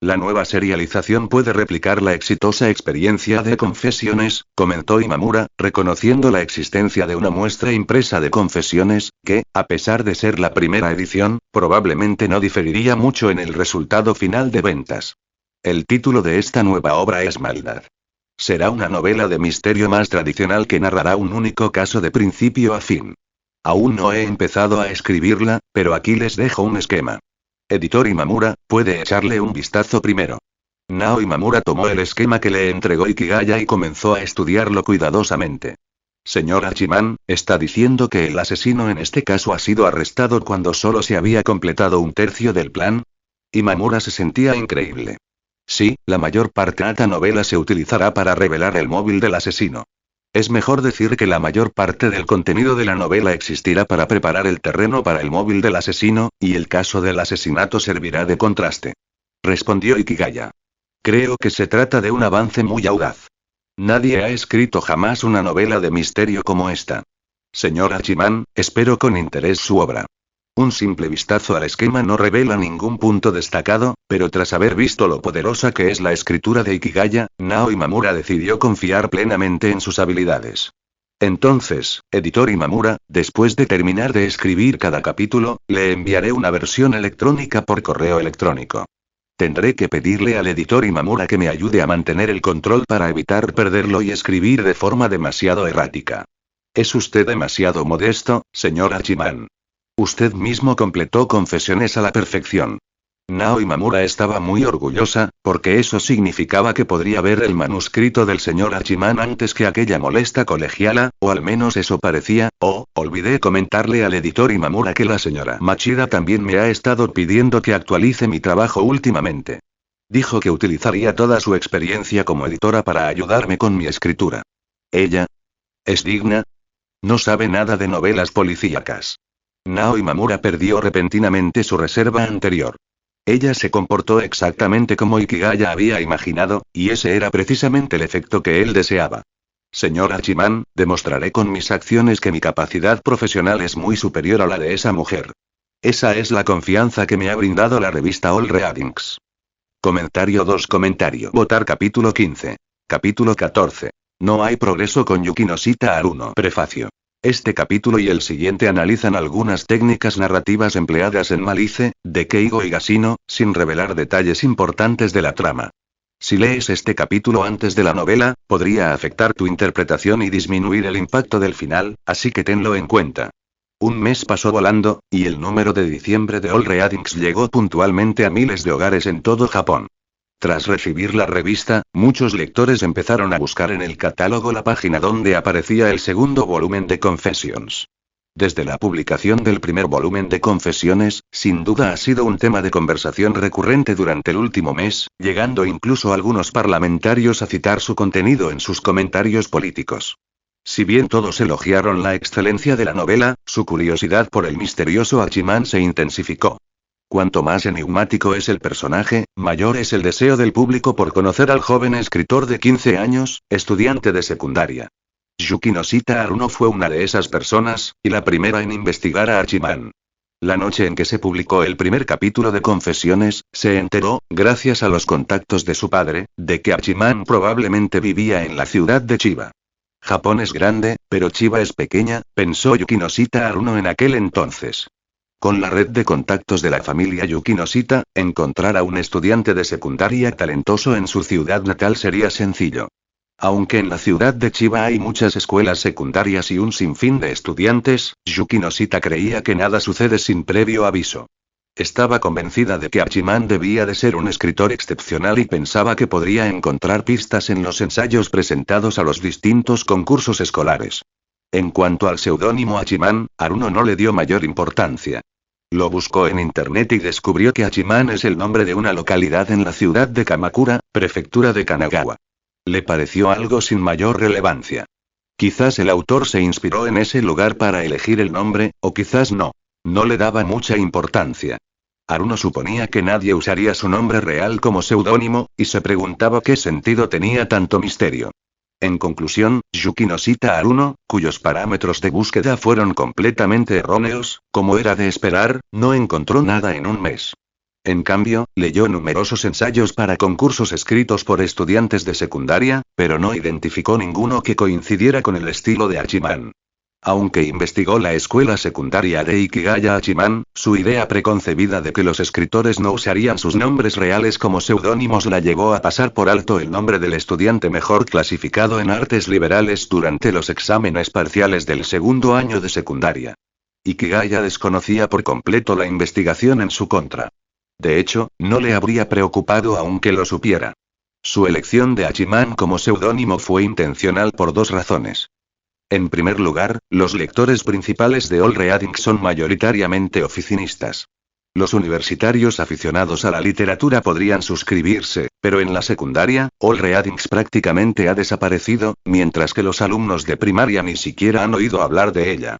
Speaker 1: La nueva serialización puede replicar la exitosa experiencia de Confesiones, comentó Imamura, reconociendo la existencia de una muestra impresa de Confesiones, que, a pesar de ser la primera edición, probablemente no diferiría mucho en el resultado final de ventas. El título de esta nueva obra es Maldad. Será una novela de misterio más tradicional que narrará un único caso de principio a fin. Aún no he empezado a escribirla, pero aquí les dejo un esquema. Editor Imamura, puede echarle un vistazo primero. Nao Imamura tomó el esquema que le entregó Ikigaya y comenzó a estudiarlo cuidadosamente. Señor Hachiman, ¿está diciendo que el asesino en este caso ha sido arrestado cuando solo se había completado un tercio del plan? Imamura se sentía increíble. Sí, la mayor parte de esta novela se utilizará para revelar el móvil del asesino. Es mejor decir que la mayor parte del contenido de la novela existirá para preparar el terreno para el móvil del asesino, y el caso del asesinato servirá de contraste. Respondió Ikigaya. Creo que se trata de un avance muy audaz. Nadie ha escrito jamás una novela de misterio como esta. Señor Hachiman, espero con interés su obra. Un simple vistazo al esquema no revela ningún punto destacado, pero tras haber visto lo poderosa que es la escritura de Ikigaya, Nao Imamura decidió confiar plenamente en sus habilidades. Entonces, editor Imamura, después de terminar de escribir cada capítulo, le enviaré una versión electrónica por correo electrónico. Tendré que pedirle al editor Imamura que me ayude a mantener el control para evitar perderlo y escribir de forma demasiado errática. Es usted demasiado modesto, señor Hachiman. Usted mismo completó Confesiones a la perfección. Nao Imamura estaba muy orgullosa, porque eso significaba que podría ver el manuscrito del señor Hachiman antes que aquella molesta colegiala, o al menos eso parecía. Olvidé comentarle al editor Imamura que la señora Machida también me ha estado pidiendo que actualice mi trabajo últimamente. Dijo que utilizaría toda su experiencia como editora para ayudarme con mi escritura. ¿Ella? ¿Es digna? No sabe nada de novelas policíacas. Nao Imamura perdió repentinamente su reserva anterior. Ella se comportó exactamente como Ikigaya había imaginado, y ese era precisamente el efecto que él deseaba. Señor Hachiman, demostraré con mis acciones que mi capacidad profesional es muy superior a la de esa mujer. Esa es la confianza que me ha brindado la revista All Readings. Comentario 2. Votar capítulo 15. Capítulo 14. No hay progreso con Yukinoshita Haruno. Prefacio. Este capítulo y el siguiente analizan algunas técnicas narrativas empleadas en Malice, de Keigo Higashino, sin revelar detalles importantes de la trama. Si lees este capítulo antes de la novela, podría afectar tu interpretación y disminuir el impacto del final, así que tenlo en cuenta. Un mes pasó volando, y el número de diciembre de All Readings llegó puntualmente a miles de hogares en todo Japón. Tras recibir la revista, muchos lectores empezaron a buscar en el catálogo la página donde aparecía el segundo volumen de Confessions. Desde la publicación del primer volumen de Confesiones, sin duda ha sido un tema de conversación recurrente durante el último mes, llegando incluso algunos parlamentarios a citar su contenido en sus comentarios políticos. Si bien todos elogiaron la excelencia de la novela, su curiosidad por el misterioso Hachiman se intensificó. Cuanto más enigmático es el personaje, mayor es el deseo del público por conocer al joven escritor de 15 años, estudiante de secundaria. Yukinoshita Haruno fue una de esas personas, y la primera en investigar a Hachiman. La noche en que se publicó el primer capítulo de Confesiones, se enteró, gracias a los contactos de su padre, de que Hachiman probablemente vivía en la ciudad de Chiba. Japón es grande, pero Chiba es pequeña, pensó Yukinoshita Haruno en aquel entonces. Con la red de contactos de la familia Yukinoshita, encontrar a un estudiante de secundaria talentoso en su ciudad natal sería sencillo. Aunque en la ciudad de Chiba hay muchas escuelas secundarias y un sinfín de estudiantes, Yukinoshita creía que nada sucede sin previo aviso. Estaba convencida de que Hachiman debía de ser un escritor excepcional y pensaba que podría encontrar pistas en los ensayos presentados a los distintos concursos escolares. En cuanto al seudónimo Hachiman, Haruno no le dio mayor importancia. Lo buscó en internet y descubrió que Hachiman es el nombre de una localidad en la ciudad de Kamakura, prefectura de Kanagawa. Le pareció algo sin mayor relevancia. Quizás el autor se inspiró en ese lugar para elegir el nombre, o quizás no. No le daba mucha importancia. Haruno suponía que nadie usaría su nombre real como seudónimo, y se preguntaba qué sentido tenía tanto misterio. En conclusión, Yukinoshita Haruno, cuyos parámetros de búsqueda fueron completamente erróneos, como era de esperar, no encontró nada en un mes. En cambio, leyó numerosos ensayos para concursos escritos por estudiantes de secundaria, pero no identificó ninguno que coincidiera con el estilo de Hachiman. Aunque investigó la escuela secundaria de Ikigaya Hachiman, su idea preconcebida de que los escritores no usarían sus nombres reales como seudónimos la llevó a pasar por alto el nombre del estudiante mejor clasificado en artes liberales durante los exámenes parciales del segundo año de secundaria. Ikigaya desconocía por completo la investigación en su contra. De hecho, no le habría preocupado aunque lo supiera. Su elección de Hachiman como seudónimo fue intencional por dos razones. En primer lugar, los lectores principales de All Readings son mayoritariamente oficinistas. Los universitarios aficionados a la literatura podrían suscribirse, pero en la secundaria, All Readings prácticamente ha desaparecido, mientras que los alumnos de primaria ni siquiera han oído hablar de ella.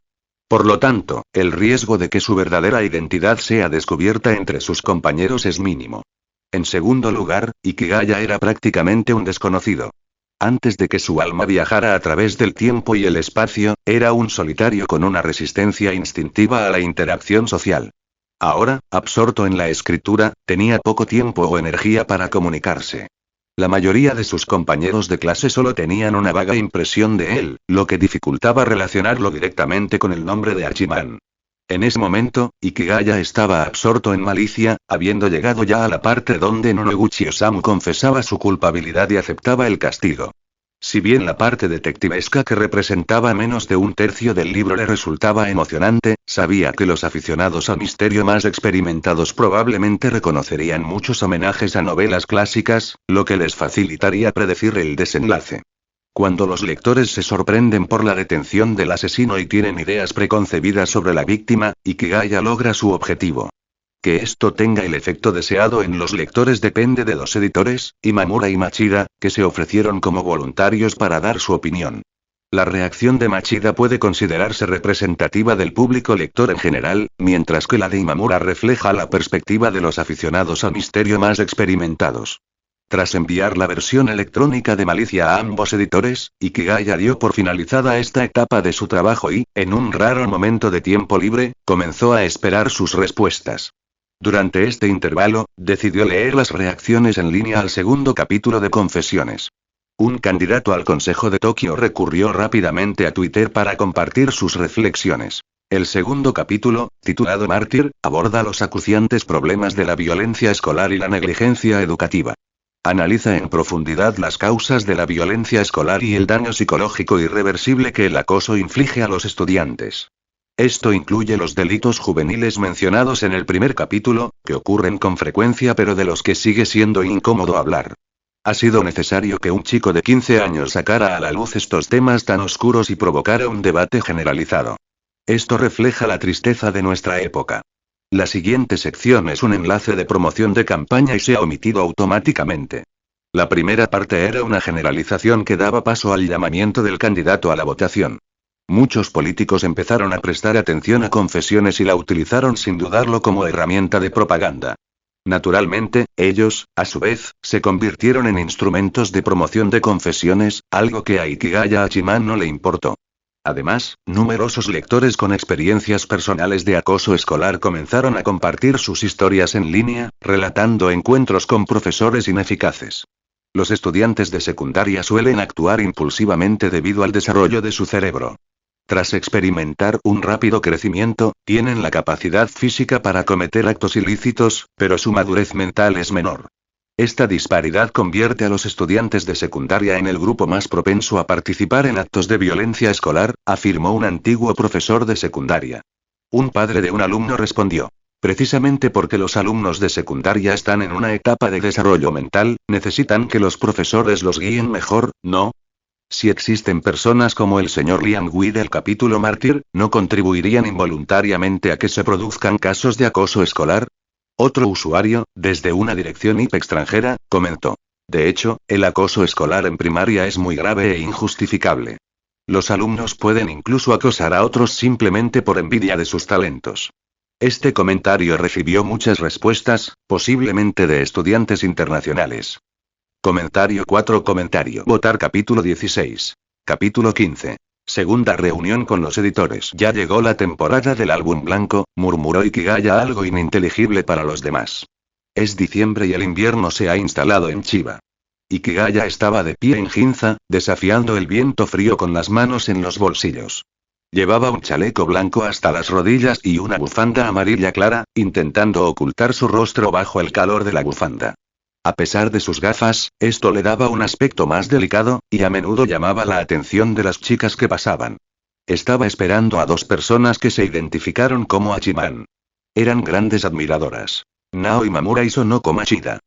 Speaker 1: Por lo tanto, el riesgo de que su verdadera identidad sea descubierta entre sus compañeros es mínimo. En segundo lugar, Ikigaya era prácticamente un desconocido. Antes de que su alma viajara a través del tiempo y el espacio, era un solitario con una resistencia instintiva a la interacción social. Ahora, absorto en la escritura, tenía poco tiempo o energía para comunicarse. La mayoría de sus compañeros de clase solo tenían una vaga impresión de él, lo que dificultaba relacionarlo directamente con el nombre de Hachiman. En ese momento, Ikigaya estaba absorto en malicia, habiendo llegado ya a la parte donde Nonoguchi Osamu confesaba su culpabilidad y aceptaba el castigo. Si bien la parte detectivesca que representaba menos de un tercio del libro le resultaba emocionante, sabía que los aficionados al misterio más experimentados probablemente reconocerían muchos homenajes a novelas clásicas, lo que les facilitaría predecir el desenlace. Cuando los lectores se sorprenden por la detención del asesino y tienen ideas preconcebidas sobre la víctima, Ikigaya logra su objetivo. Que esto tenga el efecto deseado en los lectores depende de los editores, Imamura y Machida, que se ofrecieron como voluntarios para dar su opinión. La reacción de Machida puede considerarse representativa del público lector en general, mientras que la de Imamura refleja la perspectiva de los aficionados al misterio más experimentados. Tras enviar la versión electrónica de Malicia a ambos editores, Ikigaya dio por finalizada esta etapa de su trabajo y, en un raro momento de tiempo libre, comenzó a esperar sus respuestas. Durante este intervalo, decidió leer las reacciones en línea al segundo capítulo de Confesiones. Un candidato al Consejo de Tokio recurrió rápidamente a Twitter para compartir sus reflexiones. El segundo capítulo, titulado Mártir, aborda los acuciantes problemas de la violencia escolar y la negligencia educativa. Analiza en profundidad las causas de la violencia escolar y el daño psicológico irreversible que el acoso inflige a los estudiantes. Esto incluye los delitos juveniles mencionados en el primer capítulo, que ocurren con frecuencia pero de los que sigue siendo incómodo hablar. Ha sido necesario que un chico de 15 años sacara a la luz estos temas tan oscuros y provocara un debate generalizado. Esto refleja la tristeza de nuestra época. La siguiente sección es un enlace de promoción de campaña y se ha omitido automáticamente. La primera parte era una generalización que daba paso al llamamiento del candidato a la votación. Muchos políticos empezaron a prestar atención a confesiones y la utilizaron sin dudarlo como herramienta de propaganda. Naturalmente, ellos, a su vez, se convirtieron en instrumentos de promoción de confesiones, algo que a Ikigaya Hachiman no le importó. Además, numerosos lectores con experiencias personales de acoso escolar comenzaron a compartir sus historias en línea, relatando encuentros con profesores ineficaces. Los estudiantes de secundaria suelen actuar impulsivamente debido al desarrollo de su cerebro. Tras experimentar un rápido crecimiento, tienen la capacidad física para cometer actos ilícitos, pero su madurez mental es menor. Esta disparidad convierte a los estudiantes de secundaria en el grupo más propenso a participar en actos de violencia escolar, afirmó un antiguo profesor de secundaria. Un padre de un alumno respondió: precisamente porque los alumnos de secundaria están en una etapa de desarrollo mental, necesitan que los profesores los guíen mejor, ¿no? Si existen personas como el señor Liang Wei del capítulo Mártir, ¿no contribuirían involuntariamente a que se produzcan casos de acoso escolar? Otro usuario, desde una dirección IP extranjera, comentó: de hecho, el acoso escolar en primaria es muy grave e injustificable. Los alumnos pueden incluso acosar a otros simplemente por envidia de sus talentos. Este comentario recibió muchas respuestas, posiblemente de estudiantes internacionales. Comentario 4. Votar capítulo 16. Capítulo 15. Segunda reunión con los editores. Ya llegó la temporada del álbum blanco, murmuró Ikigaya, algo ininteligible para los demás. Es diciembre y el invierno se ha instalado en Chiba. Ikigaya estaba de pie en Ginza, desafiando el viento frío con las manos en los bolsillos. Llevaba un chaleco blanco hasta las rodillas y una bufanda amarilla clara, intentando ocultar su rostro bajo el calor de la bufanda. A pesar de sus gafas, esto le daba un aspecto más delicado, y a menudo llamaba la atención de las chicas que pasaban. Estaba esperando a dos personas que se identificaron como Hachiman. Eran grandes admiradoras: Nao Imamura y Sonoko Machida.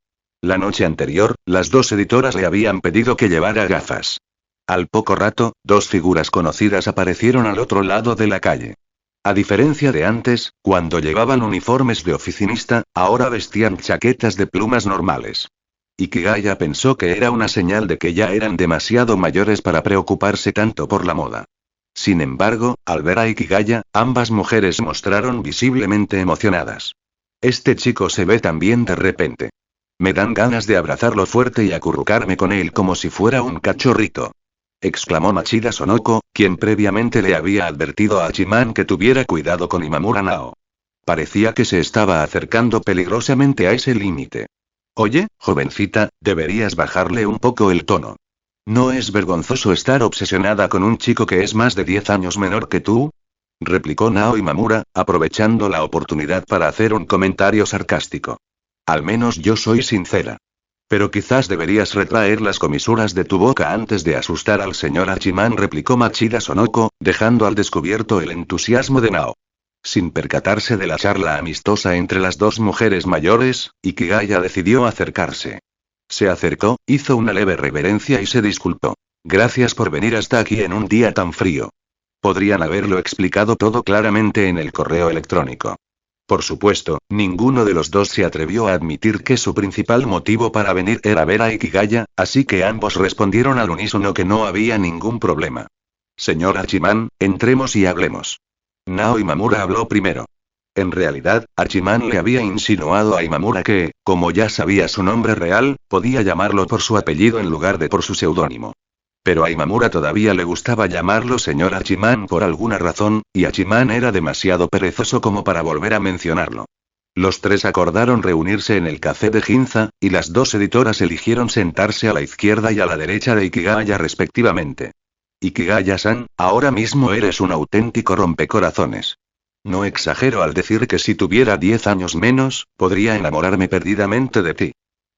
Speaker 1: La noche anterior, las dos editoras le habían pedido que llevara gafas. Al poco rato, dos figuras conocidas aparecieron al otro lado de la calle. A diferencia de antes, cuando llevaban uniformes de oficinista, ahora vestían chaquetas de plumas normales. Ikigaya pensó que era una señal de que ya eran demasiado mayores para preocuparse tanto por la moda. Sin embargo, al ver a Ikigaya, ambas mujeres mostraron visiblemente emocionadas. Este chico se ve tan bien de repente. Me dan ganas de abrazarlo fuerte y acurrucarme con él como si fuera un cachorrito, exclamó Machida Sonoko, quien previamente le había advertido a Hachiman que tuviera cuidado con Imamura Nao. Parecía que se estaba acercando peligrosamente a ese límite. Oye, jovencita, deberías bajarle un poco el tono. ¿No es vergonzoso estar obsesionada con un chico que es más de 10 años menor que tú?, replicó Nao Imamura, aprovechando la oportunidad para hacer un comentario sarcástico. Al menos yo soy sincera. Pero quizás deberías retraer las comisuras de tu boca antes de asustar al señor Hachiman, replicó Machida Sonoko, dejando al descubierto el entusiasmo de Nao. Sin percatarse de la charla amistosa entre las dos mujeres mayores, Ikigaya decidió acercarse. Se acercó, hizo una leve reverencia y se disculpó. Gracias por venir hasta aquí en un día tan frío. Podrían haberlo explicado todo claramente en el correo electrónico. Por supuesto, ninguno de los dos se atrevió a admitir que su principal motivo para venir era ver a Ikigaya, así que ambos respondieron al unísono que no había ningún problema. Señor Hachiman, entremos y hablemos. Nao Imamura habló primero. En realidad, Hachiman le había insinuado a Imamura que, como ya sabía su nombre real, podía llamarlo por su apellido en lugar de por su seudónimo. Pero a Imamura todavía le gustaba llamarlo señor Hachiman por alguna razón, y Hachiman era demasiado perezoso como para volver a mencionarlo. Los tres acordaron reunirse en el café de Ginza, y las dos editoras eligieron sentarse a la izquierda y a la derecha de Ikigaya respectivamente. Ikigaya-san, ahora mismo eres un auténtico rompecorazones. No exagero al decir que si tuviera 10 años menos, podría enamorarme perdidamente de ti.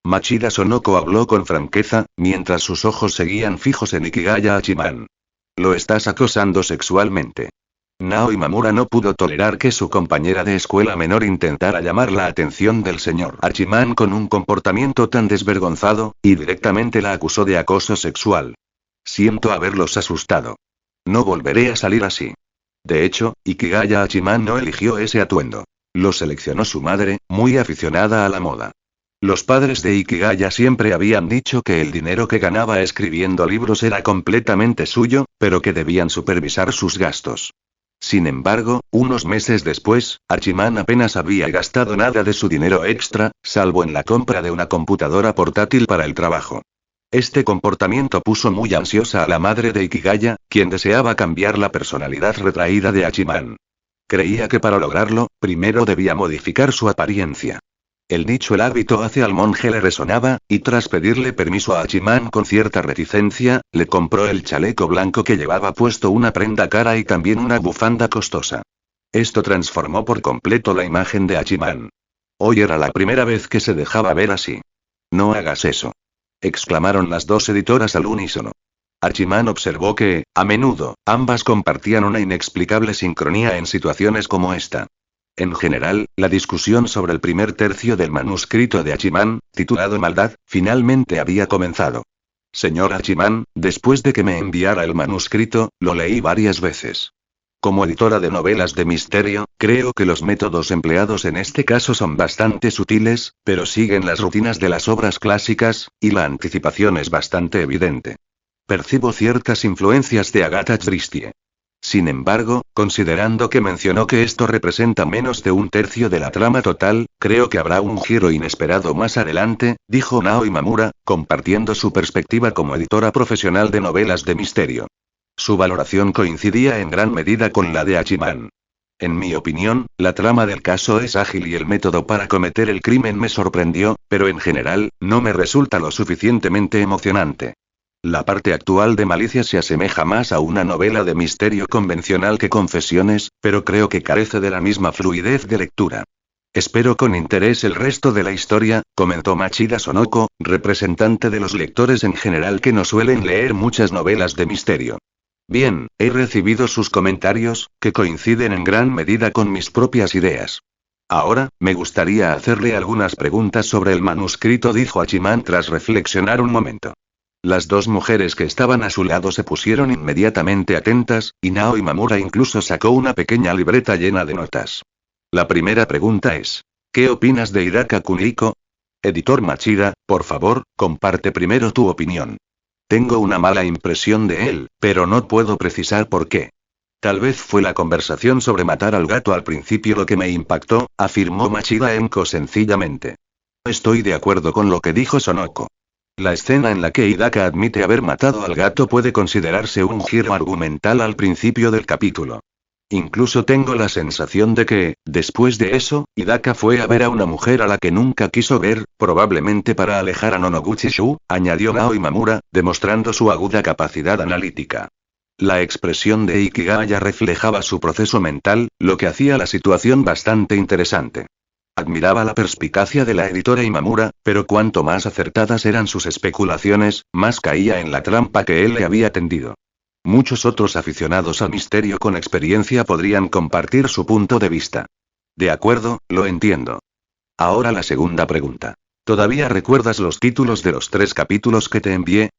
Speaker 1: Machida Sonoko habló con franqueza, mientras sus ojos seguían fijos en Ikigaya Hachiman. Lo estás acosando sexualmente. Naoi Mamura no pudo tolerar que su compañera de escuela menor intentara llamar la atención del señor Hachiman con un comportamiento tan desvergonzado, y directamente la acusó de acoso sexual. Siento haberlos asustado. No volveré a salir así. De hecho, Ikigaya Hachiman no eligió ese atuendo. Lo seleccionó su madre, muy aficionada a la moda. Los padres de Ikigaya siempre habían dicho que el dinero que ganaba escribiendo libros era completamente suyo, pero que debían supervisar sus gastos. Sin embargo, unos meses después, Hachiman apenas había gastado nada de su dinero extra, salvo en la compra de una computadora portátil para el trabajo. Este comportamiento puso muy ansiosa a la madre de Ikigaya, quien deseaba cambiar la personalidad retraída de Hachiman. Creía que para lograrlo, primero debía modificar su apariencia. El dicho "el hábito hace al monje" le resonaba, y tras pedirle permiso a Hachiman con cierta reticencia, le compró el chaleco blanco que llevaba puesto, una prenda cara y también una bufanda costosa. Esto transformó por completo la imagen de Hachiman. Hoy era la primera vez que se dejaba ver así. No hagas eso. Exclamaron las dos editoras al unísono. Hachiman observó que, a menudo, ambas compartían una inexplicable sincronía en situaciones como esta. En general, la discusión sobre el primer tercio del manuscrito de Hachiman, titulado Maldad, finalmente había comenzado. Señor Hachiman, después de que me enviara el manuscrito, lo leí varias veces. Como editora de novelas de misterio, creo que los métodos empleados en este caso son bastante sutiles, pero siguen las rutinas de las obras clásicas, y la anticipación es bastante evidente. Percibo ciertas influencias de Agatha Christie. Sin embargo, considerando que mencionó que esto representa menos de un tercio de la trama total, creo que habrá un giro inesperado más adelante, dijo Naoi Mamura, compartiendo su perspectiva como editora profesional de novelas de misterio. Su valoración coincidía en gran medida con la de Hachiman. En mi opinión, la trama del caso es ágil y el método para cometer el crimen me sorprendió, pero en general, no me resulta lo suficientemente emocionante. La parte actual de Malicia se asemeja más a una novela de misterio convencional que Confesiones, pero creo que carece de la misma fluidez de lectura. Espero con interés el resto de la historia, comentó Machida Sonoko, representante de los lectores en general que no suelen leer muchas novelas de misterio. Bien, he recibido sus comentarios, que coinciden en gran medida con mis propias ideas. Ahora, me gustaría hacerle algunas preguntas sobre el manuscrito, dijo Hachiman tras reflexionar un momento. Las dos mujeres que estaban a su lado se pusieron inmediatamente atentas, y Naoi Mamura incluso sacó una pequeña libreta llena de notas. La primera pregunta es: ¿qué opinas de Hidaka Kuniko? Editor Machida, por favor, comparte primero tu opinión. Tengo una mala impresión de él, pero no puedo precisar por qué. Tal vez fue la conversación sobre matar al gato al principio lo que me impactó, afirmó Machida Enko sencillamente. Estoy de acuerdo con lo que dijo Sonoko. La escena en la que Hidaka admite haber matado al gato puede considerarse un giro argumental al principio del capítulo. Incluso tengo la sensación de que, después de eso, Hidaka fue a ver a una mujer a la que nunca quiso ver, probablemente para alejar a Nonoguchi-shu, añadió Naoi Mamura, demostrando su aguda capacidad analítica. La expresión de Ikigaya reflejaba su proceso mental, lo que hacía la situación bastante interesante. Admiraba la perspicacia de la editora Imamura, pero cuanto más acertadas eran sus especulaciones, más caía en la trampa que él le había tendido. Muchos otros aficionados al misterio con experiencia podrían compartir su punto de vista. De acuerdo, lo entiendo. Ahora la segunda pregunta. ¿Todavía recuerdas los títulos de los 3 capítulos que te envié?